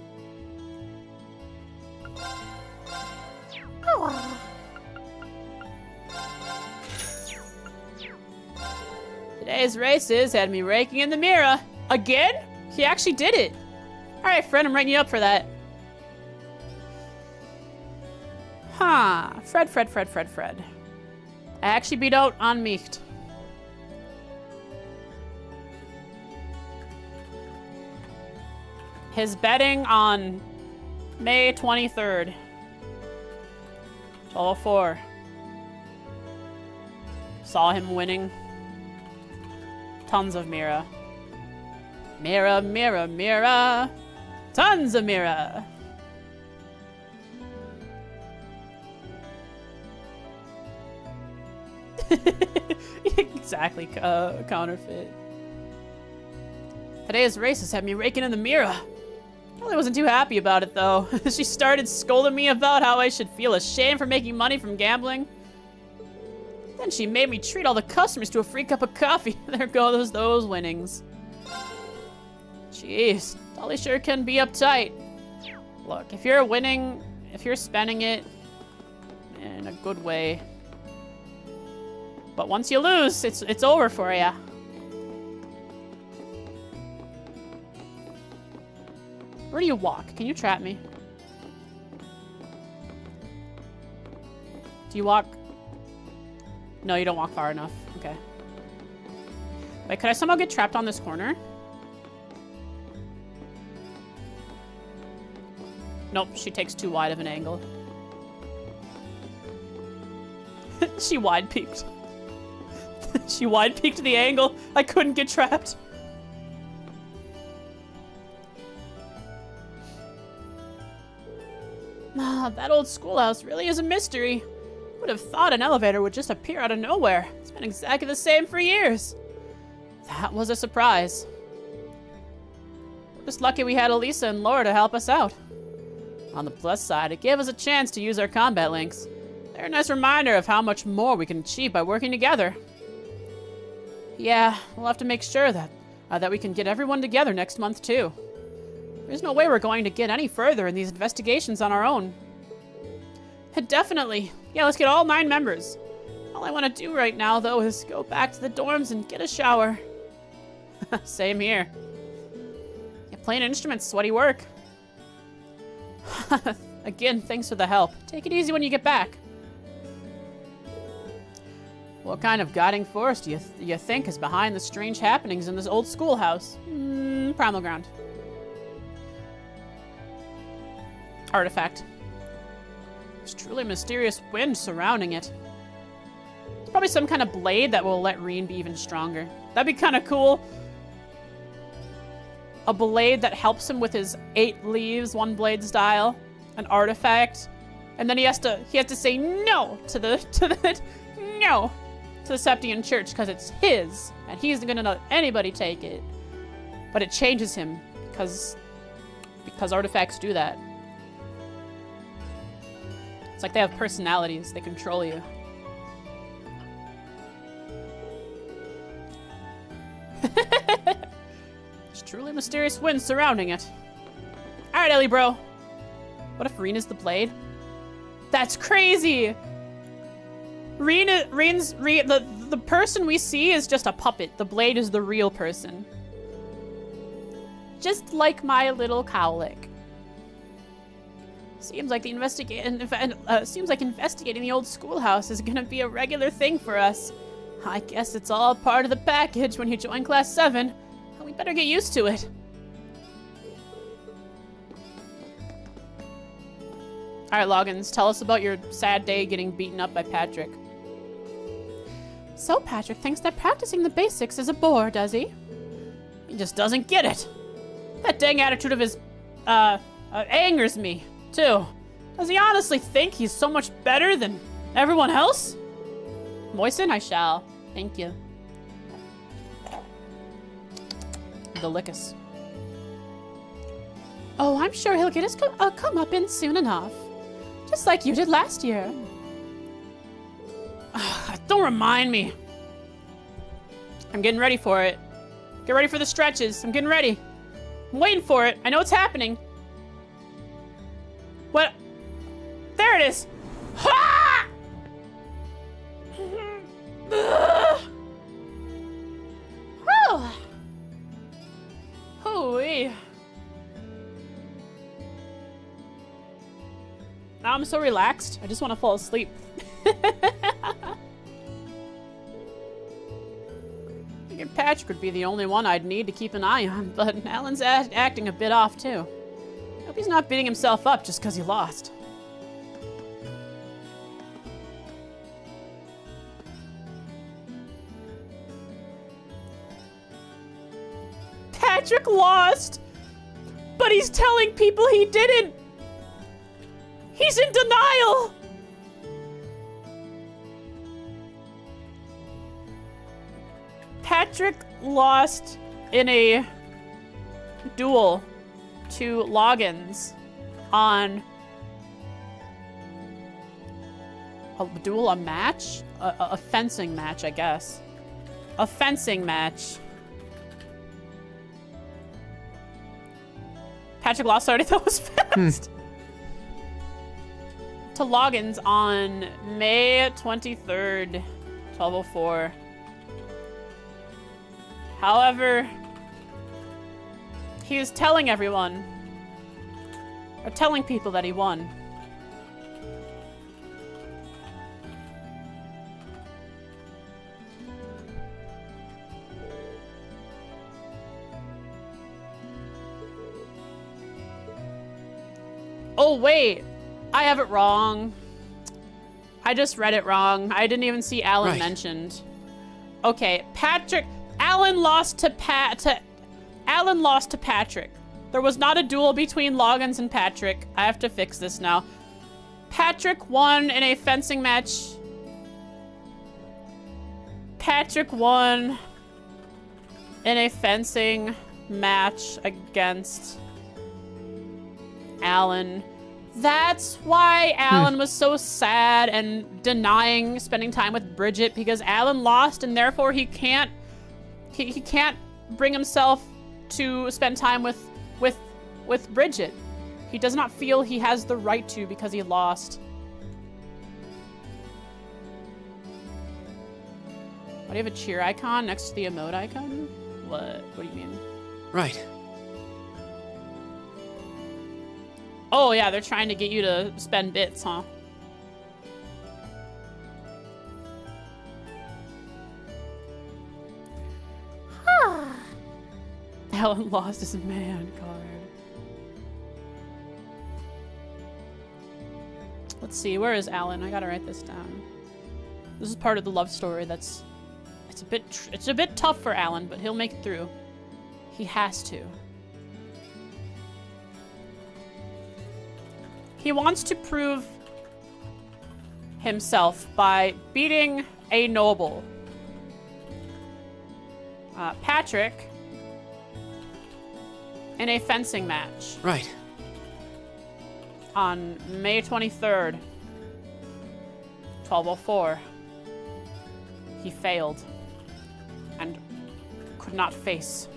Today's races had me raking in the mirror. Again? He actually did it. Alright, friend, I'm writing you up for that. Huh. Fred. I actually beat out on Micht. His betting on May 23rd. 12:04. Saw him winning. Tons of Mira. Mira, Mira, Mira. Tons of Mira. Exactly, counterfeit. Today's races had me raking in the mirror. I wasn't too happy about it, though. She started scolding me about how I should feel ashamed for making money from gambling. Then she made me treat all the customers to a free cup of coffee. There goes those winnings. Jeez, Dolly sure can be uptight. Look, if you're winning, if you're spending it in a good way, but once you lose, it's over for ya. Where do you walk? Can you trap me? Do you walk? No, you don't walk far enough. Okay. Wait, could I somehow get trapped on this corner? Nope, she takes too wide of an angle. She wide peeked. She wide peeked the angle. I couldn't get trapped. Ah, that old schoolhouse really is a mystery. Would have thought an elevator would just appear out of nowhere. It's been exactly the same for years. That was a surprise. We're just lucky we had Elisa and Laura to help us out. On the plus side, it gave us a chance to use our combat links. They're a nice reminder of how much more we can achieve by working together. Yeah, we'll have to make sure that we can get everyone together next month too. There's no way we're going to get any further in these investigations on our own. Definitely. Yeah, let's get all 9 members. All I want to do right now, though, is go back to the dorms and get a shower. Same here. Yeah, playing instruments, sweaty work. Again, thanks for the help. Take it easy when you get back. What kind of guiding force do you think is behind the strange happenings in this old schoolhouse? Primal ground. Artifact. There's truly a mysterious wind surrounding it. It's probably some kind of blade that will let Reen be even stronger. That'd be kind of cool. A blade that helps him with his 8 leaves, 1 blade style. An artifact. And then he has to say no to the Septian Church because it's his. And he's gonna let anybody take it. But it changes him because artifacts do that. It's like they have personalities. They control you. There's truly mysterious wind surrounding it. Alright, Ellie bro. What if Reen is the blade? That's crazy! The person we see is just a puppet. The blade is the real person. Just like my little cowlick. Seems like investigating the old schoolhouse is gonna be a regular thing for us. I guess it's all part of the package when you join Class 7. We better get used to it. Alright, Loggins, tell us about your sad day getting beaten up by Patrick. So Patrick thinks that practicing the basics is a bore, does he? He just doesn't get it. That dang attitude of his, angers me, too. Does he honestly think he's so much better than everyone else? Moisten, I shall. Thank you. The lickus. Oh, I'm sure he'll get his comeuppance soon enough. Just like you did last year. Don't remind me. I'm getting ready for it. Get ready for the stretches. I'm getting ready. I'm waiting for it. I know it's happening. What? There it is. Ha! Oh. Hooey. Now I'm so relaxed. I just want to fall asleep. Figured Patrick would be the only one I'd need to keep an eye on, but Alan's acting a bit off too. Hope he's not beating himself up just because he lost. Patrick lost, but he's telling people he didn't. He's in denial. Patrick lost in a duel to Loggins on a match? A fencing match, I guess. A fencing match. Patrick lost already. That was fast. To Loggins on May 23rd, 1204. However, he was telling everyone, or telling people that he won. Oh, wait. I have it wrong. I just read it wrong. I didn't even see Alan mentioned. Okay, Alan lost to Patrick. There was not a duel between Loggins and Patrick. I have to fix this now. Patrick won in a fencing match. Patrick won in a fencing match against Alan. That's why Alan was so sad and denying spending time with Bridget, because Alan lost and therefore he can't bring himself to spend time with Bridget. He does not feel he has the right to because he lost. Why do you have a cheer icon next to the emote icon? What do you mean? Right. Oh yeah, they're trying to get you to spend bits, huh? Alan lost his man card. Let's see, where is Alan? I gotta write this down. This is part of the love story it's a bit tough for Alan, but he'll make it through. He has to. He wants to prove himself by beating a noble. Patrick in a fencing match. Right. On May 23rd, 1204. He failed and could not face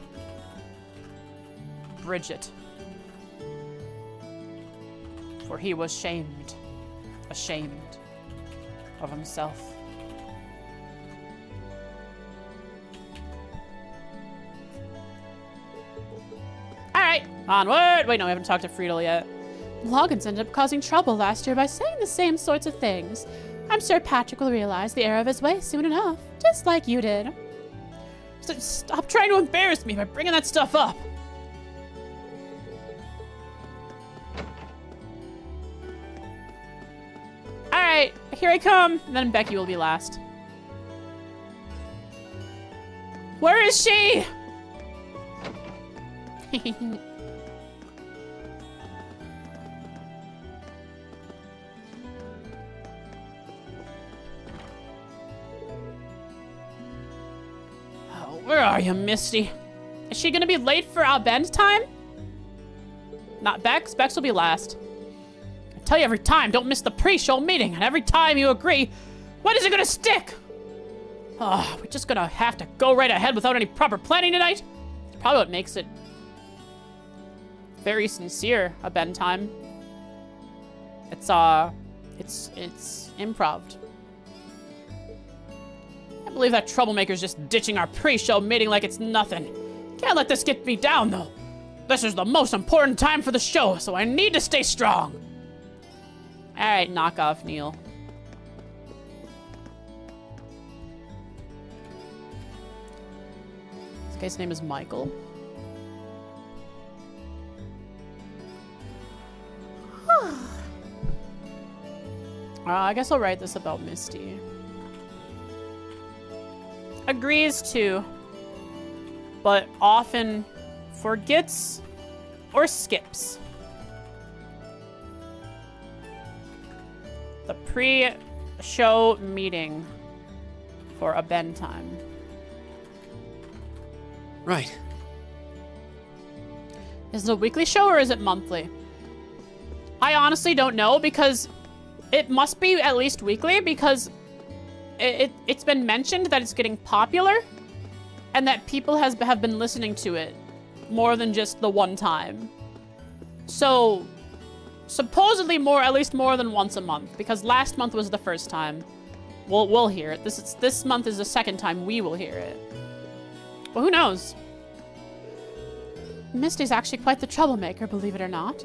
Bridget. For he was ashamed of himself. All right, onward. Wait, no, we haven't talked to Friedel yet. Loggins ended up causing trouble last year by saying the same sorts of things. I'm sure Patrick will realize the error of his ways soon enough, just like you did. Stop trying to embarrass me by bringing that stuff up. All right, here I come. And then Becky will be last. Where is she? Oh, where are you, Misty? Is she gonna be late for our bend time? Not Bex. Bex will be last. I tell you every time, don't miss the pre-show meeting, and every time you agree, when is it gonna stick? Oh, we're just gonna have to go right ahead without any proper planning tonight? It's probably what makes it very sincere, a bend time. It's improv. I can't believe that troublemaker's just ditching our pre-show meeting like it's nothing. Can't let this get me down, though. This is the most important time for the show, so I need to stay strong. All right, knock off Neil. This guy's name is Michael. I guess I'll write this about Misty. Agrees to, but often forgets or skips. The pre-show meeting for a bend time. Right. Is it a weekly show or is it monthly? I honestly don't know because it must be at least weekly because it's been mentioned that it's getting popular and that people have been listening to it more than just the one time. So supposedly at least more than once a month because last month was the first time. We'll hear it. This month is the second time we will hear it. Well, who knows? Misty's actually quite the troublemaker, believe it or not.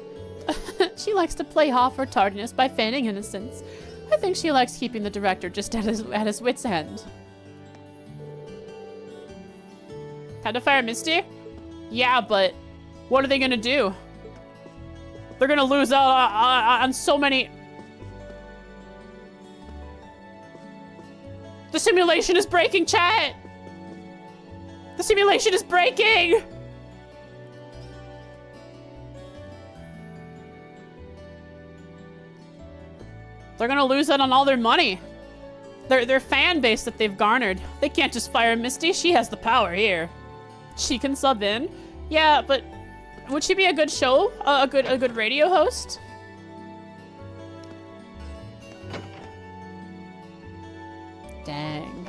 She likes to play off her tardiness by feigning innocence. I think she likes keeping the director just at his wit's end. Time to fire Misty? Yeah, but what are they gonna do? They're gonna lose out on so many... The simulation is breaking, chat! The simulation is breaking! They're gonna lose out on all their money. Their fan base that they've garnered. They can't just fire Misty. She has the power here. She can sub in. Yeah, but would she be a good show? A good radio host? Dang.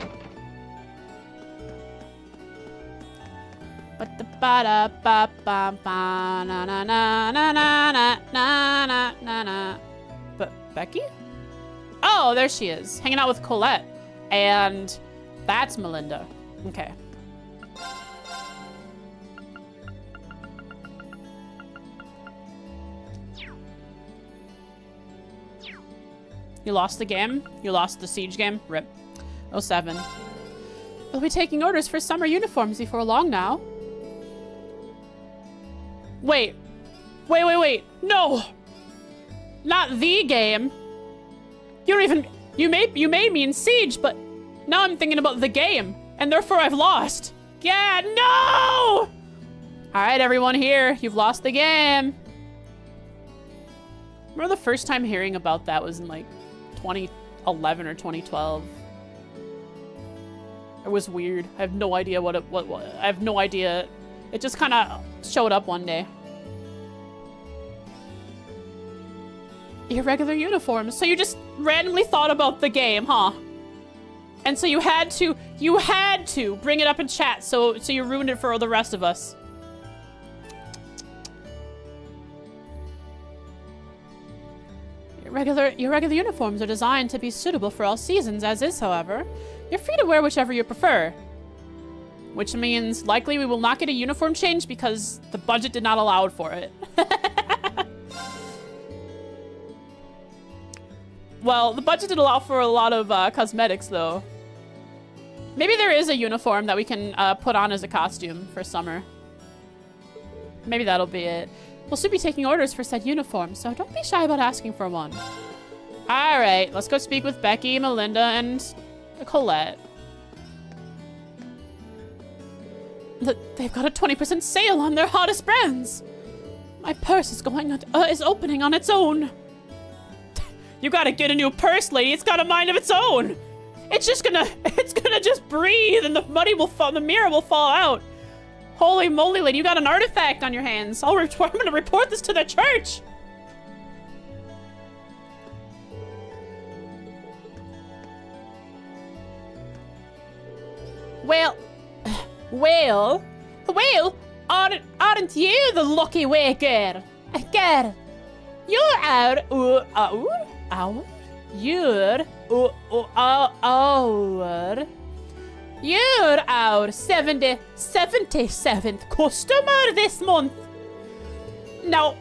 But the ba da ba ba ba na na na na na na na na na. But Becky? Oh, there she is, hanging out with Colette. And that's Melinda. Okay. You lost the game? You lost the siege game? RIP. 07. We'll be taking orders for summer uniforms before long now. Wait. No! Not the game. You don't even... You made me in Siege, but now I'm thinking about the game, and therefore I've lost. Yeah, no! Alright, everyone here, you've lost the game. Remember the first time hearing about that was in like 2011 or 2012. It was weird. I have no idea what I have no idea. It just kind of showed up one day. Irregular uniforms. So you just randomly thought about the game, huh? And so you had to bring it up in chat, so you ruined it for the rest of us. Irregular uniforms are designed to be suitable for all seasons, as is, however. You're free to wear whichever you prefer. Which means likely we will not get a uniform change because the budget did not allow for it. Well, the budget did allow for a lot of cosmetics, though. Maybe there is a uniform that we can put on as a costume for summer. Maybe that'll be it. We'll soon be taking orders for said uniform, so don't be shy about asking for one. All right, let's go speak with Becky, Melinda, and Colette. They've got a 20% sale on their hottest brands. My purse is opening on its own. You gotta get a new purse, lady. It's got a mind of its own. It's gonna just breathe and the mirror will fall out. Holy moly, lady, you got an artifact on your hands. I'm gonna report this to the church. Well, aren't you the lucky waker? Girl, you're our 77th customer this month. Now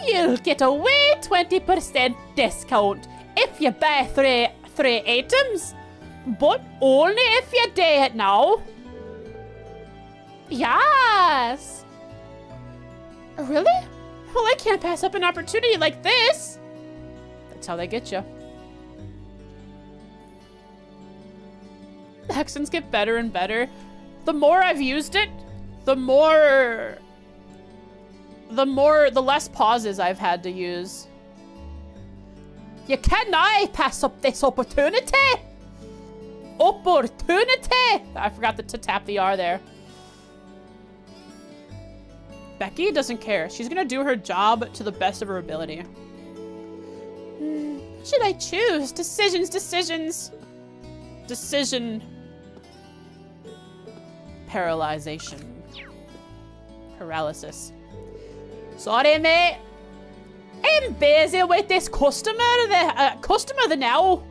you'll get a wee 20% discount if you buy three items, but only if you do it now. Yes. Really? Well, I can't pass up an opportunity like this. That's how they get you. The accents get better and better. The more I've used it, the less pauses I've had to use. You cannot pass up this opportunity. I forgot to tap the R there. Becky doesn't care. She's gonna do her job to the best of her ability. What should I choose? Decision. Paralysis. Sorry, mate. I'm busy with this customer now.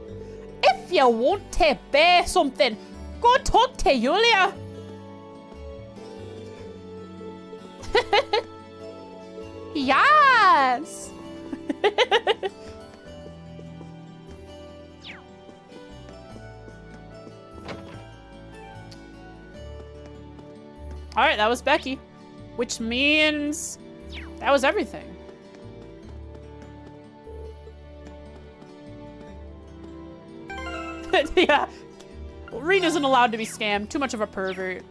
If you want to buy something, go talk to Yulia. Yes. All right, that was Becky, which means that was everything. Yeah, Reed isn't allowed to be scammed. Too much of a pervert.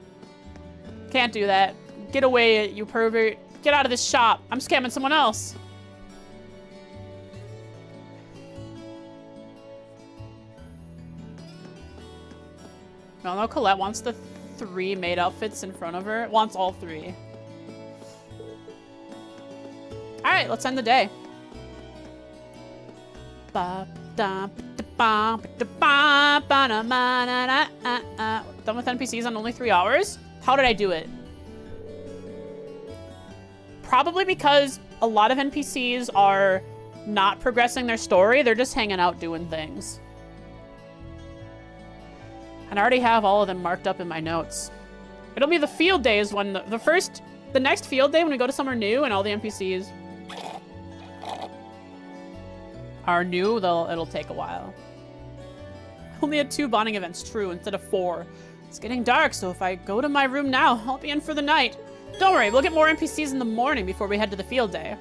Can't do that. Get away, you pervert. Get out of this shop. I'm scamming someone else. No, Colette wants the 3 maid outfits in front of her. Wants all 3. All right, let's end the day. Done with NPCs on only 3 hours? How did I do it? Probably because a lot of NPCs are not progressing their story. They're just hanging out doing things. And I already have all of them marked up in my notes. It'll be the field days when the next field day when we go to somewhere new and all the NPCs are new, it'll take a while. Only had 2 bonding events, true, instead of 4. It's getting dark, so if I go to my room now, I'll be in for the night. Don't worry, we'll get more NPCs in the morning before we head to the field day.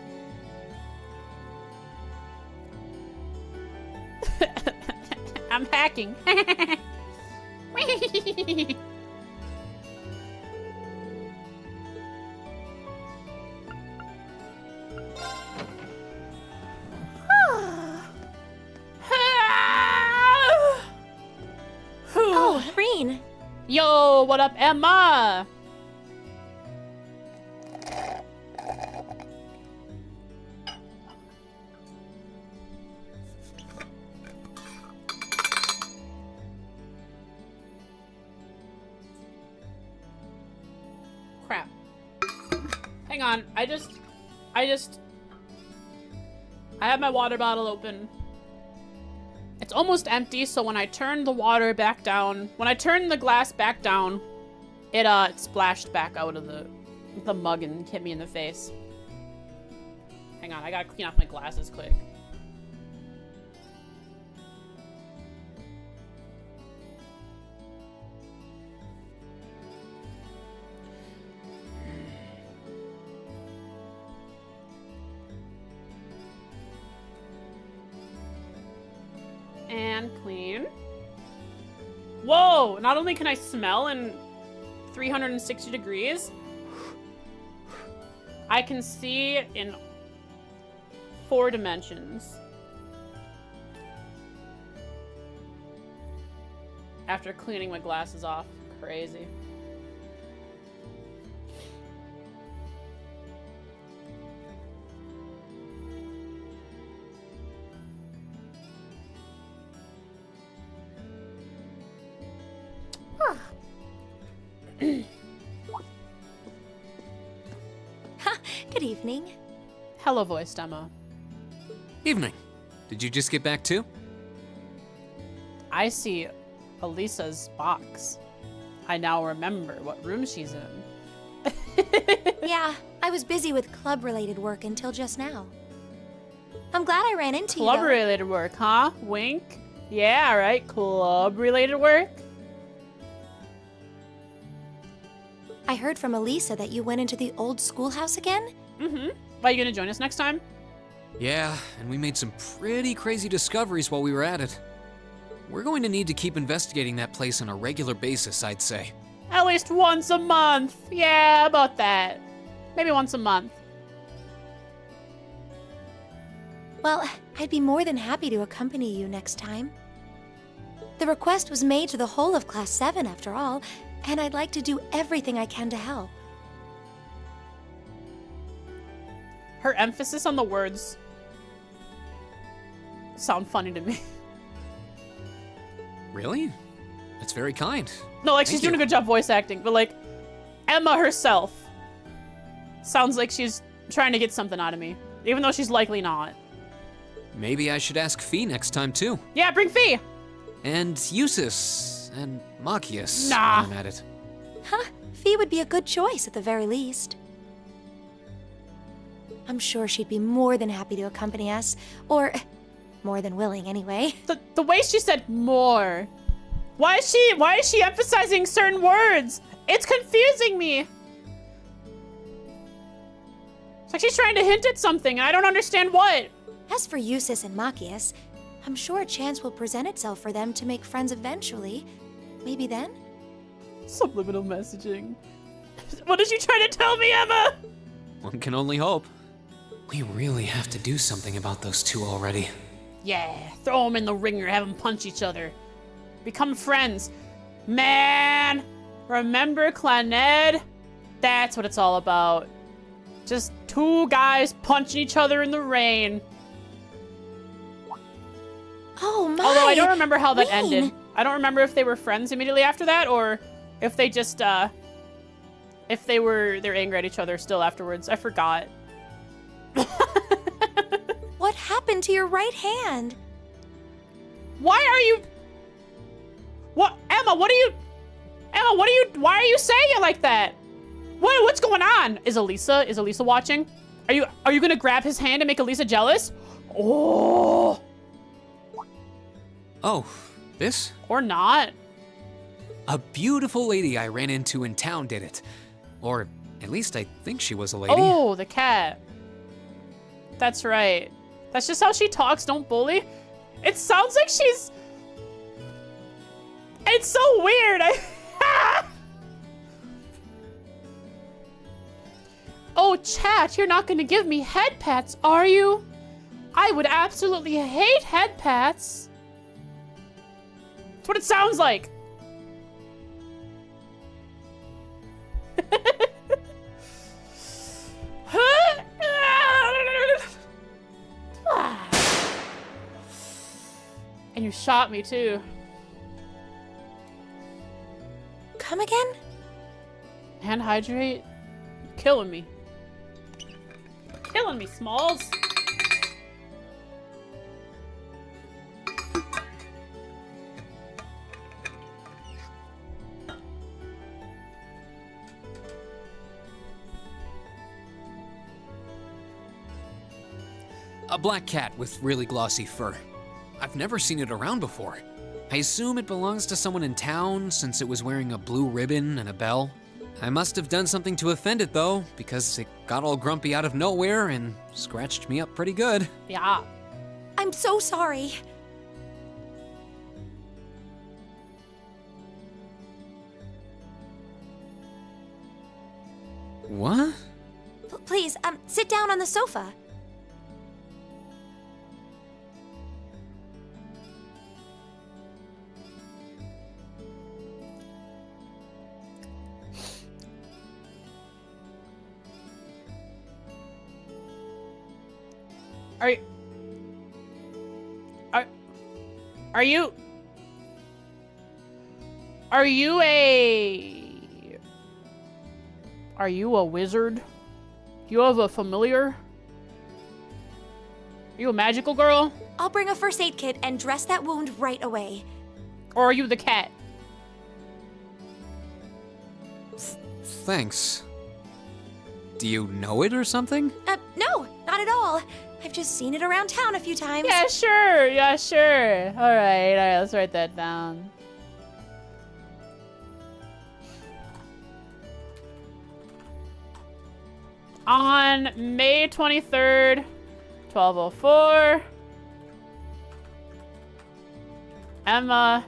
I'm hacking. Oh, Reen. Yo, what up, Emma? Crap. Hang on, I have my water bottle open. It's almost empty, so when I turn the water back down, when I turn the glass back down, it splashed back out of the mug and hit me in the face. Hang on, I gotta clean off my glasses quick. And clean. Whoa! Not only can I smell and 360 degrees. I can see in 4 dimensions. After cleaning my glasses off. Crazy. Good evening. Hello, voice demo. Evening. Did you just get back too? I see Elisa's box. I now remember what room she's in. Yeah, I was busy with club-related work until just now. I'm glad I ran into you, though. Club-related work, huh? Wink? Yeah, right. Club-related work? I heard from Elisa that you went into the old schoolhouse again? Mm-hmm. Are you gonna join us next time? Yeah, and we made some pretty crazy discoveries while we were at it. We're going to need to keep investigating that place on a regular basis, I'd say. At least once a month. Yeah, about that. Maybe once a month. Well, I'd be more than happy to accompany you next time. The request was made to the whole of Class 7, after all, and I'd like to do everything I can to help. Her emphasis on the words sound funny to me. Really? That's very kind. No, like Thank she's doing a you. good job voice acting, but like Emma herself sounds like she's trying to get something out of me, even though she's likely not. Maybe I should ask Fee next time too. Yeah, bring Fee. And Eusis and Machias Nah. while I'm at it. Huh? Fee would be a good choice at the very least. I'm sure she'd be more than happy to accompany us, or more than willing anyway. The way she said more. Why is she emphasizing certain words? It's confusing me. It's like she's trying to hint at something. I don't understand what. As for Eusis and Machias, I'm sure a chance will present itself for them to make friends eventually. Maybe then? Subliminal messaging. What is she trying to tell me, Emma? One can only hope. We really have to do something about those two already. Yeah, throw them in the ringer, have them punch each other. Become friends. Man, remember Claned? That's what it's all about. Just 2 guys punching each other in the rain. Oh my! Although I don't remember how that Wayne. ended. I don't remember if they were friends immediately after that, or if they just, if they're angry at each other still afterwards. I forgot. What happened to your right hand? Why are you... What? Emma, why are you saying it like that? What's going on? Is Elisa watching? Are you gonna grab his hand and make Elisa jealous? Oh. Oh, this? Or not. A beautiful lady I ran into in town did it. Or at least I think she was a lady. Oh, the cat. That's right. That's just how she talks, don't bully. It sounds like she's... It's so weird. Oh, chat, you're not gonna give me head pats, are you? I would absolutely hate head pats. That's what it sounds like. And you shot me too. Come again? Hand hydrate? You're killing me. Killing me, Smalls. A black cat with really glossy fur. I've never seen it around before. I assume it belongs to someone in town since it was wearing a blue ribbon and a bell. I must have done something to offend it though, because it got all grumpy out of nowhere and scratched me up pretty good. Yeah. I'm so sorry. What? Please, sit down on the sofa. Are you a wizard? Do you have a familiar? Are you a magical girl? I'll bring a first aid kit and dress that wound right away. Or are you the cat? Thanks. Do you know it or something? No, not at all. I've just seen it around town a few times. Yeah, sure. Yeah, sure. All right, let's write that down. On May 23rd, 1204, Emma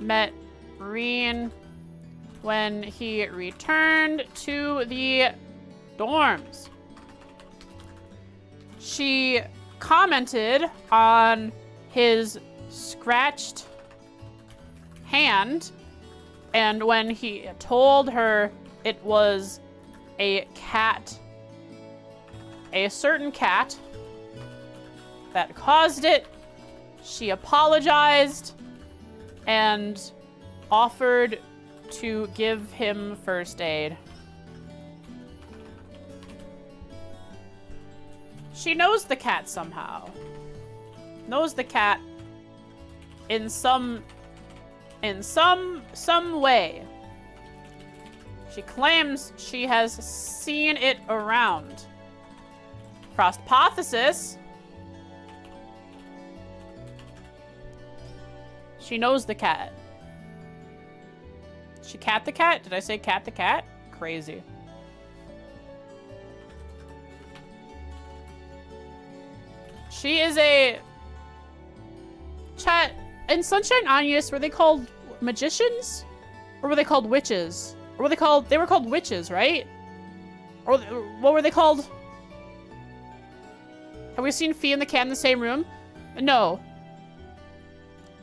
met Reen when he returned to the dorms. She commented on his scratched hand, and when he told her it was a cat, a certain cat, that caused it, she apologized and offered to give him first aid. She knows the cat somehow. Knows the cat in some way. She claims she has seen it around. Frostpothesis. She knows the cat. She cat the cat? Did I say cat the cat? Crazy. She is a... Chat, in Sunshine Anyas, were they called magicians? Or were they called witches? Or were they called... They were called witches, right? Or what were they called? Have we seen Fee and the cat in the same room? No.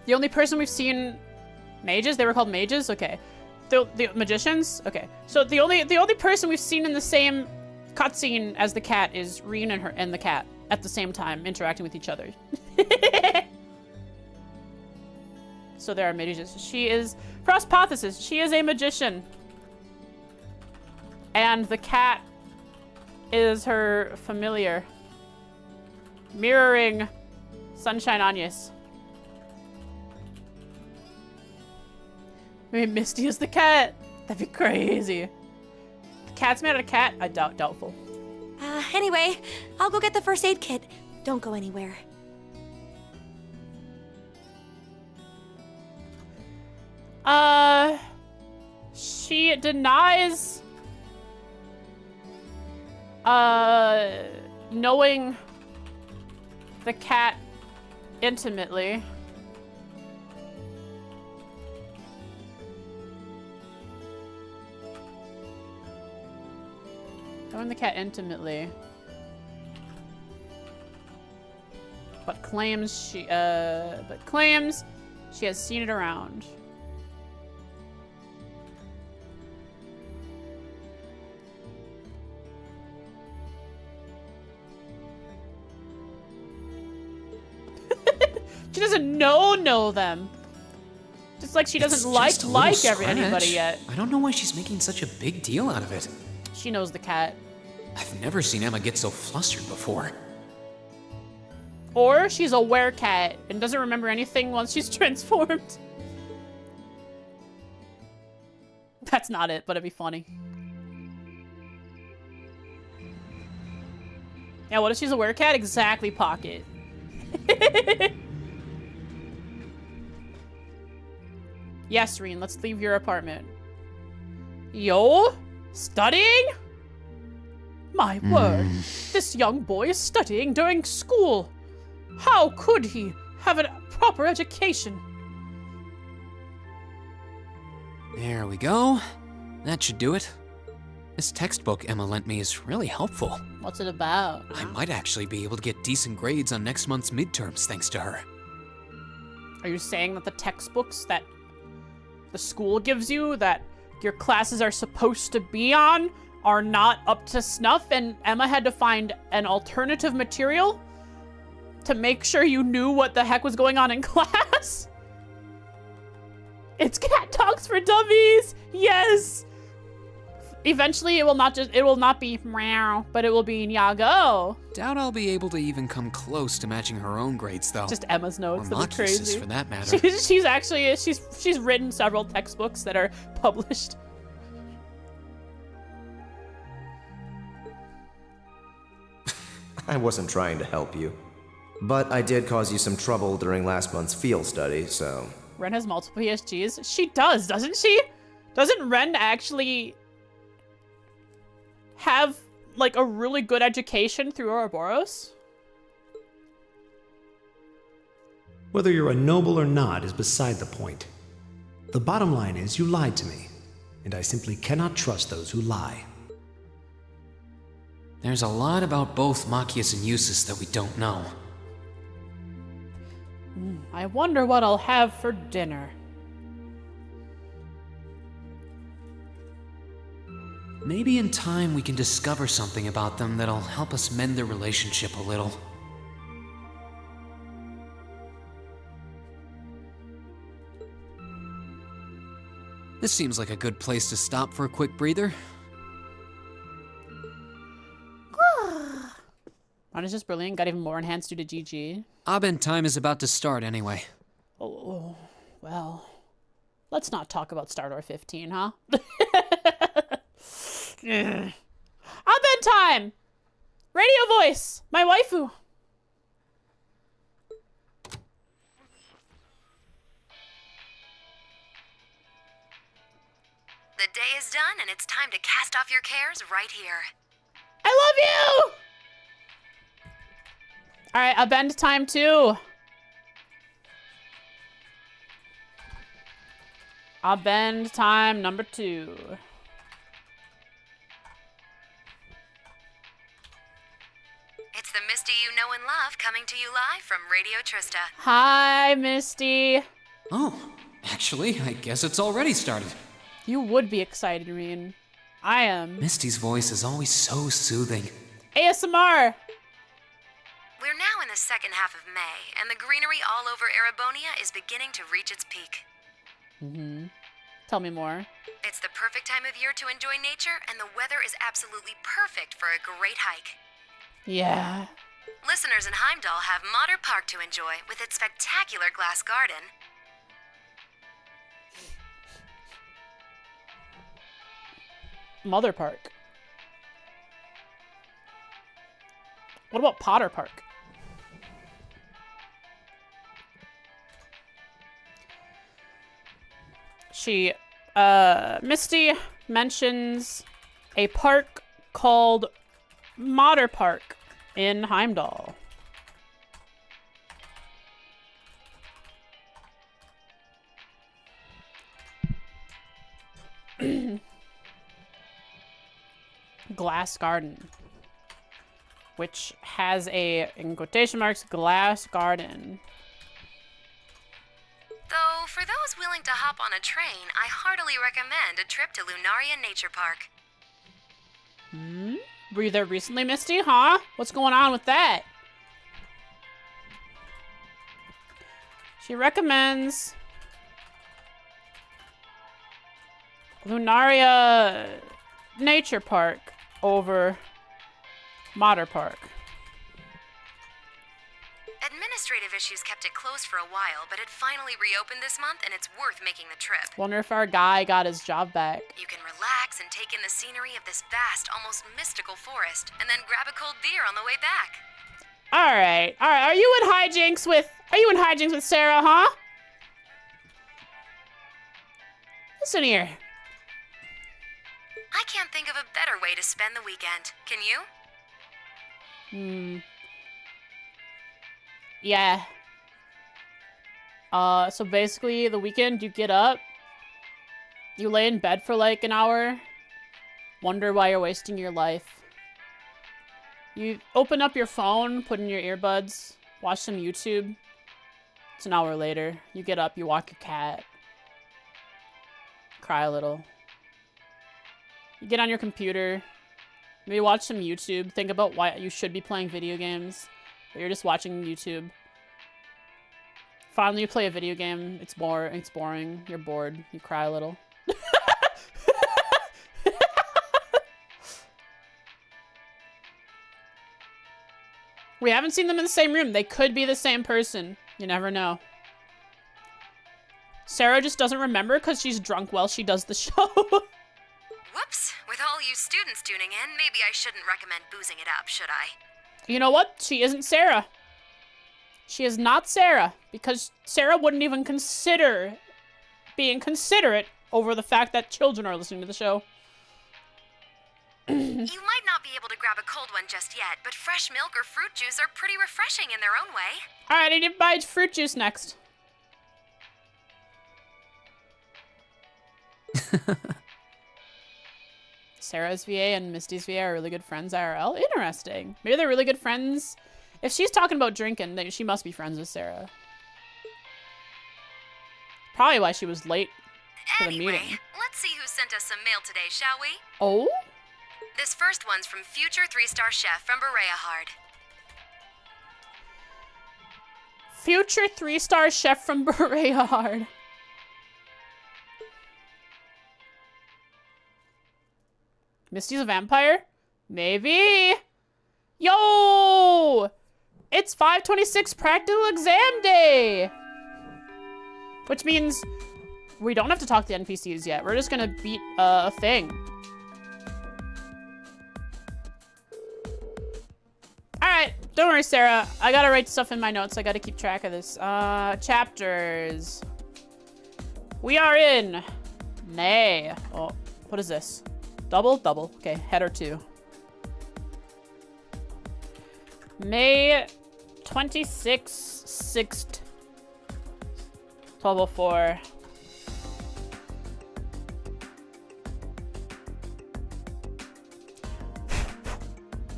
The only person we've seen... Mages? They were called mages? Okay. The magicians? Okay. So the only person we've seen in the same cutscene as the cat is Reen and the cat at the same time interacting with each other. So there are mages. She is Frostpothesis. She is a magician. And the cat is her familiar. Mirroring Sunshine Anyas. Maybe Misty is the cat. That'd be crazy. The cat's made out of cat? I doubtful. Anyway, I'll go get the first aid kit. Don't go anywhere. She denies knowing the cat intimately. Knowing the cat intimately. But claims she has seen it around. She doesn't know them. Just like she doesn't like anybody yet. I don't know why she's making such a big deal out of it. She knows the cat. I've never seen Emma get so flustered before. Or she's a werecat and doesn't remember anything once she's transformed. That's not it, but it'd be funny. Yeah, what if she's a werecat? Exactly, Pocket. Yes, Reen, let's leave your apartment. Yo? Studying? My word, this young boy is studying during school. How could he have a proper education? There we go. That should do it. This textbook Emma lent me is really helpful. What's it about? I might actually be able to get decent grades on next month's midterms thanks to her. Are you saying that the textbooks that the school gives you, that your classes are supposed to be on, are not up to snuff, and Emma had to find an alternative material to make sure you knew what the heck was going on in class? It's Cat Talks for Dummies! Yes! Eventually it will not be meow, but it will be Nyago. Doubt I'll be able to even come close to matching her own grades, though. Just Emma's notes, Or that's Maki's, crazy. for that matter. She's written several textbooks that are published. I wasn't trying to help you. But I did cause you some trouble during last month's field study, so... Ren has multiple PSGs. She does, doesn't she? Doesn't Ren actually have, like, a really good education through Ouroboros? Whether you're a noble or not is beside the point. The bottom line is you lied to me, and I simply cannot trust those who lie. There's a lot about both Machias and Eustace that we don't know. I wonder what I'll have for dinner. Maybe in time we can discover something about them that'll help us mend their relationship a little. This seems like a good place to stop for a quick breather. Ron is just brilliant. Got even more enhanced due to GG. Abend time is about to start anyway. Oh, well. Let's not talk about Stardor 15, huh? Abend time! Radio voice! My waifu! The day is done, and it's time to cast off your cares right here. I love you! Alright, Abend time too. Abend time number 2. It's the Misty you know and love coming to you live from Radio Trista. Hi, Misty. Oh, actually, I guess it's already started. You would be excited, Reen. I am. Misty's voice is always so soothing. ASMR! We're now in the second half of May, and the greenery all over Erebonia is beginning to reach its peak. Tell me more. It's the perfect time of year to enjoy nature, and the weather is absolutely perfect for a great hike. Yeah. Listeners in Heimdall have Modder Park to enjoy with its spectacular glass garden. Mother Park. What about Potter Park? Misty mentions a park called Modder Park in Heimdall. Glass Garden, which has a, in quotation marks, glass garden. Though, for those willing to hop on a train, I heartily recommend a trip to Lunaria Nature Park. Were you there recently, Misty? Huh? What's going on with that? She recommends Lunaria Nature Park over Modder Park. Administrative issues kept it closed for a while, but it finally reopened this month, and it's worth making the trip. Wonder if our guy got his job back. You can relax and take in the scenery of this vast, almost mystical forest, and then grab a cold beer on the way back. All right. Are you in hijinks with Sarah, huh? Listen here. I can't think of a better way to spend the weekend. Can you? Yeah. So basically, the weekend, you get up, you lay in bed for like an hour, Wonder why you're wasting your life. You open up your phone, put in your earbuds, watch some YouTube. It's an hour later. You get up, you walk your cat. Cry a little. You get on your computer. Maybe watch some YouTube. Think about why you should be playing video games. But you're just watching YouTube. Finally, you play a video game. It's boring. You're bored. You cry a little. We haven't seen them in the same room. They could be the same person. You never know. Sarah just doesn't remember because she's drunk while she does the show. Whoops. With all you students tuning in, maybe I shouldn't recommend boozing it up, should I? You know what? She isn't Sarah. She is not Sarah, because Sarah wouldn't even consider being considerate over the fact that children are listening to the show. You might not be able to grab a cold one just yet, but fresh milk or fruit juice are pretty refreshing in their own way. Alright, I need to buy fruit juice next. Sarah's VA and Misty's VA are really good friends IRL? Interesting. Maybe they're really good friends. If she's talking about drinking, then she must be friends with Sarah. Probably why she was late for the Anyway, meeting. let's see who sent us some mail today, shall we? Oh? This first one's from future 3-star chef from Berea Hard. Future 3-star chef from Berea Hard. Misty's a vampire? Maybe. Yo! It's 5/26 practical exam day! Which means we don't have to talk to NPCs yet. We're just gonna beat a thing. Alright, don't worry, Sarah. I gotta write stuff in my notes. I gotta keep track of this. Chapters. We are in May. Oh, what is this? Double? Double. Okay, header 2. May 26th, 6th, 1204.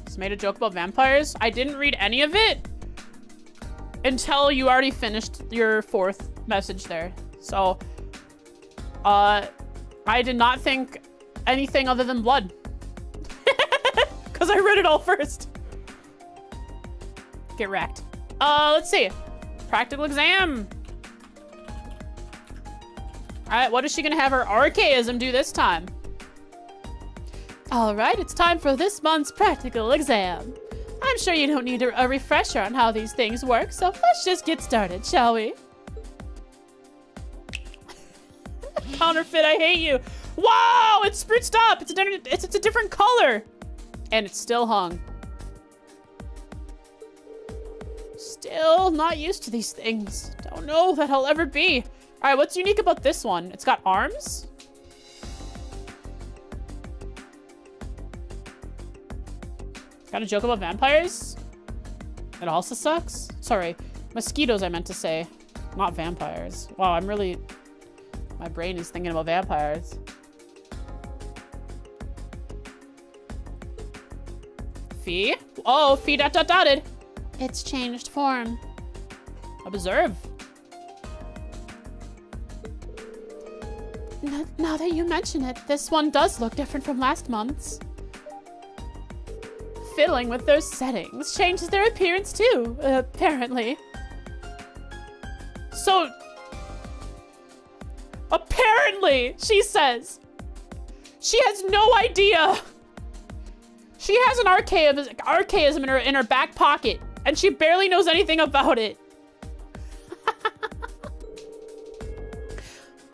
Just made a joke about vampires. I didn't read any of it until you already finished your 4th message there. So, I did not think anything other than blood. Because I read it all first. Get wrecked. Let's see. Practical exam. Alright, what is she gonna have her archaism do this time? Alright, it's time for this month's practical exam. I'm sure you don't need a refresher on how these things work, so let's just get started, shall we? Counterfeit, I hate you. Wow, it's spruced up. It's a different color. And it's still hung. Still not used to these things. Don't know that I'll ever be. All right, what's unique about this one? It's got arms. Got a joke about vampires? It also sucks. Sorry, mosquitoes I meant to say, not vampires. Wow, my brain is thinking about vampires. Fee? Oh, fee ... It's changed form. Observe. Now that you mention it, this one does look different from last month's. Fiddling with those settings changes their appearance too, apparently. So, apparently, she says, she has no idea. She has an archaism in her back pocket, and she barely knows anything about it.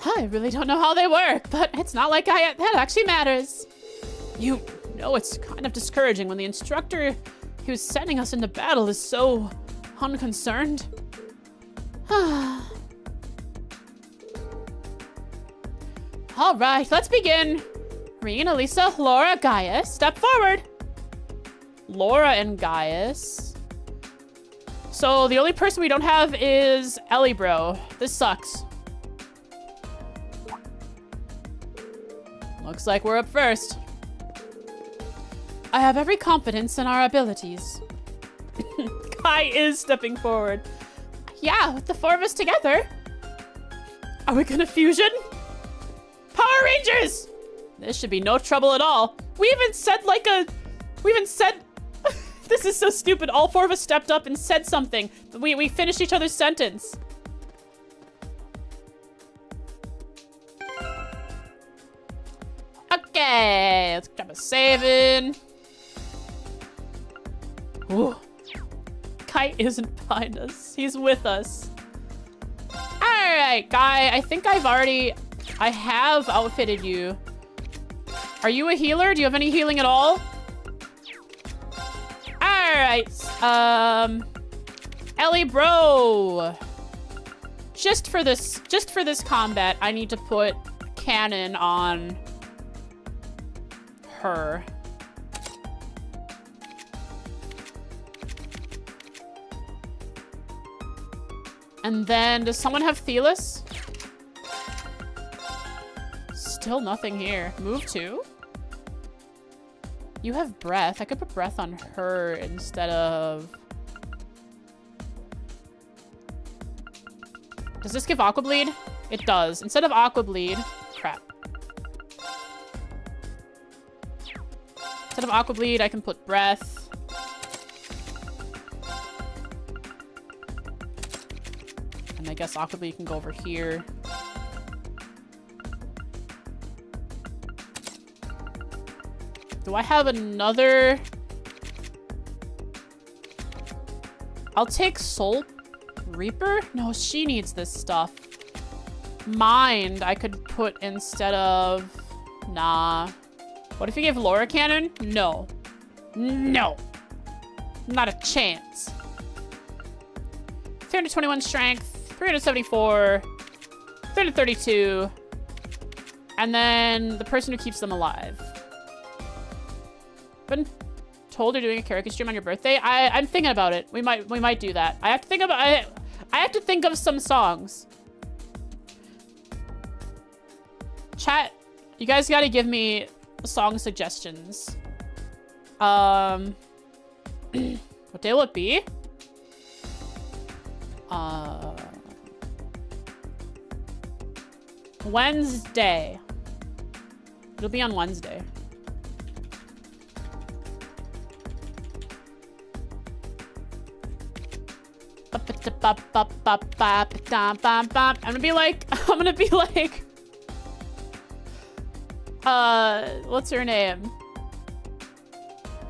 I really don't know how they work, but it's not like that actually matters. You know, it's kind of discouraging when the instructor who's sending us into battle is so unconcerned. All right, let's begin. Rena, Lisa, Laura, Gaius, step forward. Laura and Gaius. So the only person we don't have is Ellie, bro. This sucks. Looks like we're up first. I have every confidence in our abilities. Kai is stepping forward. Yeah, with the 4 of us together. Are we gonna fusion? Power Rangers! This should be no trouble at all. We even said this is so stupid. All 4 of us stepped up and said something. We finished each other's sentence. Okay, let's grab a save in. Ooh. Kai isn't behind us. He's with us. All right, Guy, I think I have outfitted you. Are you a healer? Do you have any healing at all? All right, Ellie bro. Just for this combat, I need to put cannon on her. And then, does someone have Thelis? Still nothing here. Move 2? You have breath. I could put breath on her instead of... Does this give Aqua Bleed? It does. Instead of Aqua Bleed... Crap. Instead of Aqua Bleed, I can put breath. And I guess Aqua Bleed can go over here. Do I have another? I'll take Soul Reaper? No, she needs this stuff. Mind, I could put instead of... Nah. What if you gave Laura Cannon? No. No. Not a chance. 321 strength, 374, 332, and then the person who keeps them alive. Been told you're doing a karaoke stream on your birthday? I'm thinking about it. We might do that. I have to think of some songs. Chat, you guys gotta give me song suggestions. What day will it be? Wednesday. It'll be on Wednesday. I'm gonna be like, what's her name?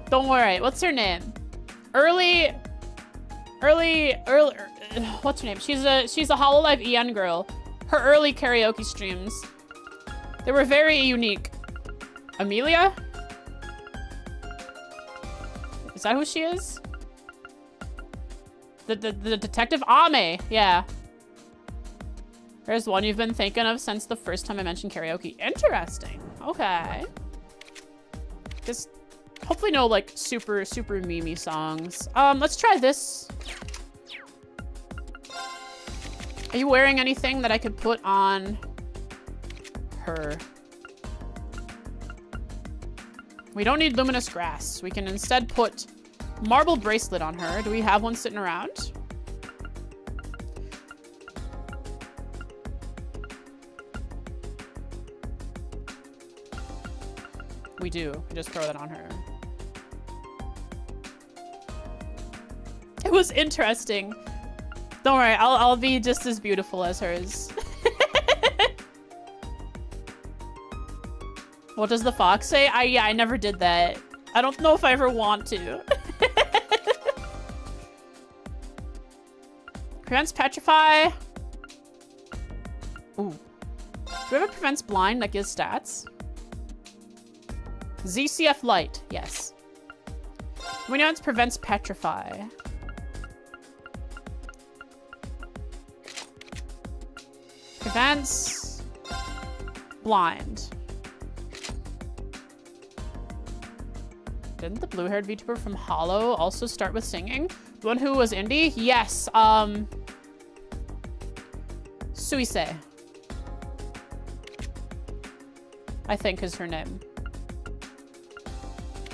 Don't worry, what's her name? Early, what's her name? She's a Hololive EN girl. Her early karaoke streams, they were very unique. Amelia? Is that who she is? The detective Ame, yeah. There's one you've been thinking of since the first time I mentioned karaoke. Interesting. Okay. Just hopefully no like super memey songs. Let's try this. Are you wearing anything that I could put on her? We don't need luminous grass. We can instead put marble bracelet on her. Do we have one sitting around? We do. We just throw that on her. It was interesting. Don't worry, I'll be just as beautiful as hers. What does the fox say? Yeah, I never did that. I don't know if I ever want to. Prevents petrify. Ooh. Do we have a prevents blind that gives stats? ZCF light, yes. We know it prevents petrify. Prevents blind. Didn't the blue-haired VTuber from Hollow also start with singing? The one who was indie? Yes, Suise, I think is her name.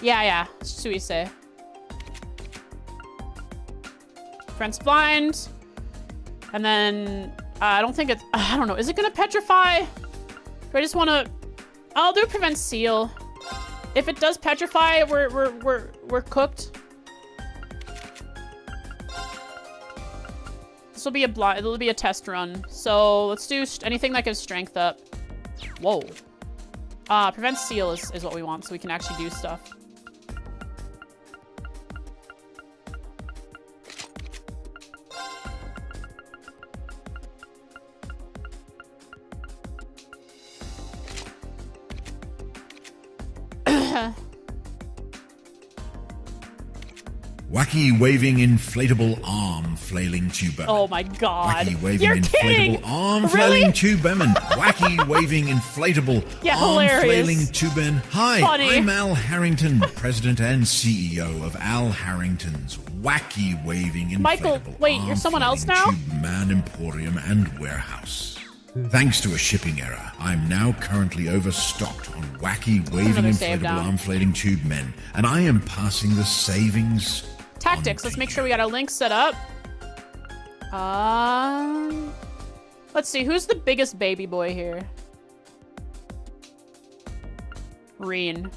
Yeah. Suisse. Prevents blind. And then, I don't think it's, I don't know. Is it gonna petrify? Do I just wanna, I'll do prevent seal. If it does petrify, we're cooked. This will be a blind, it'll be a test run. So let's do anything that gives strength up. Whoa. Prevent seal is what we want, so we can actually do stuff. Wacky waving inflatable arm flailing tuber. Oh my god. Wacky waving You're inflatable kidding! arm Really? flailing tuberman. Wacky waving inflatable Yeah, arm hilarious. flailing tuberman. Hi, Funny. I'm Al Harrington, President and CEO of Al Harrington's Wacky waving inflatable Michael, wait, you're arm someone else flailing now? Tube Man Emporium and Warehouse. Thanks to a shipping error, I'm now currently overstocked on wacky waving another save inflatable down. arm flailing tube men, and I am passing the savings. Tactics, let's make sure we got our link set up. Let's see, who's the biggest baby boy here? Reen.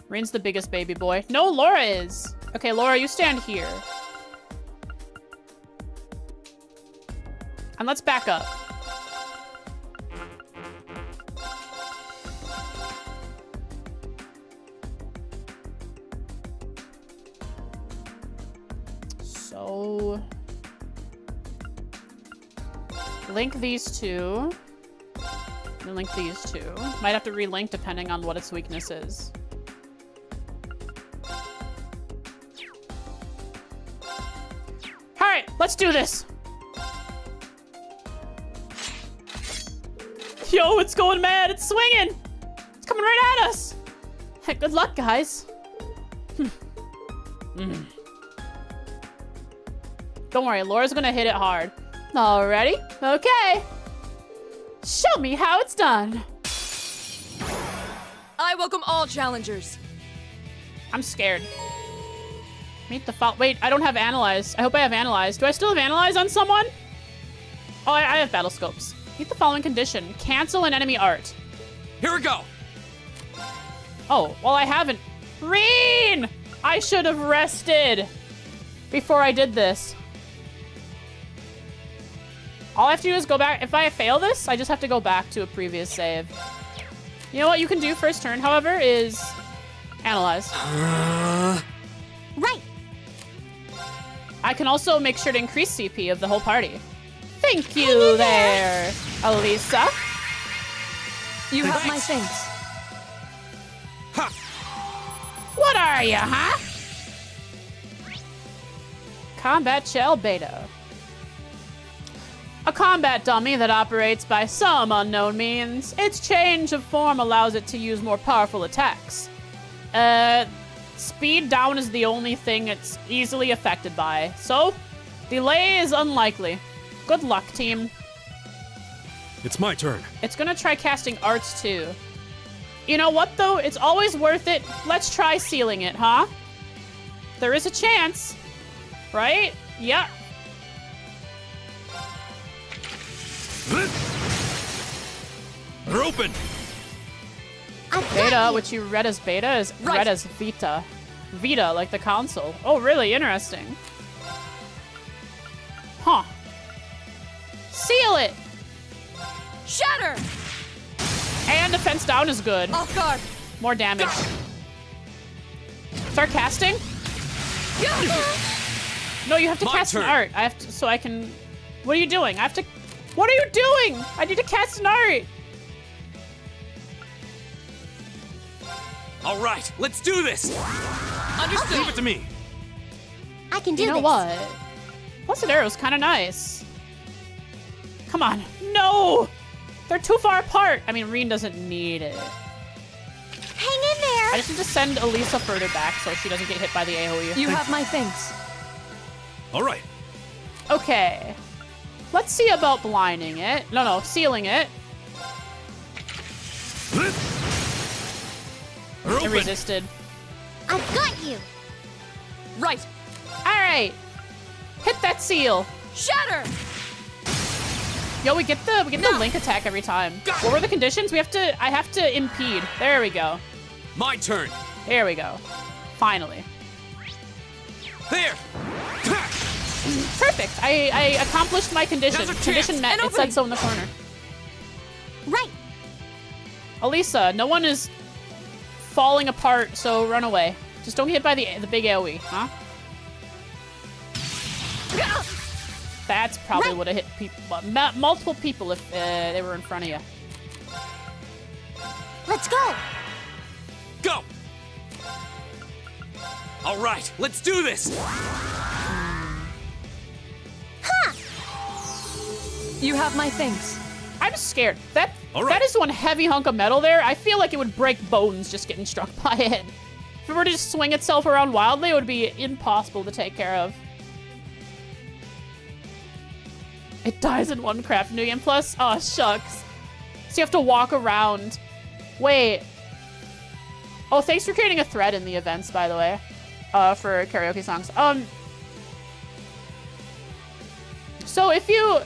Reen's the biggest baby boy. No, Laura is. Okay, Laura, you stand here. And let's back up. So, link these two. And link these two. Might have to relink depending on what its weakness is. Alright, let's do this. Yo, it's going mad. It's swinging. It's coming right at us. Heck, good luck, guys. Don't worry, Laura's gonna hit it hard. Alrighty, okay. Show me how it's done. I welcome all challengers. I'm scared. Meet the wait, I don't have Analyze. I hope I have Analyze. Do I still have Analyze on someone? Oh, I have Battle Scopes. Meet the following condition. Cancel an enemy art. Here we go. Oh, well, I haven't. Reen! I should have rested before I did this. All I have to do is go back. If I fail this, I just have to go back to a previous save. You know what you can do first turn, however, is Analyze. Right. I can also make sure to increase CP of the whole party. Thank you there, Elisa. You have my thanks. Ha! What are you, huh? Combat Shell Beta. A combat dummy that operates by some unknown means. Its change of form allows it to use more powerful attacks. Speed down is the only thing it's easily affected by, so delay is unlikely. Good luck, team. It's my turn. It's gonna try casting arts too. You know what though? It's always worth it. Let's try sealing it, huh? There is a chance, right? Yeah. They're open. Beta, which you read as beta, is read as Vita. Vita, like the console. Oh, really? Interesting. Huh. Seal it! Shatter! And defense down is good. Off guard. More damage. Start casting? No, you have to My cast turn. an art. I have to, so I can... What are you doing? I have to... What are you doing? I need to cast an art. All right, let's do this. Understood. Leave it to me. I can do You know this. what? Blessed Arrow's kind of nice. Come on. No! They're too far apart. I mean, Reen doesn't need it. Hang in there. I just need to send Elisa further back so she doesn't get hit by the AoE. You have my thanks. All right. Okay. Let's see about blinding it. No, sealing it. They're I open. resisted. I've got you. Right. All right. Hit that seal. Shatter. Yo, we get the link attack every time. What were the conditions? I have to impede. There we go. My turn. Here we go. Finally. There. Perfect. I accomplished my condition. Now's our Condition chance. met. An It said so in the corner. Right. Elisa, no one is falling apart, so run away. Just don't get hit by the big AoE, huh? That's probably would have hit people, multiple people if they were in front of you. Let's go. Go. All right, let's do this. You have my things. I'm scared. That All right. that is one heavy hunk of metal there. I feel like it would break bones just getting struck by it. If it were to just swing itself around wildly, it would be impossible to take care of. It dies in one craft New Game Plus? Oh, shucks. So you have to walk around. Wait. Oh, thanks for creating a thread in the events, by the way. For karaoke songs. So if you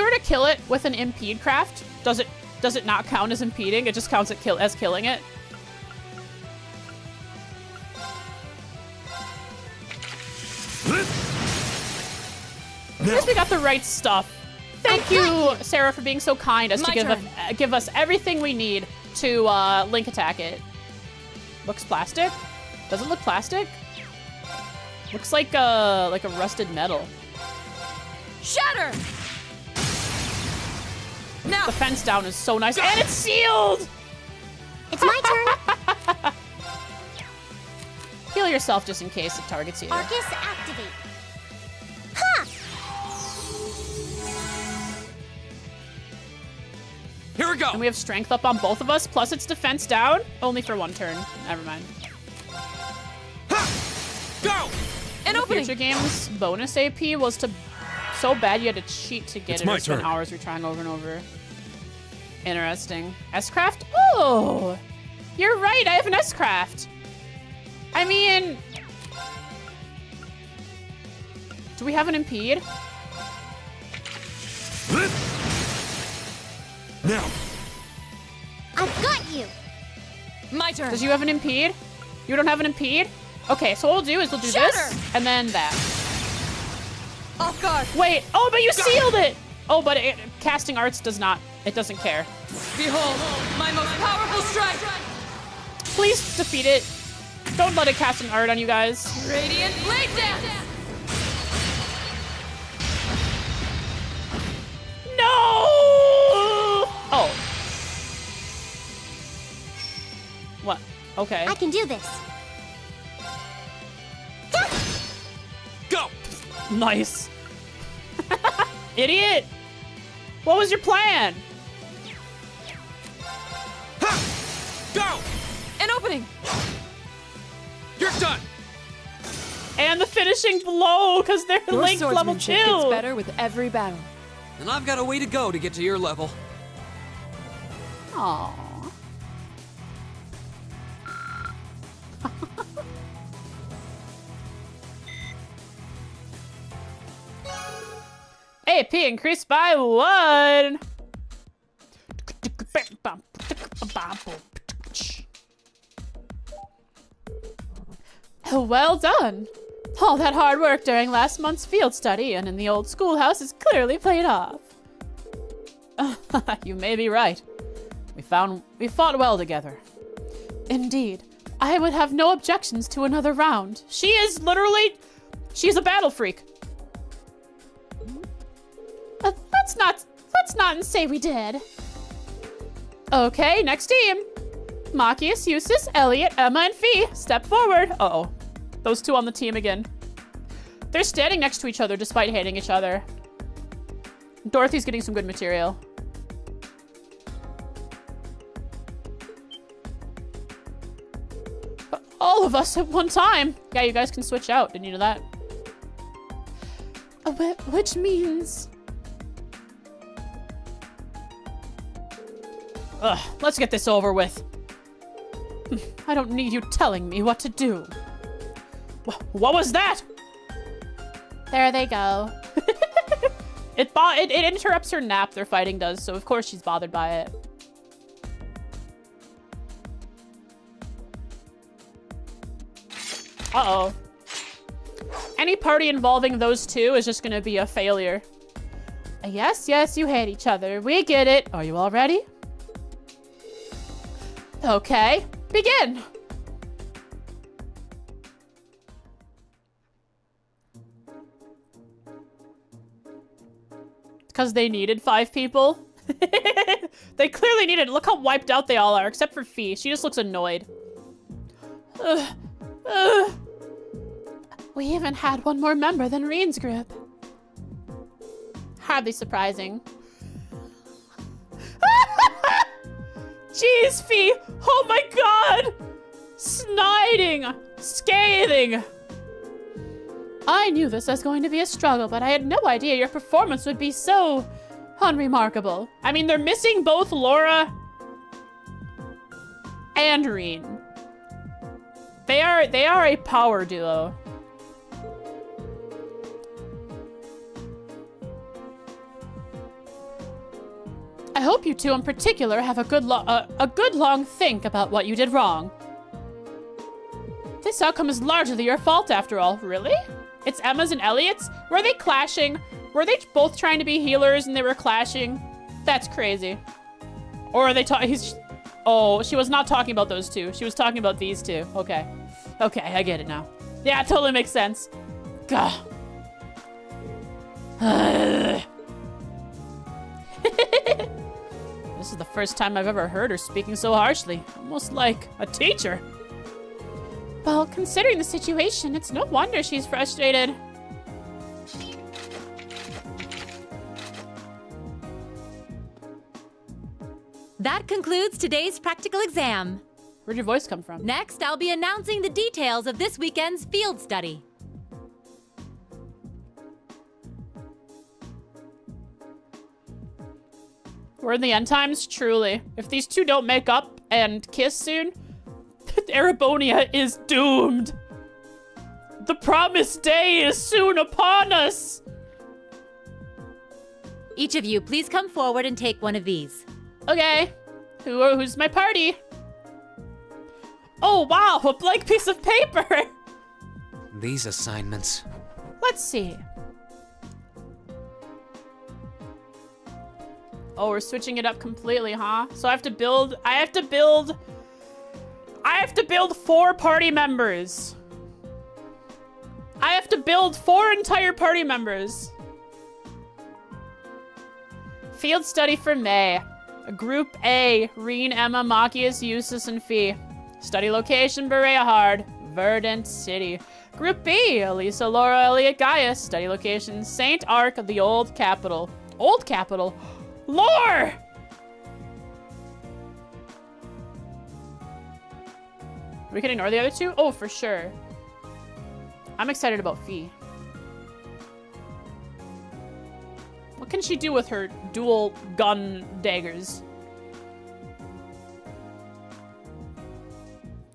were to kill it with an impede craft, does it not count as impeding? It just counts as killing it? At least we got the right stuff. Thank you, Sarah, for being so kind as to give us everything we need to link attack it. Looks plastic? Does it look plastic? Looks like a rusted metal. Shatter. Now. The fence down is so nice, and it's sealed. It's my turn. Heal yourself just in case it targets you. Arcus activate. Ha! Here we go. And we have strength up on both of us, plus it's defense down. Only for one turn. Never mind. Go. An opening. Future games bonus AP was so bad you had to cheat to get It's it my or spend turn. hours retrying over and over. Interesting. S-Craft? Oh! You're right, I have an S-Craft. I mean... Do we have an impede? Now. I've got you. My turn. Does you have an impede? You don't have an impede? Okay, so what we'll do is we'll do Shatter! this, and then that. Off guard. Wait, oh, but you sealed it! Oh, but casting arts does not. It doesn't care. Behold, my most powerful strike. Please defeat it. Don't let it cast an art on you guys. Radiant blade dance. No! Oh. What? Okay. I can do this. Go. Nice. Idiot! What was your plan? Go. An opening. You're done. And the finishing blow, because they're Your linked level 2. swordsmanship gets better with every battle. And I've got a way to go to get to your level. Aww. AP increased by 1. Well done. All that hard work during last month's field study and in the old schoolhouse is clearly paid off. You may be right. We fought well together. Indeed, I would have no objections to another round. She's a battle freak. Let's not say we did. Okay, next team. Machias, Eustace, Elliot, Emma, and Fee. Step forward. Uh-oh. Those two on the team again. They're standing next to each other despite hating each other. Dorothy's getting some good material. But all of us at one time. Yeah, you guys can switch out. Didn't you know that? Which means... Ugh, let's get this over with. I don't need you telling me what to do. What was that? There they go. It interrupts her nap, their fighting does, so of course she's bothered by it. Uh-oh. Any party involving those two is just gonna be a failure. Yes, you hate each other. We get it. Are you all ready? Okay, begin. Because they needed 5 people. They clearly needed. Look how wiped out they all are, except for Fee. She just looks annoyed. We even had one more member than Reen's group. Hardly surprising. Jeez, Fee! Oh my god! Sniding! Scathing! I knew this was going to be a struggle, but I had no idea your performance would be so unremarkable. I mean, they're missing both Laura and Reen. They are a power duo. I hope you two in particular have a good long think about what you did wrong. This outcome is largely your fault after all. Really? It's Emma's and Elliot's? Were they clashing? Were they both trying to be healers and they were clashing? That's crazy. Or are they talking? Oh, she was not talking about those two. She was talking about these two. Okay. Okay, I get it now. Yeah, it totally makes sense. Gah. This is the first time I've ever heard her speaking so harshly. Almost like a teacher. Well, considering the situation, it's no wonder she's frustrated. That concludes today's practical exam. Where'd your voice come from? Next, I'll be announcing the details of this weekend's field study. We're in the end times? Truly. If these two don't make up and kiss soon, Erebonia is doomed. The promised day is soon upon us. Each of you, please come forward and take one of these. Okay. Who's my party? Oh, wow, a blank piece of paper. These assignments. Let's see. Oh, we're switching it up completely, huh? So I have to build 4 party members. I have to build 4 entire party members. Field study for May. Group A, Reen, Emma, Machias, Eustace, and Fee. Study location, Bereahard, Verdant City. Group B, Elisa, Laura, Elliot, Gaius. Study location, St. Ark, the Old Capital. Old Capital? Lore! We can ignore the other two? Oh, for sure. I'm excited about Fee. What can she do with her dual gun daggers?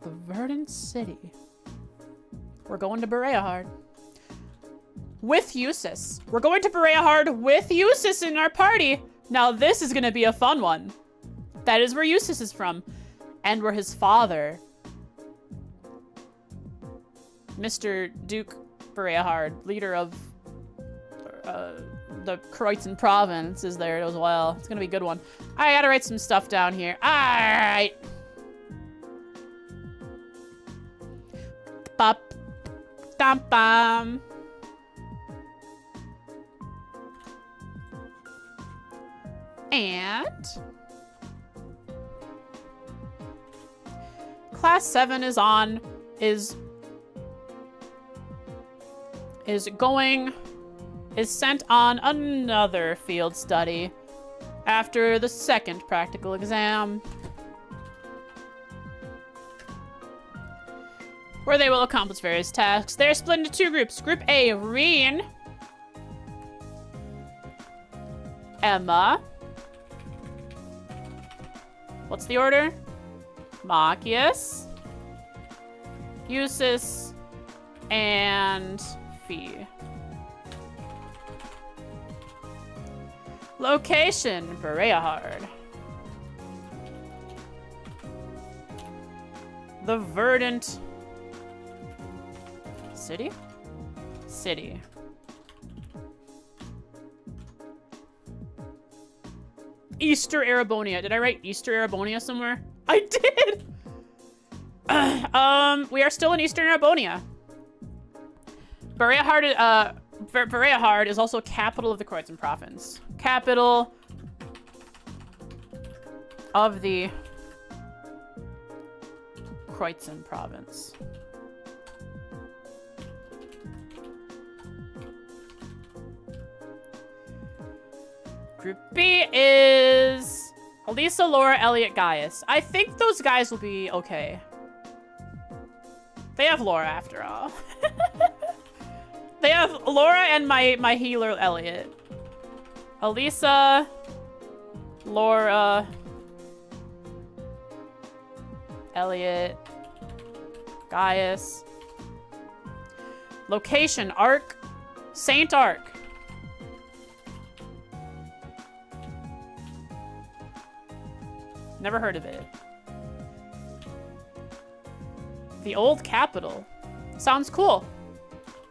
The Verdant City. We're going to Bereahard. With Eustace. We're going to Bereahard with Eustace in our party. Now this is gonna be a fun one. That is where Eustace is from. And where his father, Mr. Duke Bereahard, leader of the Kreutzen province, is there as well. It's gonna be a good one. I gotta write some stuff down here. Alright. Bop. Dum bum. And Class 7 is sent on another field study after the second practical exam, where they will accomplish various tasks. They're split into 2 groups. Group A, Reen, Emma, What's the order? Machias, Usis, and Fee. Location, Bereahard. The Verdant City? City. Easter Arabonia. Did I write Easter Arabonia somewhere? I did! We are still in Eastern Arabonia. Bereahard is also capital of the Kreuzen province. Capital of the Kreuzen province. Group B is Elisa, Laura, Elliot, Gaius. I think those guys will be okay. They have Laura after all. They have Laura and my healer, Elliot. Elisa, Laura, Elliot, Gaius. Location, Ark, Saint Ark. Never heard of it. The old capital. Sounds cool.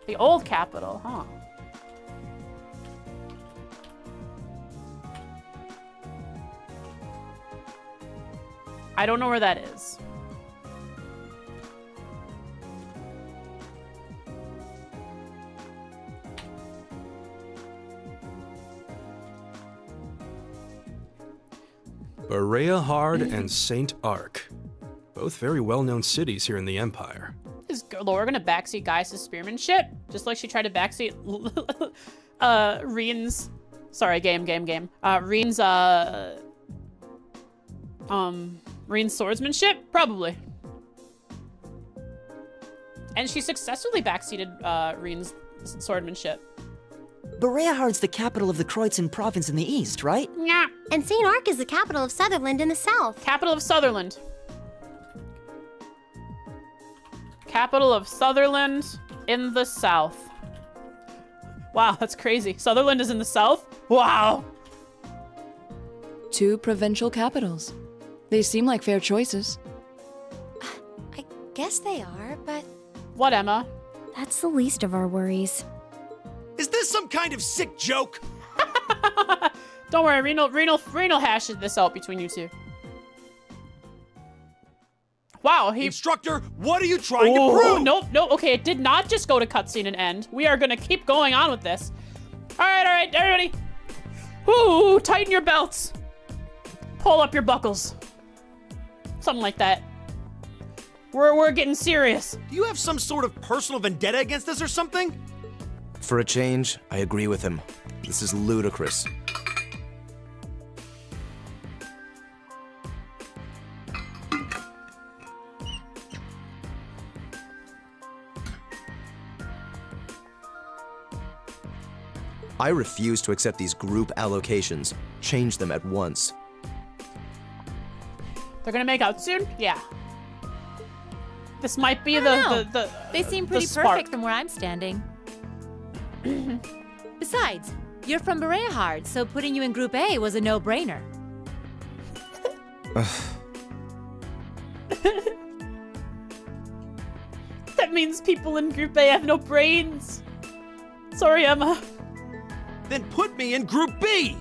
The old capital, huh? I don't know where that is. Bereahard and Saint Ark. Both very well-known cities here in the Empire. Is Laura gonna backseat Gaius' spearmanship? Just like she tried to backseat Reen's... Sorry, game. Reen's, Reen's swordsmanship? Probably. And she successfully backseated Reen's swordmanship. Bereahard's the capital of the Kreuzen province in the east, right? Yeah. And St. Ark is the capital of Sutherland in the south. Capital of Sutherland. Capital of Sutherland in the south. Wow, that's crazy. Sutherland is in the south? Wow. 2 provincial capitals. They seem like fair choices. I guess they are, but... What, Emma? That's the least of our worries. Is this some kind of sick joke? Don't worry, Reno hashes this out between you two. Wow, Instructor, what are you trying to prove? Nope, okay, it did not just go to cutscene and end. We are gonna keep going on with this. All right, everybody. Ooh, tighten your belts. Pull up your buckles. Something like that. We're getting serious. Do you have some sort of personal vendetta against us or something? For a change, I agree with him. This is ludicrous. I refuse to accept these group allocations. Change them at once. They're gonna make out soon? Yeah. This might be They seem pretty perfect from where I'm standing. Besides, you're from Bereahard, so putting you in Group A was a no-brainer. That means people in Group A have no brains. Sorry, Emma. Then put me in Group B!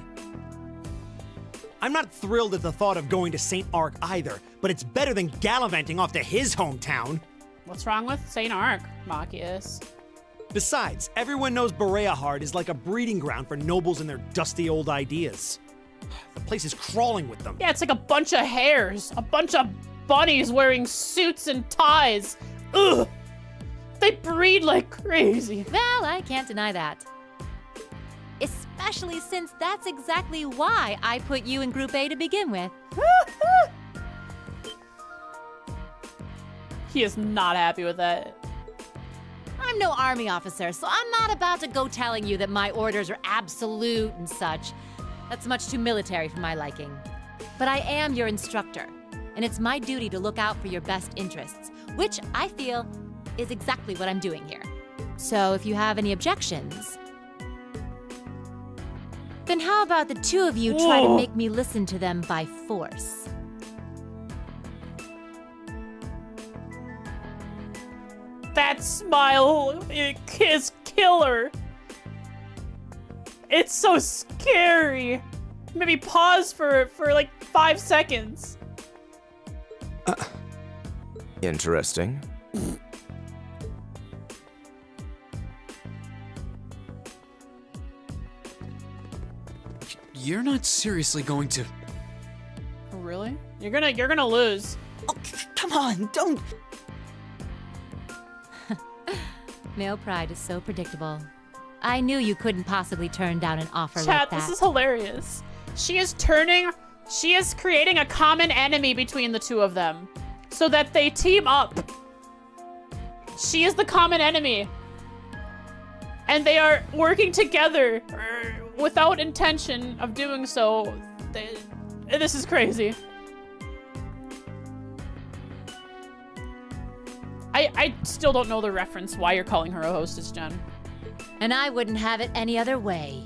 I'm not thrilled at the thought of going to St. Ark either, but it's better than gallivanting off to his hometown. What's wrong with St. Ark, Machias? Besides, everyone knows Bereahard is like a breeding ground for nobles and their dusty old ideas. The place is crawling with them. Yeah, it's like a bunch of hares. A bunch of bunnies wearing suits and ties. Ugh! They breed like crazy. Well, I can't deny that. Especially since that's exactly why I put you in Group A to begin with. He is not happy with that. I'm no army officer, so I'm not about to go telling you that my orders are absolute and such. That's much too military for my liking. But I am your instructor, and it's my duty to look out for your best interests, which I feel is exactly what I'm doing here. So if you have any objections, then how about the two of you try to make me listen to them by force? That smile is killer. It's so scary. Maybe pause for like 5 seconds. Interesting. You're not seriously going to... Really? You're gonna lose. Oh, come on, don't... Male pride is so predictable. I knew you couldn't possibly turn down an offer like Chat, that. this is hilarious. She is creating a common enemy between the two of them so that they team up. She is the common enemy. And they are working together without intention of doing so. This is crazy. I still don't know the reference why you're calling her a hostess, Jen. And I wouldn't have it any other way.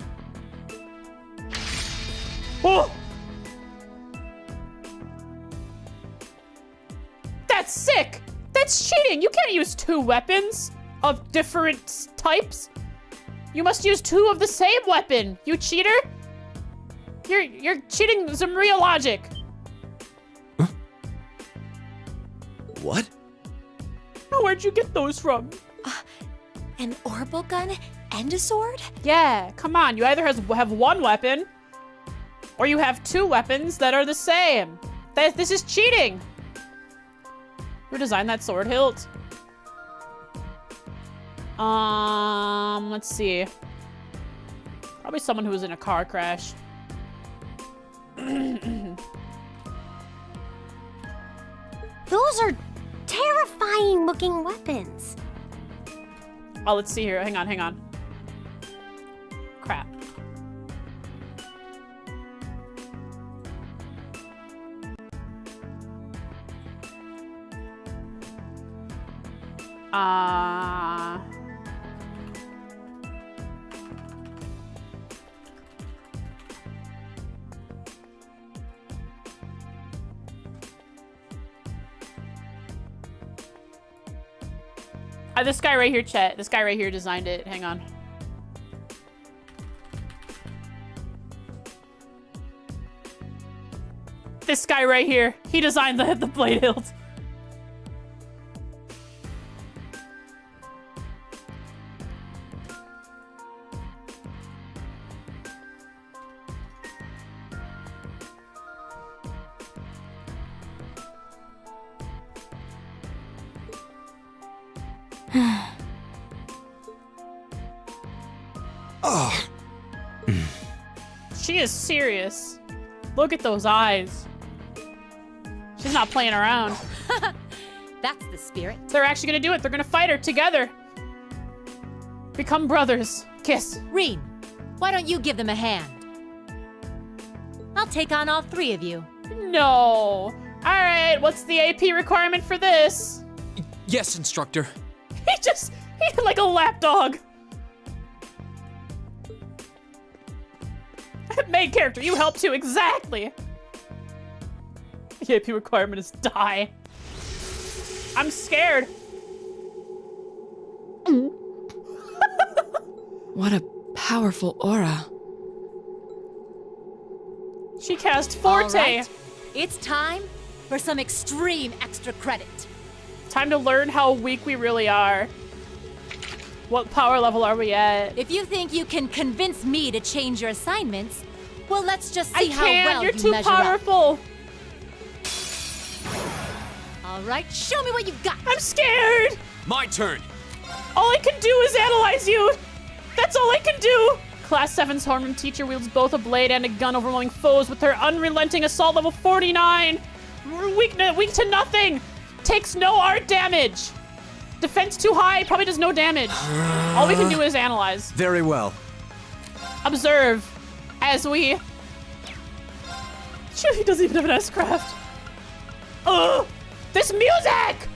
Oh! That's sick! That's cheating! You can't use 2 weapons of different types. You must use 2 of the same weapon, you cheater! You're cheating some real logic. Huh? What? Where'd you get those from? An orbital gun and a sword? Yeah, come on. You either have 1 weapon, or you have 2 weapons that are the same. This is cheating. Who designed that sword hilt? Let's see. Probably someone who was in a car crash. Those are terrifying looking weapons. Oh, let's see here. Hang on. Crap. This guy right here, chat. This guy right here designed it. Hang on. This guy right here. He designed the blade hilt. She is serious. Look at those eyes. She's not playing around. That's the spirit. They're actually gonna do it. They're gonna fight her together. Become brothers. Kiss. Reen, why don't you give them a hand? I'll take on all 3 of you. No. All right, what's the AP requirement for this? Yes, instructor. He's like a lapdog. Main character, you help too, exactly. The AP requirement is die. I'm scared. What a powerful aura. She cast Forte. All right. It's time for some extreme extra credit. Time to learn how weak we really are. What power level are we at? If you think you can convince me to change your assignments, well, let's just see how well You're you too measure powerful. up. All right, show me what you've got. I'm scared. My turn. All I can do is analyze you. That's all I can do. Class 7's homeroom teacher wields both a blade and a gun, overwhelming foes with her unrelenting assault level 49. Weak to nothing. Takes no art damage. Defense too high, probably does no damage. All we can do is analyze. Very well. Observe as we He doesn't even have an S-craft. Oh, this music!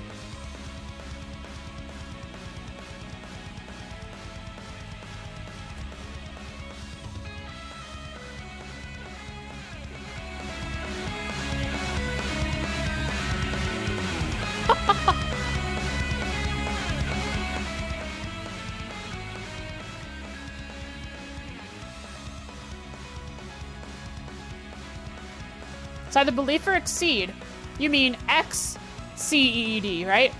It's either believe or exceed. You mean X-C-E-E-D, right?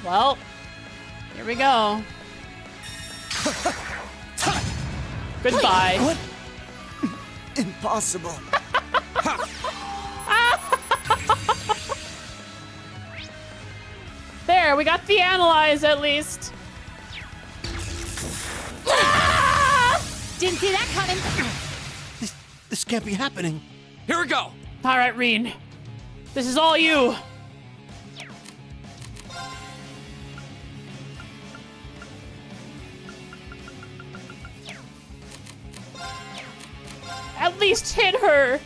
Well, here we go. Goodbye. Wait, what? Impossible. There, we got the analyze at least. Didn't see that coming. This can't be happening. Here we go. All right, Reen. This is all you. At least hit her.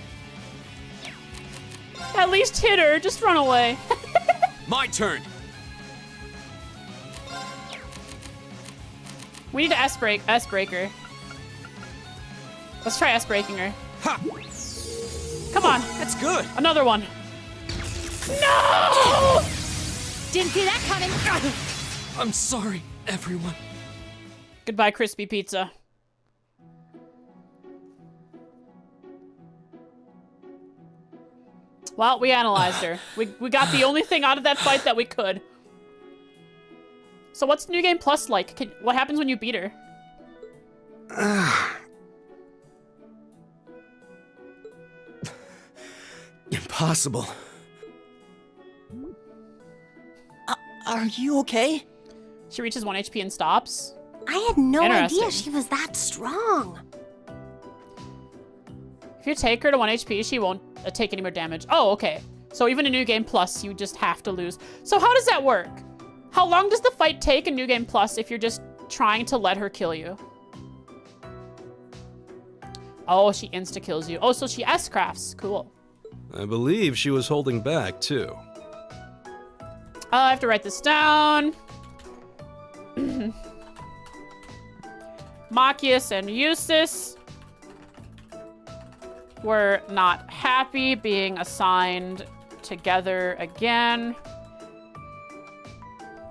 At least hit her. Just run away. My turn. We need to S-breaker. Let's try S-breaking her. Ha! Come on. That's good. Another one. No! Didn't see that coming. I'm sorry, everyone. Goodbye, crispy pizza. Well, we analyzed her. We got the only thing out of that fight that we could. So what's New Game Plus like? What happens when you beat her? Impossible. Are you okay? She reaches 1 HP and stops. I had no Interesting. idea she was that strong. If you take her to 1 HP, she won't take any more damage. Oh, okay. So even in New Game Plus, you just have to lose. So how does that work? How long does the fight take in New Game Plus if you're just trying to let her kill you? Oh, she insta-kills you. Oh, so she S-crafts. Cool. I believe she was holding back, too. I have to write this down. Machias and Eustace were not happy being assigned together again.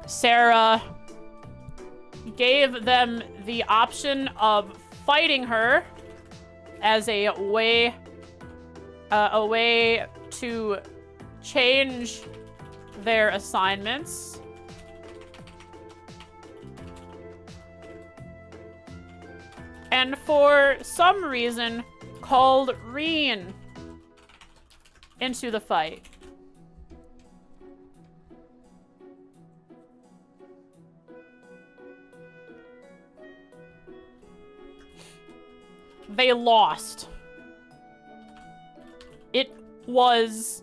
Sarah gave them the option of fighting her as a way to change their assignments. And for some reason, called Reen into the fight. They lost. It was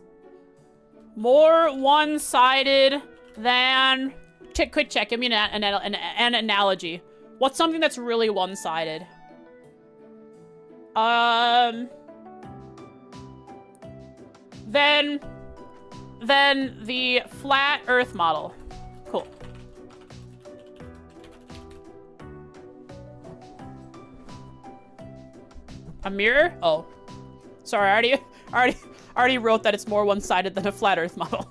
more one-sided than... Quick check, give me an analogy. What's something that's really one-sided? Then the flat Earth model. Cool. A mirror? Oh. Sorry, I already wrote that it's more one-sided than a flat Earth model.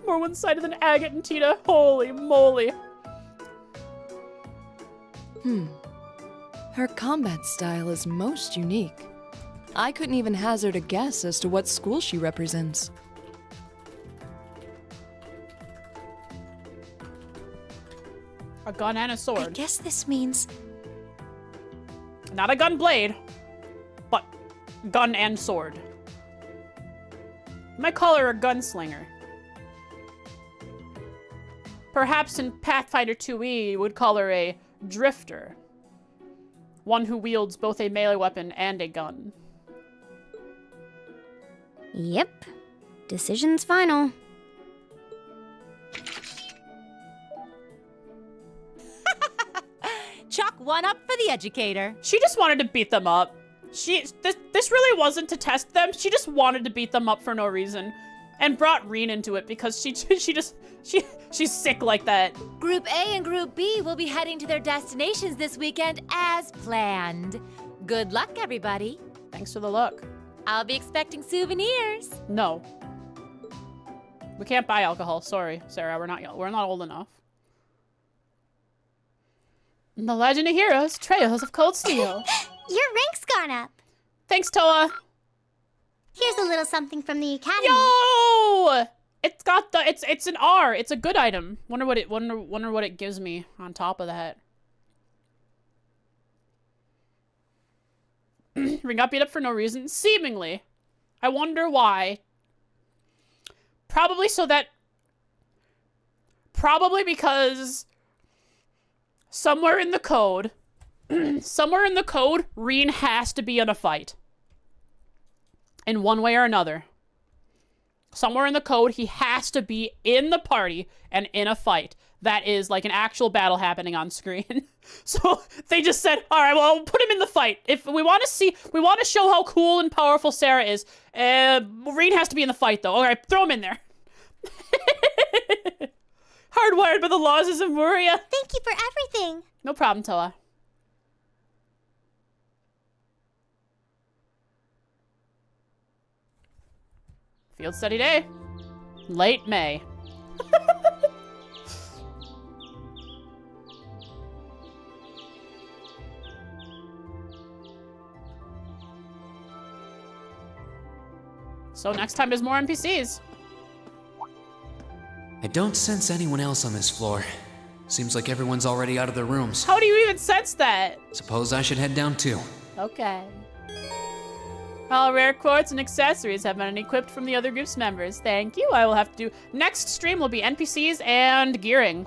More one-sided than Agate and Tina. Holy moly. Her combat style is most unique. I couldn't even hazard a guess as to what school she represents. A gun and a sword. I guess this means... Not a gun blade, but gun and sword. You might call her a gunslinger. Perhaps in Pathfinder 2e, you would call her a drifter. One who wields both a melee weapon and a gun. Yep. Decision's final. Chalk one up for the educator. She just wanted to beat them up. This really wasn't to test them. She just wanted to beat them up for no reason. And brought Reen into it because she's sick like that. Group A and Group B will be heading to their destinations this weekend as planned. Good luck, everybody. Thanks for the luck. I'll be expecting souvenirs. No. We can't buy alcohol. Sorry, Sarah. We're not old enough. The Legend of Heroes, Trails of Cold Steel. Your rank's gone up. Thanks, Toa. Here's a little something from the academy. Yo! It's got the it's an R. It's a good item. Wonder what it gives me on top of that. Ring got beat up for no reason, seemingly. I wonder why. Probably because somewhere in the code, Reen has to be in a fight. In one way or another. Somewhere in the code, he has to be in the party and in a fight. That is like an actual battle happening on screen. So they just said, all right, well, put him in the fight. If we want to show how cool and powerful Sarah is, Reen has to be in the fight though. All right, throw him in there. Hardwired by the laws of Zamuria. Thank you for everything. No problem, Toa. Field study day. Late May. So next time there's more NPCs. I don't sense anyone else on this floor. Seems like everyone's already out of their rooms. How do you even sense that? Suppose I should head down too. Okay. All rare quartz and accessories have been equipped from the other group's members. Thank you. I will have to do... Next stream will be NPCs and gearing.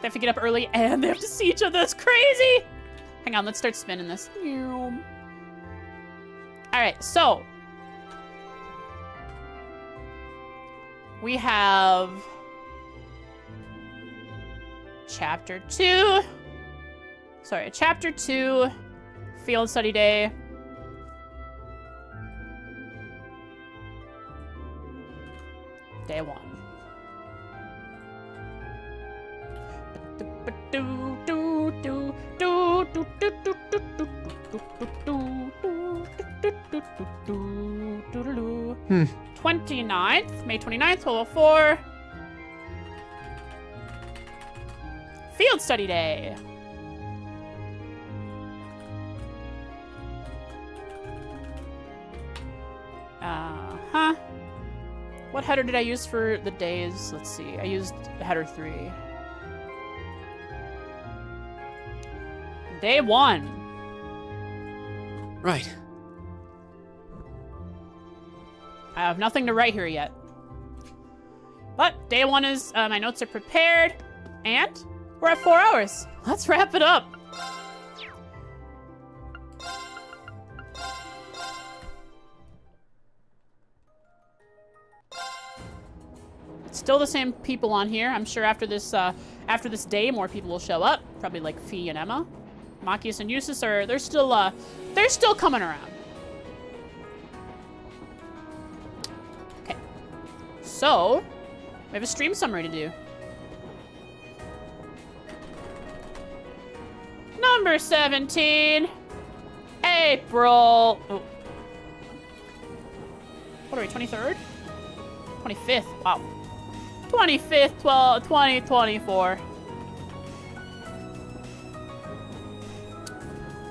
They have to get up early and they have to see each other. That's crazy. Hang on, let's start spinning this. All right, so... we have... Chapter 2... Sorry, Chapter 2, Field Study Day. Day 1. Hmm. 29th, May 29th, 1204. Field Study Day. Uh-huh. What header did I use for the days? Let's see. I used header 3. Day 1. Right. I have nothing to write here yet. But day 1 is, my notes are prepared. And we're at 4 hours. Let's wrap it up. Still the same people on here. I'm sure after this day, more people will show up. Probably like Fee and Emma. Machias and Eustace are, they're still coming around. Okay. So, we have a stream summary to do. Number 17, April. Oh. What are we, 23rd? 25th, wow. 25th, 2024.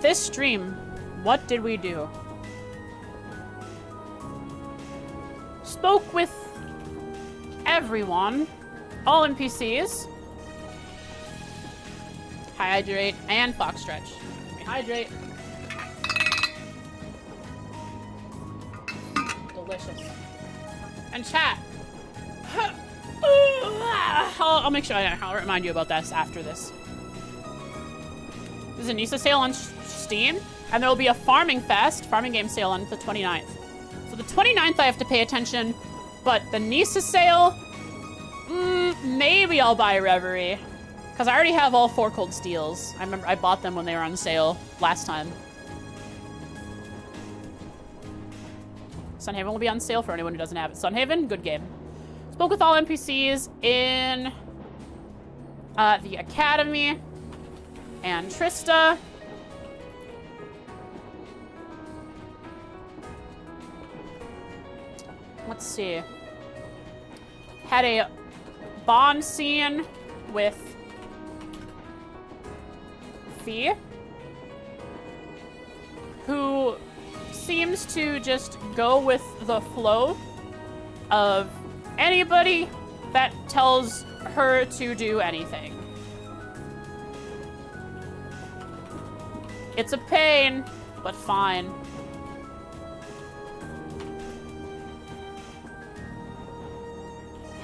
This stream, what did we do? Spoke with everyone, all NPCs. Hydrate and fox stretch. Hydrate. Delicious. And chat. I'll make sure I'll remind you about this after this. There's a Nisa sale on Steam, and there will be a farming game sale on the 29th. So the 29th I have to pay attention, but the Nisa sale, maybe I'll buy Reverie. Because I already have all 4 Cold Steels. I remember I bought them when they were on sale last time. Sunhaven will be on sale for anyone who doesn't have it. Sunhaven, good game. Spoke with all NPCs in the Academy and Trista. Let's see. Had a bond scene with Fee, who seems to just go with the flow of anybody that tells her to do anything. It's a pain, but fine.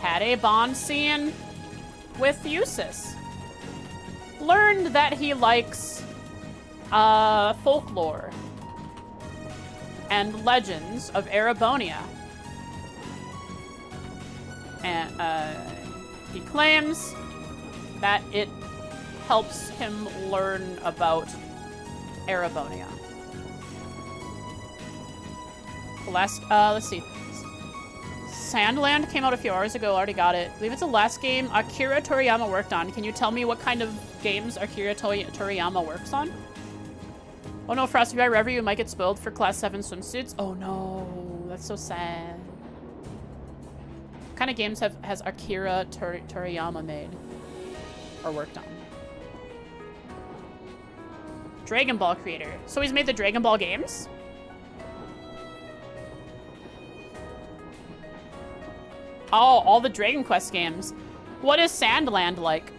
Had a bond scene with Eustace. Learned that he likes folklore and legends of Erebonia. And he claims that it helps him learn about Erebonia. The last, let's see. Sandland came out a few hours ago, already got it. I believe it's the last game Akira Toriyama worked on. Can you tell me what kind of games Akira Toriyama works on? Oh no, Frosty by Reverie, you might get spoiled for Class 7 swimsuits. Oh no, that's so sad. What kind of games has Akira Toriyama made? Or worked on? Dragon Ball creator. So he's made the Dragon Ball games? Oh, all the Dragon Quest games. What is Sandland like?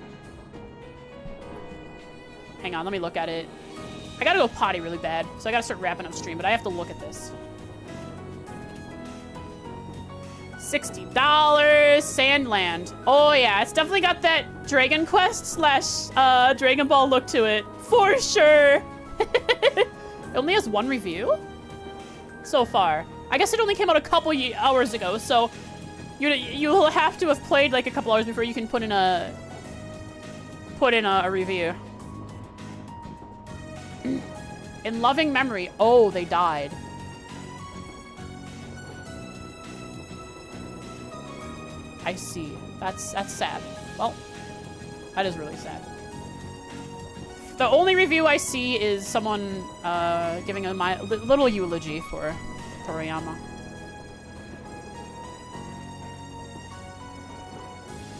Hang on, let me look at it. I gotta go potty really bad, so I gotta start wrapping up stream, but I have to look at this. $60, Sandland. Oh yeah, it's definitely got that Dragon Quest / Dragon Ball look to it, for sure. It only has 1 review so far. I guess it only came out a couple hours ago, so you'll have to have played like a couple hours before you can put in a review. In loving memory. Oh, they died. I see. That's sad. Well, that is really sad. The only review I see is someone giving a little eulogy for Toriyama.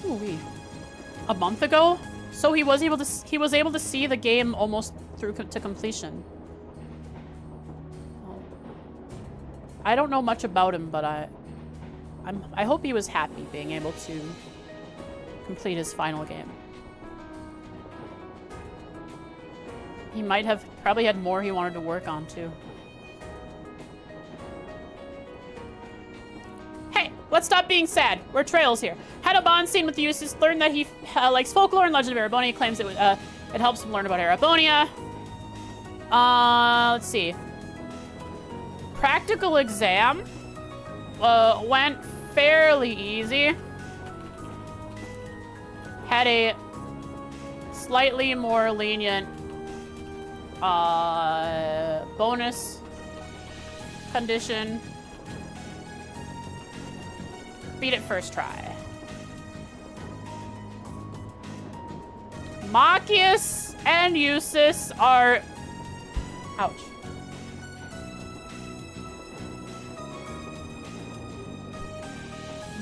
Ooh-wee. A month ago? So he was able to see the game almost through to completion. Well, I don't know much about him, but I hope he was happy being able to complete his final game. He might have probably had more he wanted to work on too. Hey, let's stop being sad. We're trails here. Had a bond scene with Eustace, learned that he likes folklore and legend of Erebonia, claims it helps him learn about Erebonia. Let's see. Practical exam went fairly easy. Had a slightly more lenient bonus condition. Beat it first try. Machias and Eustace are... Ouch.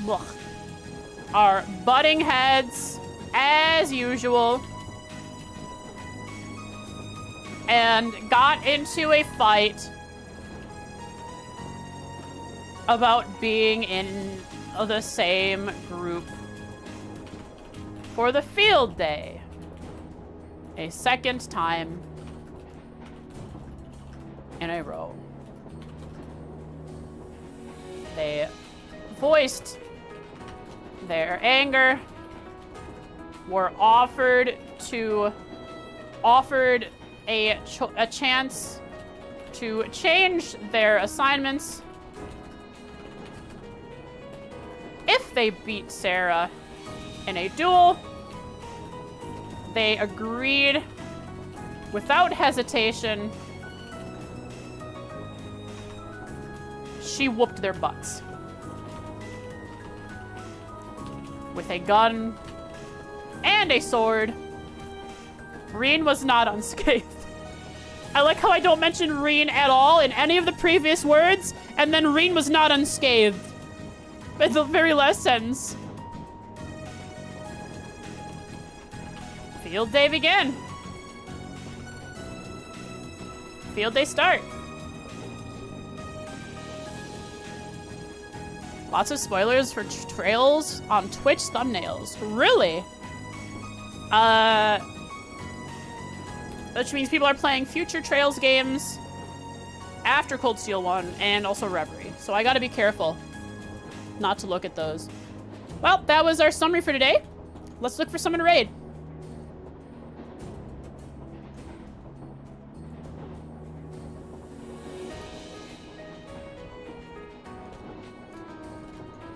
Blech. Are butting heads as usual. And got into a fight about being in the same group for the field day. A second time in a row. They voiced their anger, were offered a chance to change their assignments if they beat Sarah in a duel. They agreed without hesitation. She whooped their butts with a gun and a sword. Reen was not unscathed. I like how I don't mention Reen at all in any of the previous words, and then Reen was not unscathed at the very last sentence. Field day begin. Field day start. Lots of spoilers for trails on Twitch thumbnails. Really? Which means people are playing future Trails games after Cold Steel 1 and also Reverie. So I gotta be careful not to look at those. Well, that was our summary for today. Let's look for someone to raid.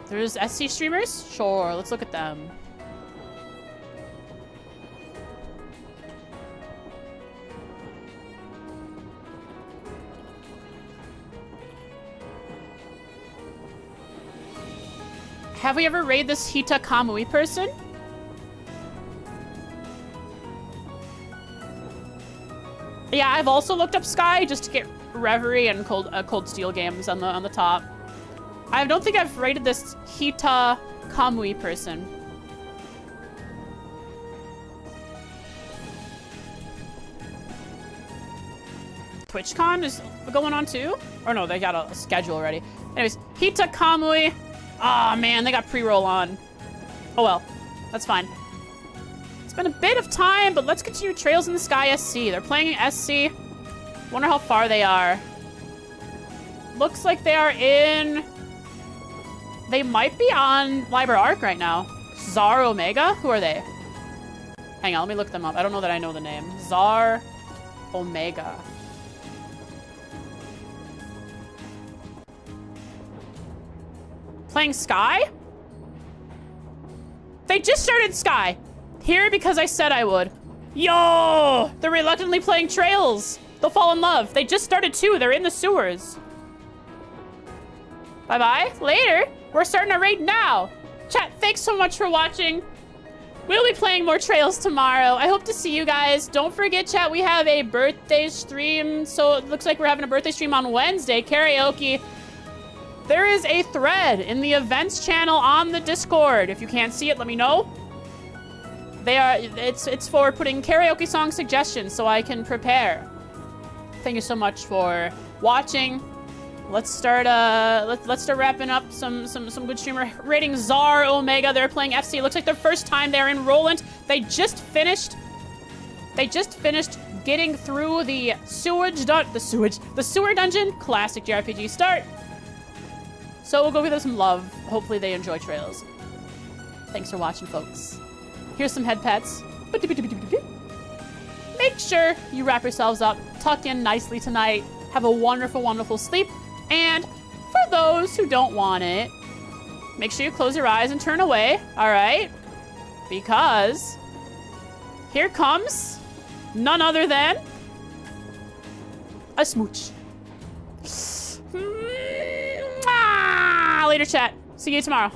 There's SC streamers? Sure, let's look at them. Have we ever raided this Hita Kamui person? Yeah, I've also looked up Sky just to get Reverie and Cold Steel games on the top. I don't think I've rated this Hita Kamui person. TwitchCon is going on too? Or no, they got a schedule already. Anyways, Hita Kamui. Aw, man, they got pre-roll on. Oh well, that's fine. It's been a bit of time, but let's continue Trails in the Sky SC. They're playing SC. Wonder how far they are. Looks like they are in... They might be on Liber Arc right now. Zar Omega? Who are they? Hang on, let me look them up. I don't know that I know the name. Zar Omega. Playing Sky? They just started Sky. Here because I said I would. Yo! They're reluctantly playing Trails. They'll fall in love. They just started too. They're in the sewers. Bye-bye. Later. We're starting a raid now. Chat, thanks so much for watching. We'll be playing more Trails tomorrow. I hope to see you guys. Don't forget, chat, we have a birthday stream. So it looks like we're having a birthday stream on Wednesday. Karaoke. There is a thread in the events channel on the Discord. If you can't see it, let me know. It's for putting karaoke song suggestions so I can prepare. Thank you so much for watching. Let's start wrapping up some good streamer rating. Zar Omega, they're playing FC. It looks like their first time they're in Roland. They just finished getting through the sewer dungeon. Classic JRPG start. So we'll go give them some love. Hopefully they enjoy Trails. Thanks for watching, folks. Here's some head pets. Make sure you wrap yourselves up, tuck in nicely tonight. Have a wonderful, wonderful sleep. And for those who don't want it, make sure you close your eyes and turn away, all right? Because here comes none other than a smooch. Later, chat. See you tomorrow.